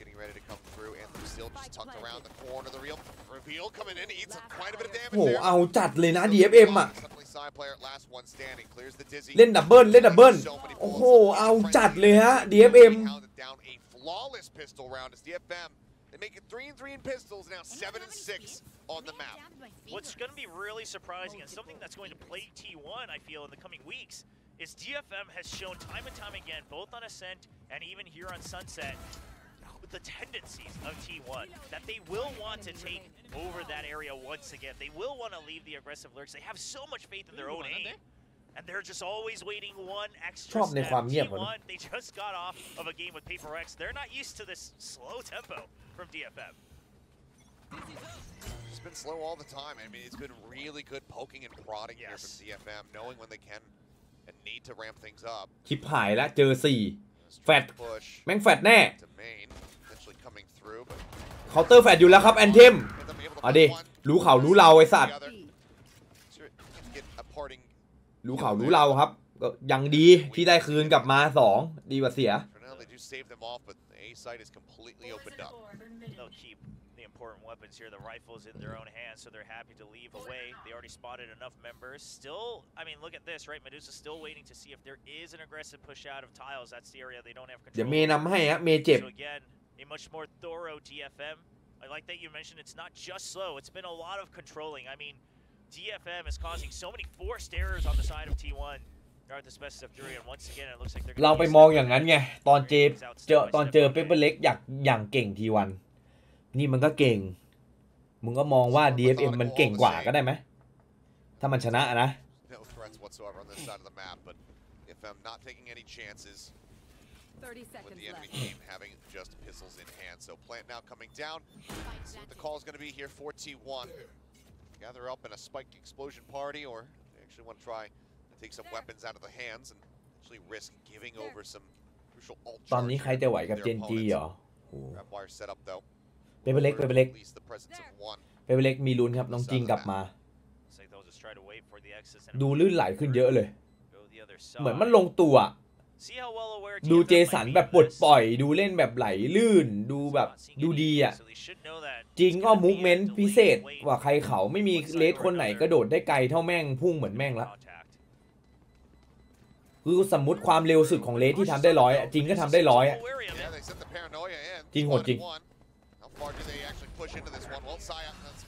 Getting ready to come through. Anthony still just tucked around the corner. The reveal coming in. Eats quite a bit of damage. โอ้เอาจัดเลยนะ DFM อ่ะเล่นดับเบิลโอ้โหเอาจัดเลยฮะ DFM. Flawless pistol round as DFM. They make it 3-3 in pistols, now 7-6 on the map. What's going to be really surprising and something that's going to plague T1, I feel, in the coming weeks, is DFM has shown time and time again, both on Ascent and even here on Sunset, with the tendencies of T1, that they will want to take over that area once again. They will want to leave the aggressive lurks. They have so much faith in their own aim. And they're just always waiting one extra step. T1, they just got off of a game with Paper X. They're not used to this slow tempo from DFM. It's been slow all the time. I mean, it's been really good poking and prodding here from DFM, knowing when they can and need to ramp things up. ชิบหายแล้วเจอ4แฟดแม่งแฟดแน่เคาน์เตอร์แฟดอยู่แล้วครับแอนเทมเอาดิรู้เขารู้เราไอ้สัตว์ รู้เขารู้เราครับก็ยังดีที่ได้คืนกลับมา2ดีกว่าเสีย important weapons here. The rifles in their own hands, so they're happy to leave away. They already spotted enough members. Still, I mean, look at this, right? Medusa's still waiting to see if there is an aggressive push out of tiles. That's the area they don't have control. เดี๋ยวเมย์นำให้ฮะเมย์เจ็บ So again, a much more thorough DFM. I like that you mentioned it's not just slow. It's been a lot of controlling. I mean, DFM is causing so many forced errors on the side of T1. Regardless best of 3, and once again, it looks like they're. เราไปมองอย่างนั้นไงตอนเจอเปเปอร์เล็กอย่างเก่งทีวันนี่มันก็เก่งมึงก็มองว่า DFM มันเก่งกว่าก็ได้ไหมถ้ามันชนะนะwith the enemy team having just pistols in hand. So plant now coming down. See what the call is going to be here for T1. Gather up in a spiked explosion party, or they actually want to try to take some weapons out of the hands and actually risk giving over some crucial ult charge. ตอนนี้ใครจะไหวกับเจนจีเหรอ Grab wire set up though. เปเปอร์เล็กมีลุ้นครับน้องจิงกลับมาดูลื่นไหลขึ้นเยอะเลยเหมือนมันลงตัวดูเจสันแบบปลดปล่อยดูเล่นแบบไหลลื่นดูแบบดูดีอ่ะจริงก็มูฟเมนต์พิเศษกว่าใครเขาไม่มีเลสคนไหนกระโดดได้ไกลเท่าแม่งพุ่งเหมือนแม่งละคือสมมุติความเร็วสุดของเลสที่ทำได้100จริงก็ทำได้100อ่ะจริงโหดจริงFar do they actually push into this one? Well, Saya, that's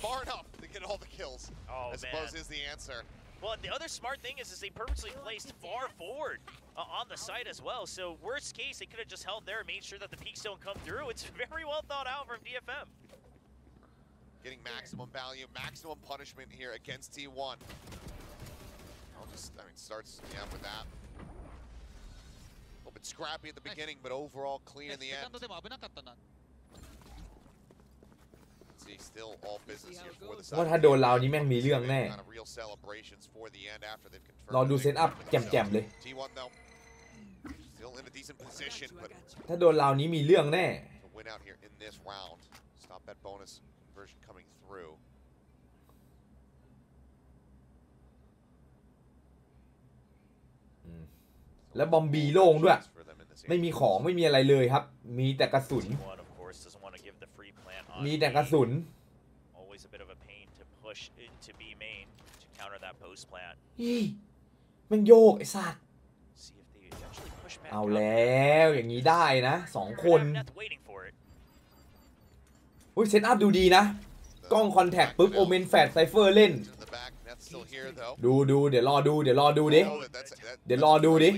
far enough to get all the kills. I suppose is the answer. Well, the other smart thing is they purposely placed far forward on the site as well. So worst case, they could have just held there and made sure that the peaks don't come through. It's very well thought out from DFM. Getting maximum value, maximum punishment here against T1. Starts with that. A little bit scrappy at the beginning, but overall clean in the end. Still all business here for the side. ว่าถ้าโดนเรานี่แม่งมีเรื่องแน่รอดูเซตอัพแจ่มๆเลยถ้าโดนเรานี้มีเรื่องแน่แล้วบอมบีโล่งด้วยไม่มีของไม่มีอะไรเลยครับมีแต่กระสุนมีแต่กระสุนมันโยกไอ้สัตว์เอาแล้วอย่างนี้ได้นะ2คนอุ้ยเซตอัพดูดีนะกล้องคอนแทคปุ๊บโอเมนแฟดไซเฟอร์เล่นดูเดี๋ยวรอดูดิเดี๋ยวรอดูดิเดี๋ยวรอดูดิ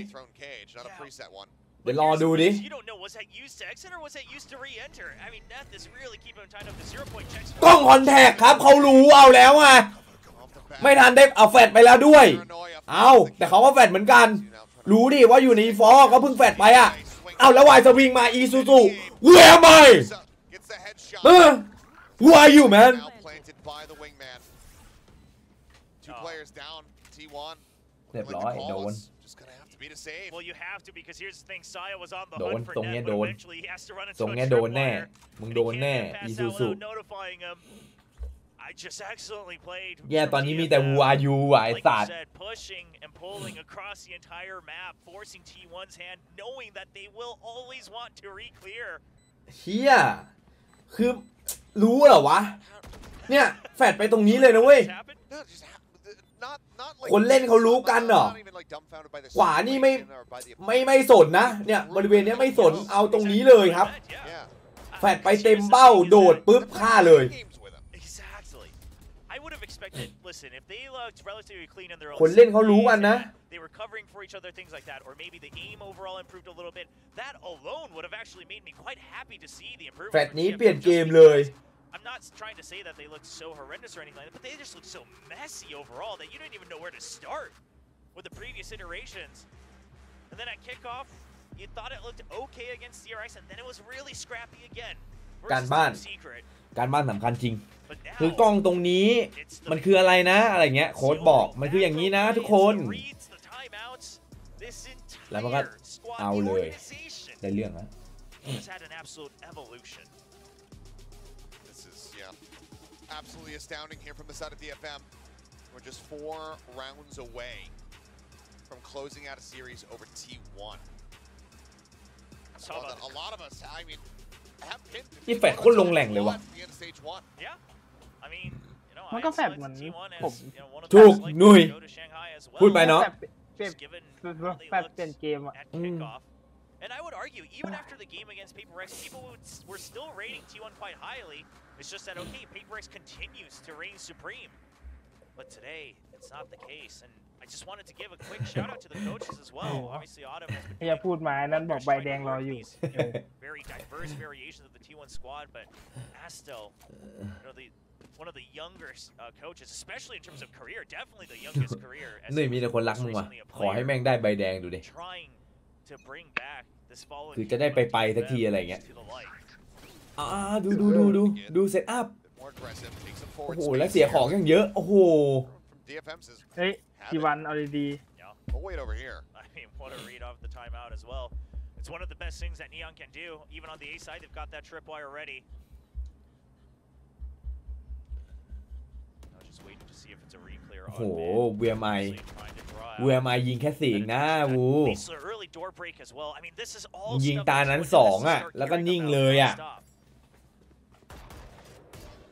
กล้องคอนแทคครับเขารู้เอาแล้วไงไม่ทันได้เอาแฟดไปแล้วด้วยเอาแต่เขาก็แฟดเหมือนกันรู้ดิว่าอยู่ในฟอเขาเพิ่งแฟดไปอ่ะเอาแล้ววายสวิงมาอีซูซูเวียไม่Who are you manเรียบร้อยโดนWell, you have to because here's the thing. Saya was on the hunt for net, but eventually he has to run into a trip wire. มึงโดนแน่อีซูซู I just excellently played. แย่ตอนนี้มีแต่ Who are you ไอ้สัตว์ pushing and pulling across the entire map, forcing T1's hand, knowing that they will always want to re-clear. เฮียคือรู้เหรอวะเนี่ยแฟดไปตรงนี้เลยนะเว้ยคนเล่นเขารู้กันเหรอขวานี่ไม่สนนะเนี่ยบริเวณนี้ไม่สนเอาตรงนี้เลยครับแฟดไปเต็มเบ้าโดดปุ๊บฆ่าเลยคนเล่นเขารู้กันนะแฟดนี้เปลี่ยนเกมเลยI'm not trying to say that they looked so horrendous or anything like that, but they just looked so messy overall that you didn't even know where to start with the previous iterations. And then at kickoff, you thought it looked okay against CRX, and then it was really scrappy again. การบ้านสำคัญจริงคือกล้องตรงนี้มันคืออะไรนะอะไรเงี้ยโค้ดบอกมันคืออย่างนี้นะทุกคนแล้วมันก็เอาเลยได้เรื่องนะAbsolutely astounding here from the side of DFM. We're just 4 rounds away from closing out a series over T1. So a lot of us, I mean, have pinned นี่แฟดโคตรลงแหล่งเลยวะ มันก็แฟดเหมือนผม ถูกหนุ่ยพูดไปเนาะ แฟดเปลี่ยนเกมอ่ะ And I would argue, even after the game against PaperX, people were still rating T1 quite highly. It's just that, okay, PaperX continues to reign supreme. But today, it's not the case. And I just wanted to give a quick shout out to the coaches as well. Obviously, Autumn has been อย่าพูดมานั้นบอกใบแดงรออยู่ very diverse variations of the T1 squad, but Astel, one of the younger coaches, especially in terms of career, definitely the youngest career. หนุ่ยมีแต่คนรักมึงว่ะขอให้แม่งได้ใบแดงดูดิคือจะได้ไปสักทีอะไรเงี้ยดูเซตอัพโอ้โหแล้วเสียของยังเยอะโอ้โหเฮ้ยทีวันเอาดี I mean, what a read off the timeout as well. It's one of the best things that Neon can do. Even on the A side, they've got that tripwire ready. Now just waiting to see if it's a re-clear. โอ้โหเวียไมยิงแค่4นะวูยิงตานั้น2อ่ะแล้วก็นิ่งเลยอ่ะ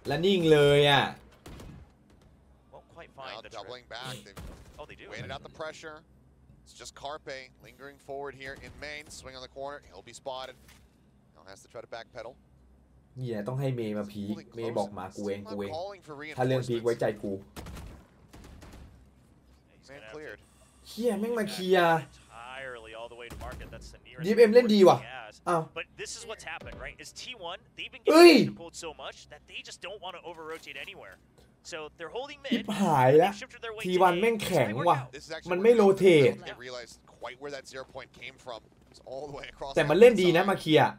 แล้วนิ่งเลยอ่ะ doubling back. They've waited out the pressure. It's just Carpe lingering forward here in main. Swing on the corner. He'll be spotted. Now has to try to backpedal. เนี่ยต้องให้เมย์มาพีคเมย์บอกมากูเองถ้าเรื่องพีคไว้ใจกูเฮียแม่งมาเคลียร์ DFM เล่นดีว่ะอ้าวเฮ้ยยิบหายแล้วT1แม่งแข็งว่ะมันไม่โรเทตแต่มันเล่นดีนะมาเคลียร์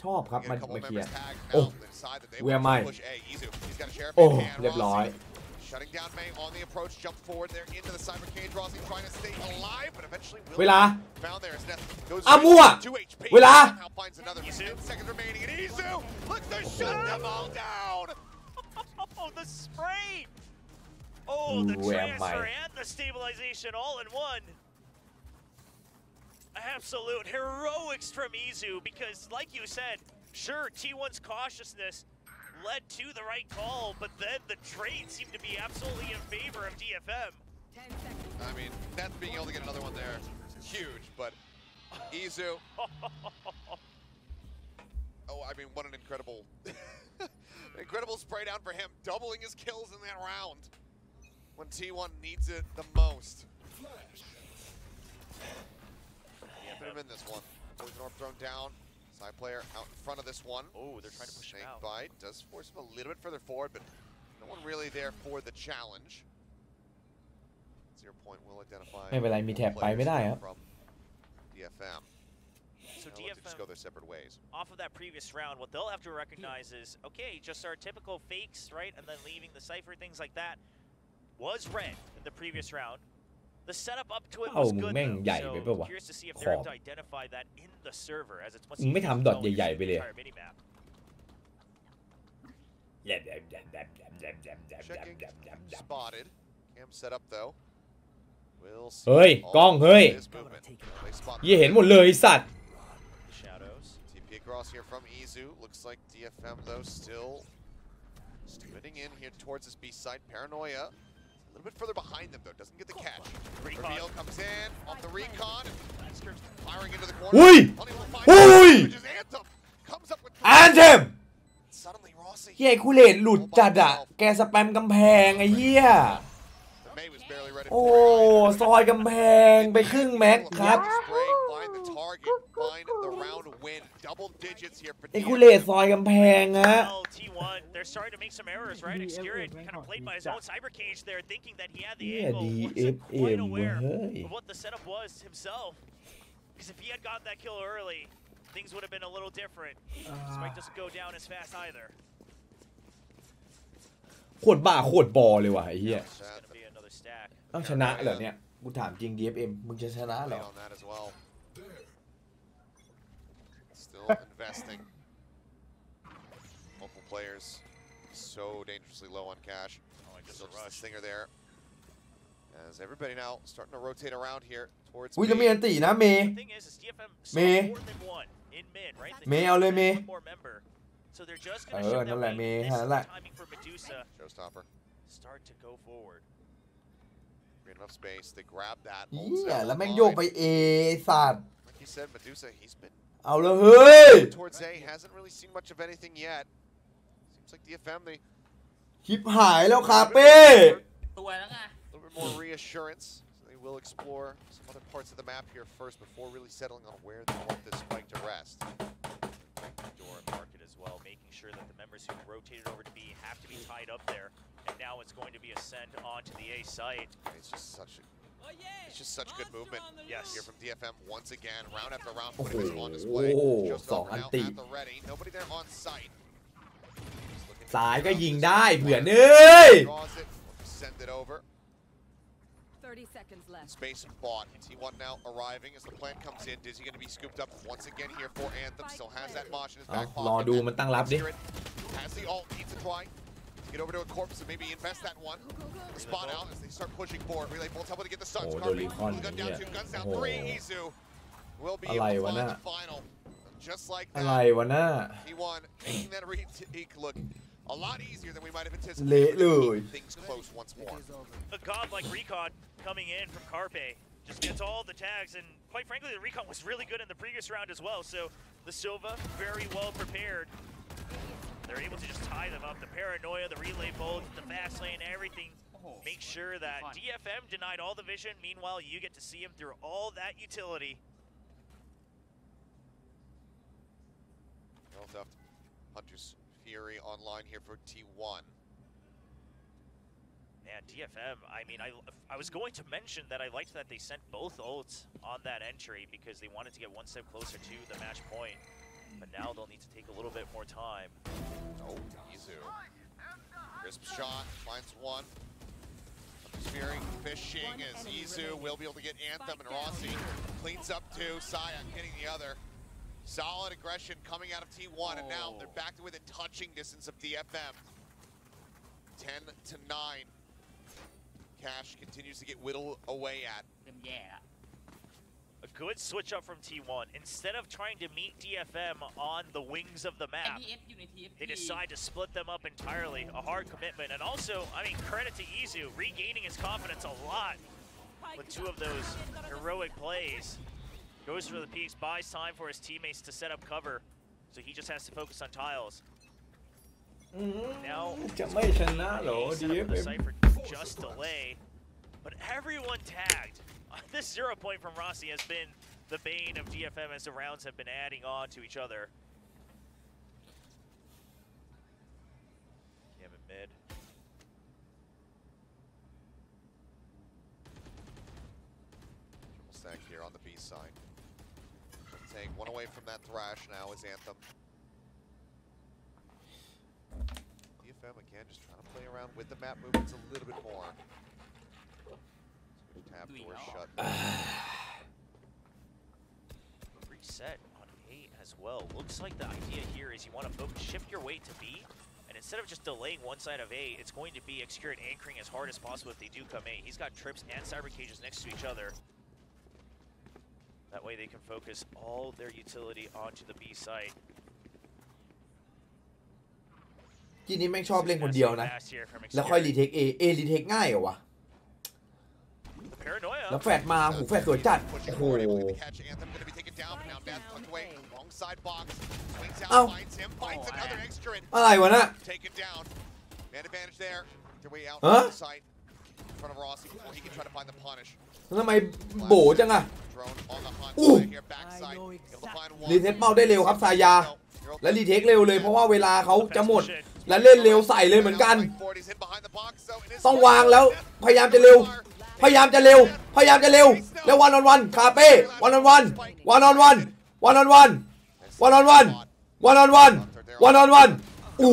ชอบครับมาเคลียร์โอ้เวียไม่โอ้เรียบร้อยShutting down May on the approach, jump forward there into the cyber cage. Rossi trying to stay alive, but eventually will. เวลา Found there as Neth goes มั่ว 2 HP. เวลา Now finds another 10 seconds remaining, and Izu looks to shut them all down. Oh, the spray! Oh, the transfer and the stabilization all in one. Absolute heroics from Izu, because like you said, sure, T1's cautiousness led to the right call, but then the trade seemed to be absolutely in favor of DFM. I mean, Neth being able to get another one there, huge, but Izu. Oh, I mean, what an incredible, incredible spray down for him, doubling his kills in that round when T1 needs it the most. Put him in this one. Poison Orb thrown down. Side player out in front of this one. Oh, they're trying to push him out. Bite does force him a little bit further forward, but no one really there for the challenge. 0 point will identify. ไม่เป็นไรมีแท็บไปไม่ได้ครับ DFM. So DFM just go their separate ways. Off of that previous round, what they'll have to recognize is, okay, just our typical fakes, right, and then leaving the cipher, things like that, was red in the previous round. The setup up to it was good, though, so curious to see if they're able to identify that in the server, as it's much easier to tell the entire minimap. Checking, spotted. Cam set up though. We'll see. เฮ้ยกล้องเฮ้ยยี่เห็นหมดเลยสัตว์ TP across here from Izu. Looks like DFM though still spinning in here towards this B side. Paranoia. A little bit further behind them though, doesn't get the catch. Reveal comes in off the recon, firing into the corner. Anthem comes up with Anthem. Suddenly Rossi. เฮียคูเลตหลุดจัดอ่ะแกสแปมกำแพงไอ้เหี้ยโอ้ซอยกำแพงไปครึ่งแม็กครับไอ้คูเลตซอยกำแพงฮะThey're starting to make some errors, right? Exterior kind of played by his own cyber cage there, thinking that he had the angle. Wasn't quite aware of what the setup was himself. Because if he had gotten that kill early, things would have been a little different. Spike doesn't go down as fast either. โคตรบ้าโคตรบอเลยว่ะไอ้เหี้ยต้องชนะเหรอเนี่ยกูถามจริง DFM มึงจะชนะเหรอ Still investing. Multiple players so dangerously low on cash. Still just a stinger there. As everybody now starting to rotate around here towards อุ้ยแล้วมีอันตีนะเมย์เอาเลยเมย์นั่นแหละเมย์นั่นแหละ Showstopper. Start to go forward. Enough space. They grab that. แล้วแม่งโยกไปเอสัตว์ Like you said, Medusa, he's been เอาเลยเฮ้ย towards A. Hasn't really seen much of anything yet. Seems like DFM they คลิปหายแล้วคาเป้ ตัวแล้วไง a little bit more reassurance. So they will explore some other parts of the map here first before really settling on where they want this spike to rest. Door market as well, making sure that the members who rotated over to B have to be tied up there. And now it's going to be a send onto the A site. It's just such good movement. Yes, here from DFM once again, round after round, putting this on display. Showstopper now at the ready. Nobody there on site. สายก็ยิงได้เผื่อเอ้ย Send it over. 30 seconds left. Space bought. T1 now arriving as the plant comes in. Dizzy going to be scooped up once again here for Anthem. Still has that Mosh in his back pocket. รอดูมันตั้งรับดิ Has the ult, needs to try. Get over to a corpse and maybe invest that one. Spot out as they start pushing forward. Relay bolts able to get the stuns. Gun down 2, guns down 3. Izu will be able to find the final. Just like that. T1 making that retake look a lot easier than we might have anticipated. Things close once more. A god like Recon coming in from Carpe just gets all the tags, and quite frankly, the Recon was really good in the previous round as well. So the Silva very well prepared. They're able to just tie them up. The paranoia, the relay bolt, the fast lane, everything. Make sure that DFM denied all the vision. Meanwhile, you get to see him through all that utility. Hunter's Fury online here for T1. Yeah, DFM, I mean, I was going to mention that I liked that they sent both ults on that entry because they wanted to get one step closer to the match point. But now they'll need to take a little bit more time. Oh, Izu. Crisp shot, finds one. Fury fishing as Izu will be able to get Anthem, and Rossi cleans up two. Saya hitting the other. Solid aggression coming out of T1, and now they're back to within touching distance of DFM. 10-9. Cash continues to get whittled away at. Yeah. A good switch up from T1. Instead of trying to meet DFM on the wings of the map, they decide to split them up entirely. A hard commitment. And also, I mean, credit to Izu, regaining his confidence a lot with two of those heroic plays. Goes for the peaks, buys time for his teammates to set up cover. So he just has to focus on tiles. Now, just delay. But everyone tagged. This 0 point from Rossi has been the bane of DFM as the rounds have been adding on to each other. Cam in mid. Triple stack here on the B side. Take one away from that Thrash now is Anthem. DFM again just trying to play around with the map movements a little bit more. Tap door shut. Reset on A as well. Looks like the idea here is you want to shift your weight to B, and instead of just delaying one side of A, it's going to be Execute anchoring as hard as possible if they do come A. He's got trips and cyber cages next to each other. That way they can focus all their utility onto the B site. ทีนี้แม่งชอบเล่นคนเดียวนะแล้วค่อยรีเทคเอรีเทคง่ายเหรอวะแล้วแฟดมาหูแฟดสวยจัดโอ้โหเอ้าอะไรวะน่ะฮะทำไมโบจังอะอู้รีเทคเป้าได้เร็วครับซายาและรีเทคเร็วเลยเพราะว่าเวลาเขาจะหมดและเล่นเร็วใส่เลยเหมือนกันต้องวางแล้วพยายามจะเร็วแล้ววันออนวันคาเป้วันออนวันอู้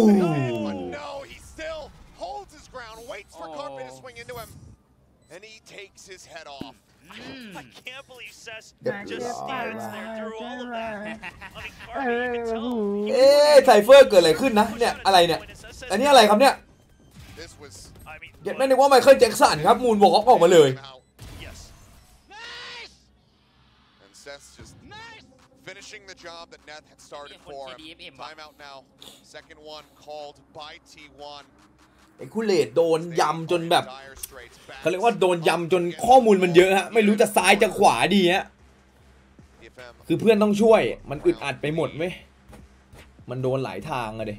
And he takes his head off. I can't believe Cess just stands there through all of that. I mean, Carpe, you can tell. ไซเฟอร์เกิดอะไรขึ้นนะเนี่ยอะไรเนี่ยอันนี้อะไรครับเนี่ย เย็ดแม่นึกว่าไมเคิลแจ็คสันครับมูนวอล์กออกมาเลย Finishing the job that Neth had started for him. Timeout now. Second one called by T1. ไอ้คูเลตโดนยำจนแบบเขาเรียกว่าโดนยำจนข้อมูลมันเยอะฮะไม่รู้จะซ้ายจะขวาดีฮะคือเพื่อนต้องช่วยมันอึดอัดไปหมดไหมมันโดนหลายทางอะดิ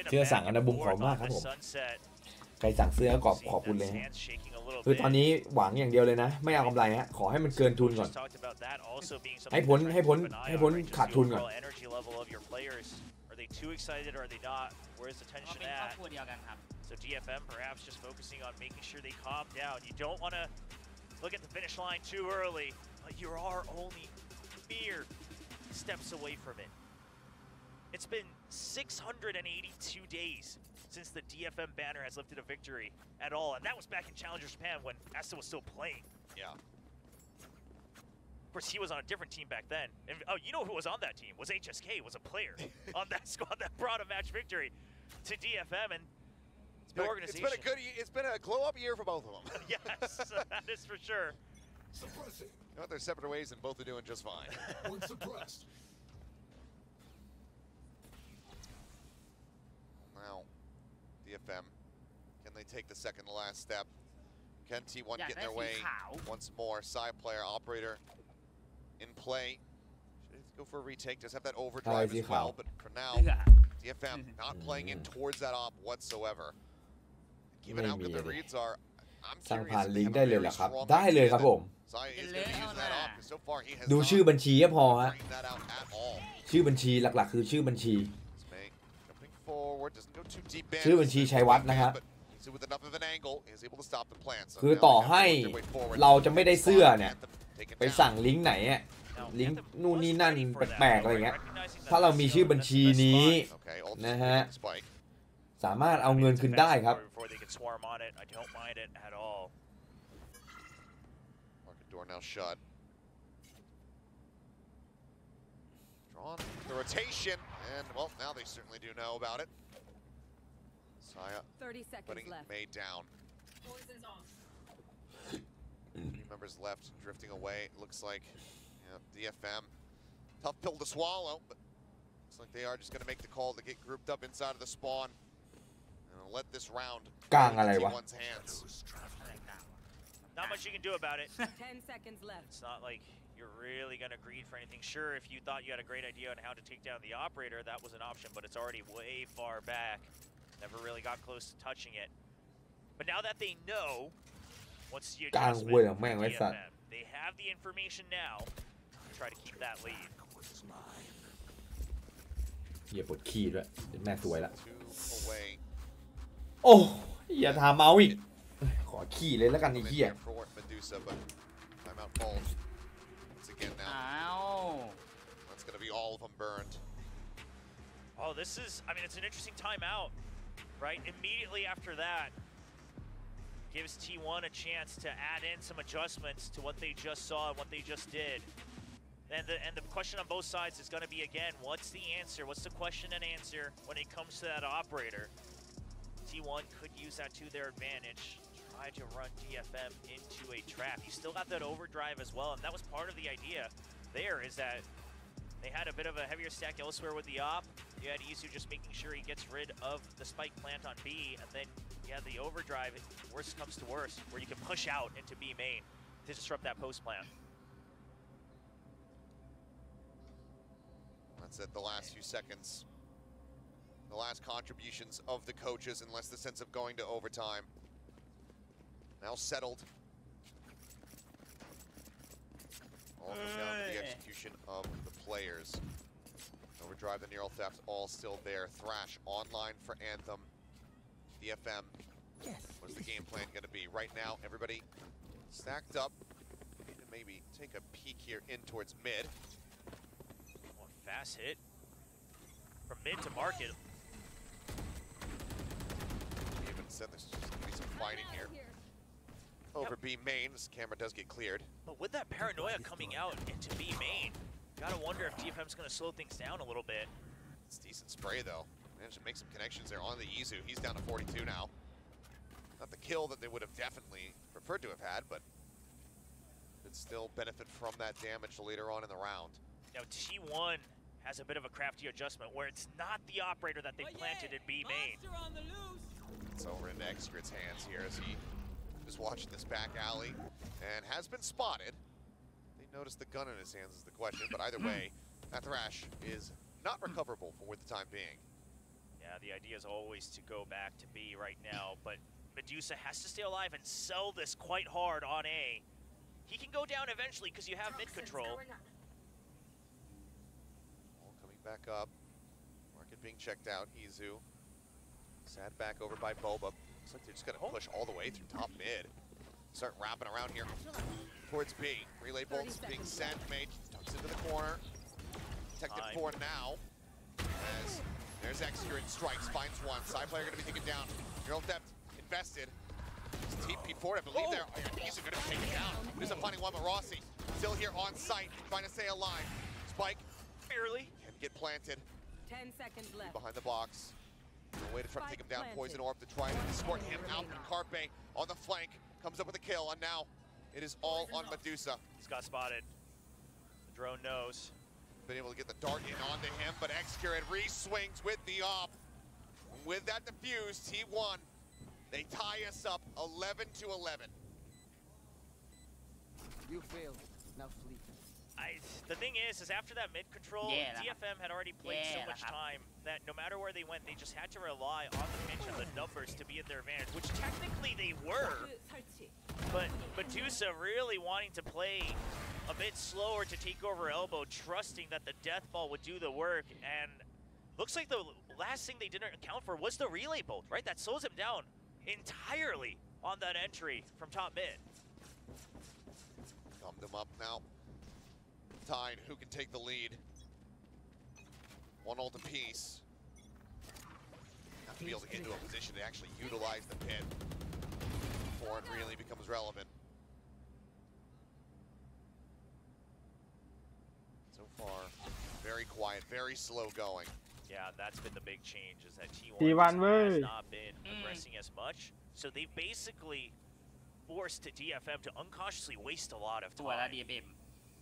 เสื้อสั่งอันดับบุ้งขอบมากครับผมใครสั่งเสื้อก็ขอบคุณเลยคือตอนนี้หวังอย่างเดียวเลยนะไม่เอากำไรฮะขอให้มันเกินทุนก่อนให้พ้นขาดทุนก่อนSo DFM perhaps just focusing on making sure they calm down. You don't want to look at the finish line too early, but you are only mere steps away from it. It's been 682 days since the DFM banner has lifted a victory at all, and that was back in Challenger Japan when Asta was still playing. Yeah. Of course, he was on a different team back then. And, oh, you know who was on that team? Was HSK, was a player on that squad that brought a match victory to DFM, and the organization. It's been a glow-up year for both of them. Yes, that is for sure. Suppressing. You know, they're separate ways, and both are doing just fine. One suppressed. Now, DFM, can they take the second to last step? Can T1 get in their way once more? Side player, operator in play. Should go for a retake, just have that overdrive as well, but for now, DFM not playing in towards that op whatsoever. Given how good the reads are, I'm สั่ง curious ผ่านลิง if ก์ได้เลย they เหรอ have ครับ a strong ได้เลยครับผม Sai is going to use that op, 'cause so far he has ดูชื่อบัญชีก็พอฮะ framed that out at all. ชื่อบัญชีหลักๆคือชื่อบัญชี Jumping forward, doesn't go too deep in. ชื่อบัญชีชัยวัฒน์นะครับ But with enough of an angle, he's able to stop the plant. So คือ now ต่อ they have to ให้ work their way forward. เราจะไม่ได้เสื้อเนี่ย Taken ไป down. สั่งลิงก์ไหนอะลิงก์นู่นนี่นั่นแปลกๆอะไรเงี้ยถ้าเรามีชื่อบัญชีนี้ Okay, ultimate นะฮะ spike. สามารถเอาเงินคืนได้ครับ Before they could swarm on it, I don't mind it at all. Market door now shut. Drawn the rotation, and well, now they certainly do know about it. Saya 30 seconds putting left. May down. 3 members left, drifting away. It looks like DFM, tough pill to swallow, but looks like they are just going to make the call to get grouped up inside of the spawn and let this round go into T1's hands. Not much you can do about it. 10 seconds left. It's not like you're really going to greed for anything. Sure, if you thought you had a great idea on how to take down the operator, that was an option, but it's already way far back. Never really got close to touching it. But now that they know, what's the adjustment? They have the information now to try to keep that lead. เหยียบปวดขี้ด้วยแม่สวยละ Two away. โอ้อย่าทำเมาอีกขอขี้เลยแล้วกันไอ้เหี้ย For Medusa, but timeout called once again now. That's going to be all of them burned. Oh, this is, I mean, it's an interesting timeout, right? Immediately after that, gives T1 a chance to add in some adjustments to what they just saw and what they just did. And the question on both sides is going to be, again, what's the answer? What's the question and answer when it comes to that operator? T1 could use that to their advantage. Try to run DFM into a trap. You still got that overdrive as well, and that was part of the idea there, is that they had a bit of a heavier stack elsewhere with the op. You had Isu just making sure he gets rid of the spike plant on B, and then you had the overdrive, worst comes to worst, where you can push out into B main to disrupt that post plant. That's it, the last few seconds. The last contributions of the coaches, unless the sense of going to overtime. Now settled. All comes down to the execution of the players. Overdrive, the neural theft, all still there. Thrash online for Anthem. DFM. What's the game plan going to be? Right now, everybody stacked up. Maybe take a peek here in towards mid. One fast hit from mid to market. Even said there's just going to be some fighting here. Over B main, this camera does get cleared. But with that paranoia coming out into B main, gotta wonder if DFM's gonna slow things down a little bit. It's decent spray though. Managed to make some connections there on the Izu. He's down to 42 now. Not the kill that they would have definitely preferred to have had, but could still benefit from that damage later on in the round. Now T1 has a bit of a crafty adjustment where it's not the operator that they planted in B main. It's over into Xgrid's hands here as he is watching this back alley and has been spotted. They noticed the gun in his hands is the question, but either way, that Thrash is not recoverable for the time being. Yeah, the idea is always to go back to B right now, but Medusa has to stay alive and sell this quite hard on A. He can go down eventually because you have mid control. All coming back up. Market being checked out. Izu. Sad back over by Boba. Looks like they're just going to push all the way through top mid. Start wrapping around here towards B. Relay bolts being sent. Mage tucks into the corner. Protected for now. As there's Xgrid strikes, finds one. Side player going to be taken down. Neural depth invested. TP forward, I believe there. He's going to take it down. There's a finding one, but Rossi still here on site, trying to stay alive. Spike barely can get planted. 10 seconds left. Behind the box. A way to try to take him down. Poison Orb to try and escort him out. And Carpe on the flank comes up with a kill, and now it is all on Medusa. He's got spotted. The drone knows. Been able to get the dart in onto him, but Xgrid re-swings with the op. With that defuse, T1. They tie us up 11-11. You failed. Now flee. The thing is after that mid control, DFM had already played so much time that no matter where they went, they just had to rely on the pitch and the numbers to be in their advantage, which technically they were. But Medusa really wanting to play a bit slower to take over elbow, trusting that the death ball would do the work, and looks like the last thing they didn't account for was the relay bolt, right? That slows him down entirely on that entry from top mid. Thumb them up now. Tide, who can take the lead? One ult apiece. Have to be able to get into a position to actually utilize the pit before it really becomes relevant. So far, very quiet, very slow going. Yeah, that's been the big change, is that T1 has not been aggressing as much. So they've basically forced DFM to unconsciously waste a lot of time.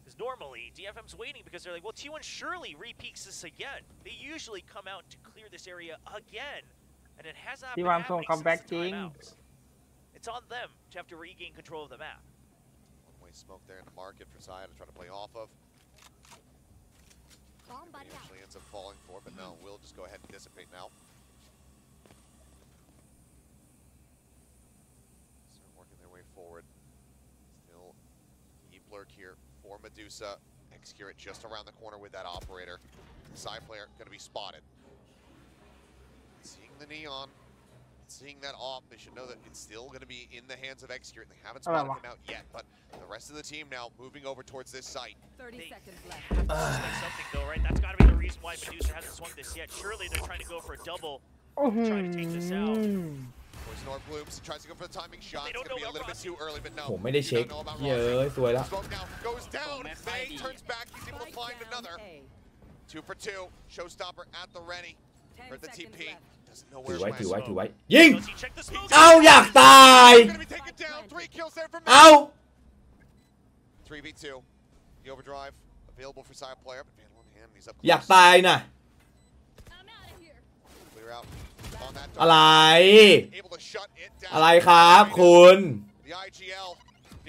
Because normally, DFM's waiting because they're like, well, T1 surely re-peaks this again. They usually come out to clear this area again. And it has not been happening since the timeouts. It's on them to have to regain control of the map. One-way smoke there in the market for Zaya to try to play off of. He actually ends up falling for it, but no, we'll just go ahead and dissipate now. Start working their way forward. Still deep lurk here for Medusa. Xgrid just around the corner with that operator. Side player going to be spotted. Seeing the neon, seeing that off, they should know that it's still going to be in the hands of Xgrid. They haven't spotted him out yet, but the rest of the team now moving over towards this site. 30 seconds left. Something though, right? That's got to be the reason why Medusa hasn't swung this yet. Surely they're trying to go for a double, trying to take this out. Poison Orb blooms, he tries to go for the timing shot. It's going to be a little bit too early, but no. ผมไม่ได้เช็คเยอะสวยแล้ว Smoke now goes down. May turns back. He's able to find another. 2 for 2. Showstopper at the ready. Heard the TP. Doesn't know ถื where อไว้ it ถือไว้ went. ถือไว้ยิง Does he check the smoke? เอาอยากตาย Gonna be taken down. 3 kills there for เอา May. 3v2. The overdrive available for side player, but Vandal in hand. He's up อยาก close. ตายน่ะ Clear out on that อะไร able to shut it down. อะไรครับคุณ The IGL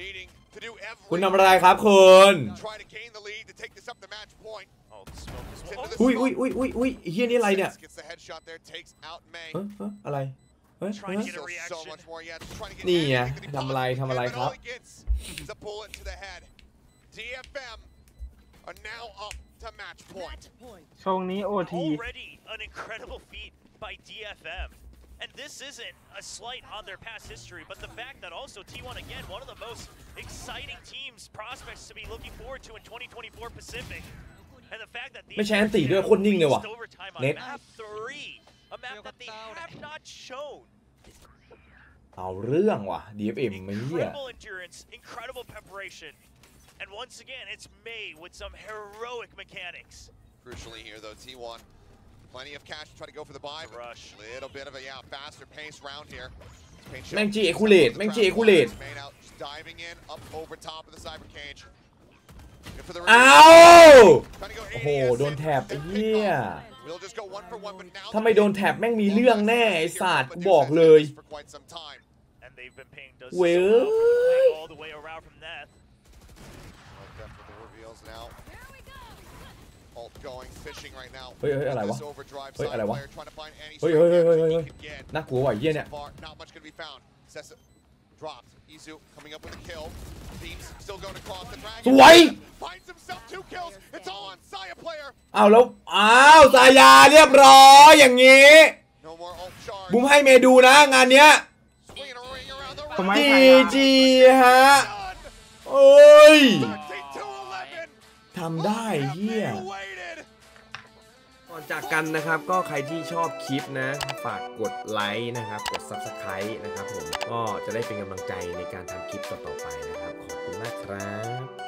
needing to do คุณ everything. ทำอะไรครับคุณ Try to gain the lead to take this up the match point. Oh, the smoke is... Into the อุ้ย smoke. อุ้ยอุ้ยอุ้ยอุ้ยเฮียนี่อะไรเนี่ย Gets the headshot there, takes out May. อะไรเฮ้ย Trying to get a Still so reaction. much more yet. Just trying to get นี่ไง anything that he ทำอะไร possibly ทำอะไร can, but ครับ all he gets is a bullet to the head. DFM are now up to match point. ช่วงนี้โอที Already an incredible feat by DFM. And this isn't a slight on their past history, but the fact that also T1, again, one of the most exciting teams, prospects to be looking forward to in 2024 Pacific. And the fact that ไม่ใช่อันตีด้วยคนนิ่งเลยว่ะ overtime on เน็ต map 3, a map that they have not shown. เอาเรื่องว่ะ DFM ไม่เหี้ย Incredible endurance, incredible preparation. And once again, it's May with some heroic mechanics. Crucially here, though, T1 Plenty of cash to try to go for the buy. Rush. Little bit of a faster pace round here. แม่งจีเอคูเลตแม่งจีเอคูเลต Diving in up over top of the cyber cage. อ้าวโอ้โหโดนแท็บไอ้เหี้ยถ้าไม่โดนแท็บแม่งมีเรื่องแน่ไอ้สัตว์บอกเลยเว้ยเฮ้ยอะไรวะเฮ้ยอะไรวะเฮ้ยน่ากลัวว่ะเหี้ยเนี่ย Dropped. Izu coming up with a kill. Beams still going across the dragon. สวย Finds himself 2 kills. It's all on Saya player. แล้วสายาเรียบร้อยอย่างงี้บุ้มให้เมดูนะงานเนี้ยจีฮะโอ้ยทำได้เฮียก่อนจากกันนะครับก็ใครที่ชอบคลิปนะฝากกดไลค์นะครับกด Subscribe นะครับผมก็จะได้เป็นกำลังใจในการทำคลิปต่อๆไปนะครับขอบคุณมากครับ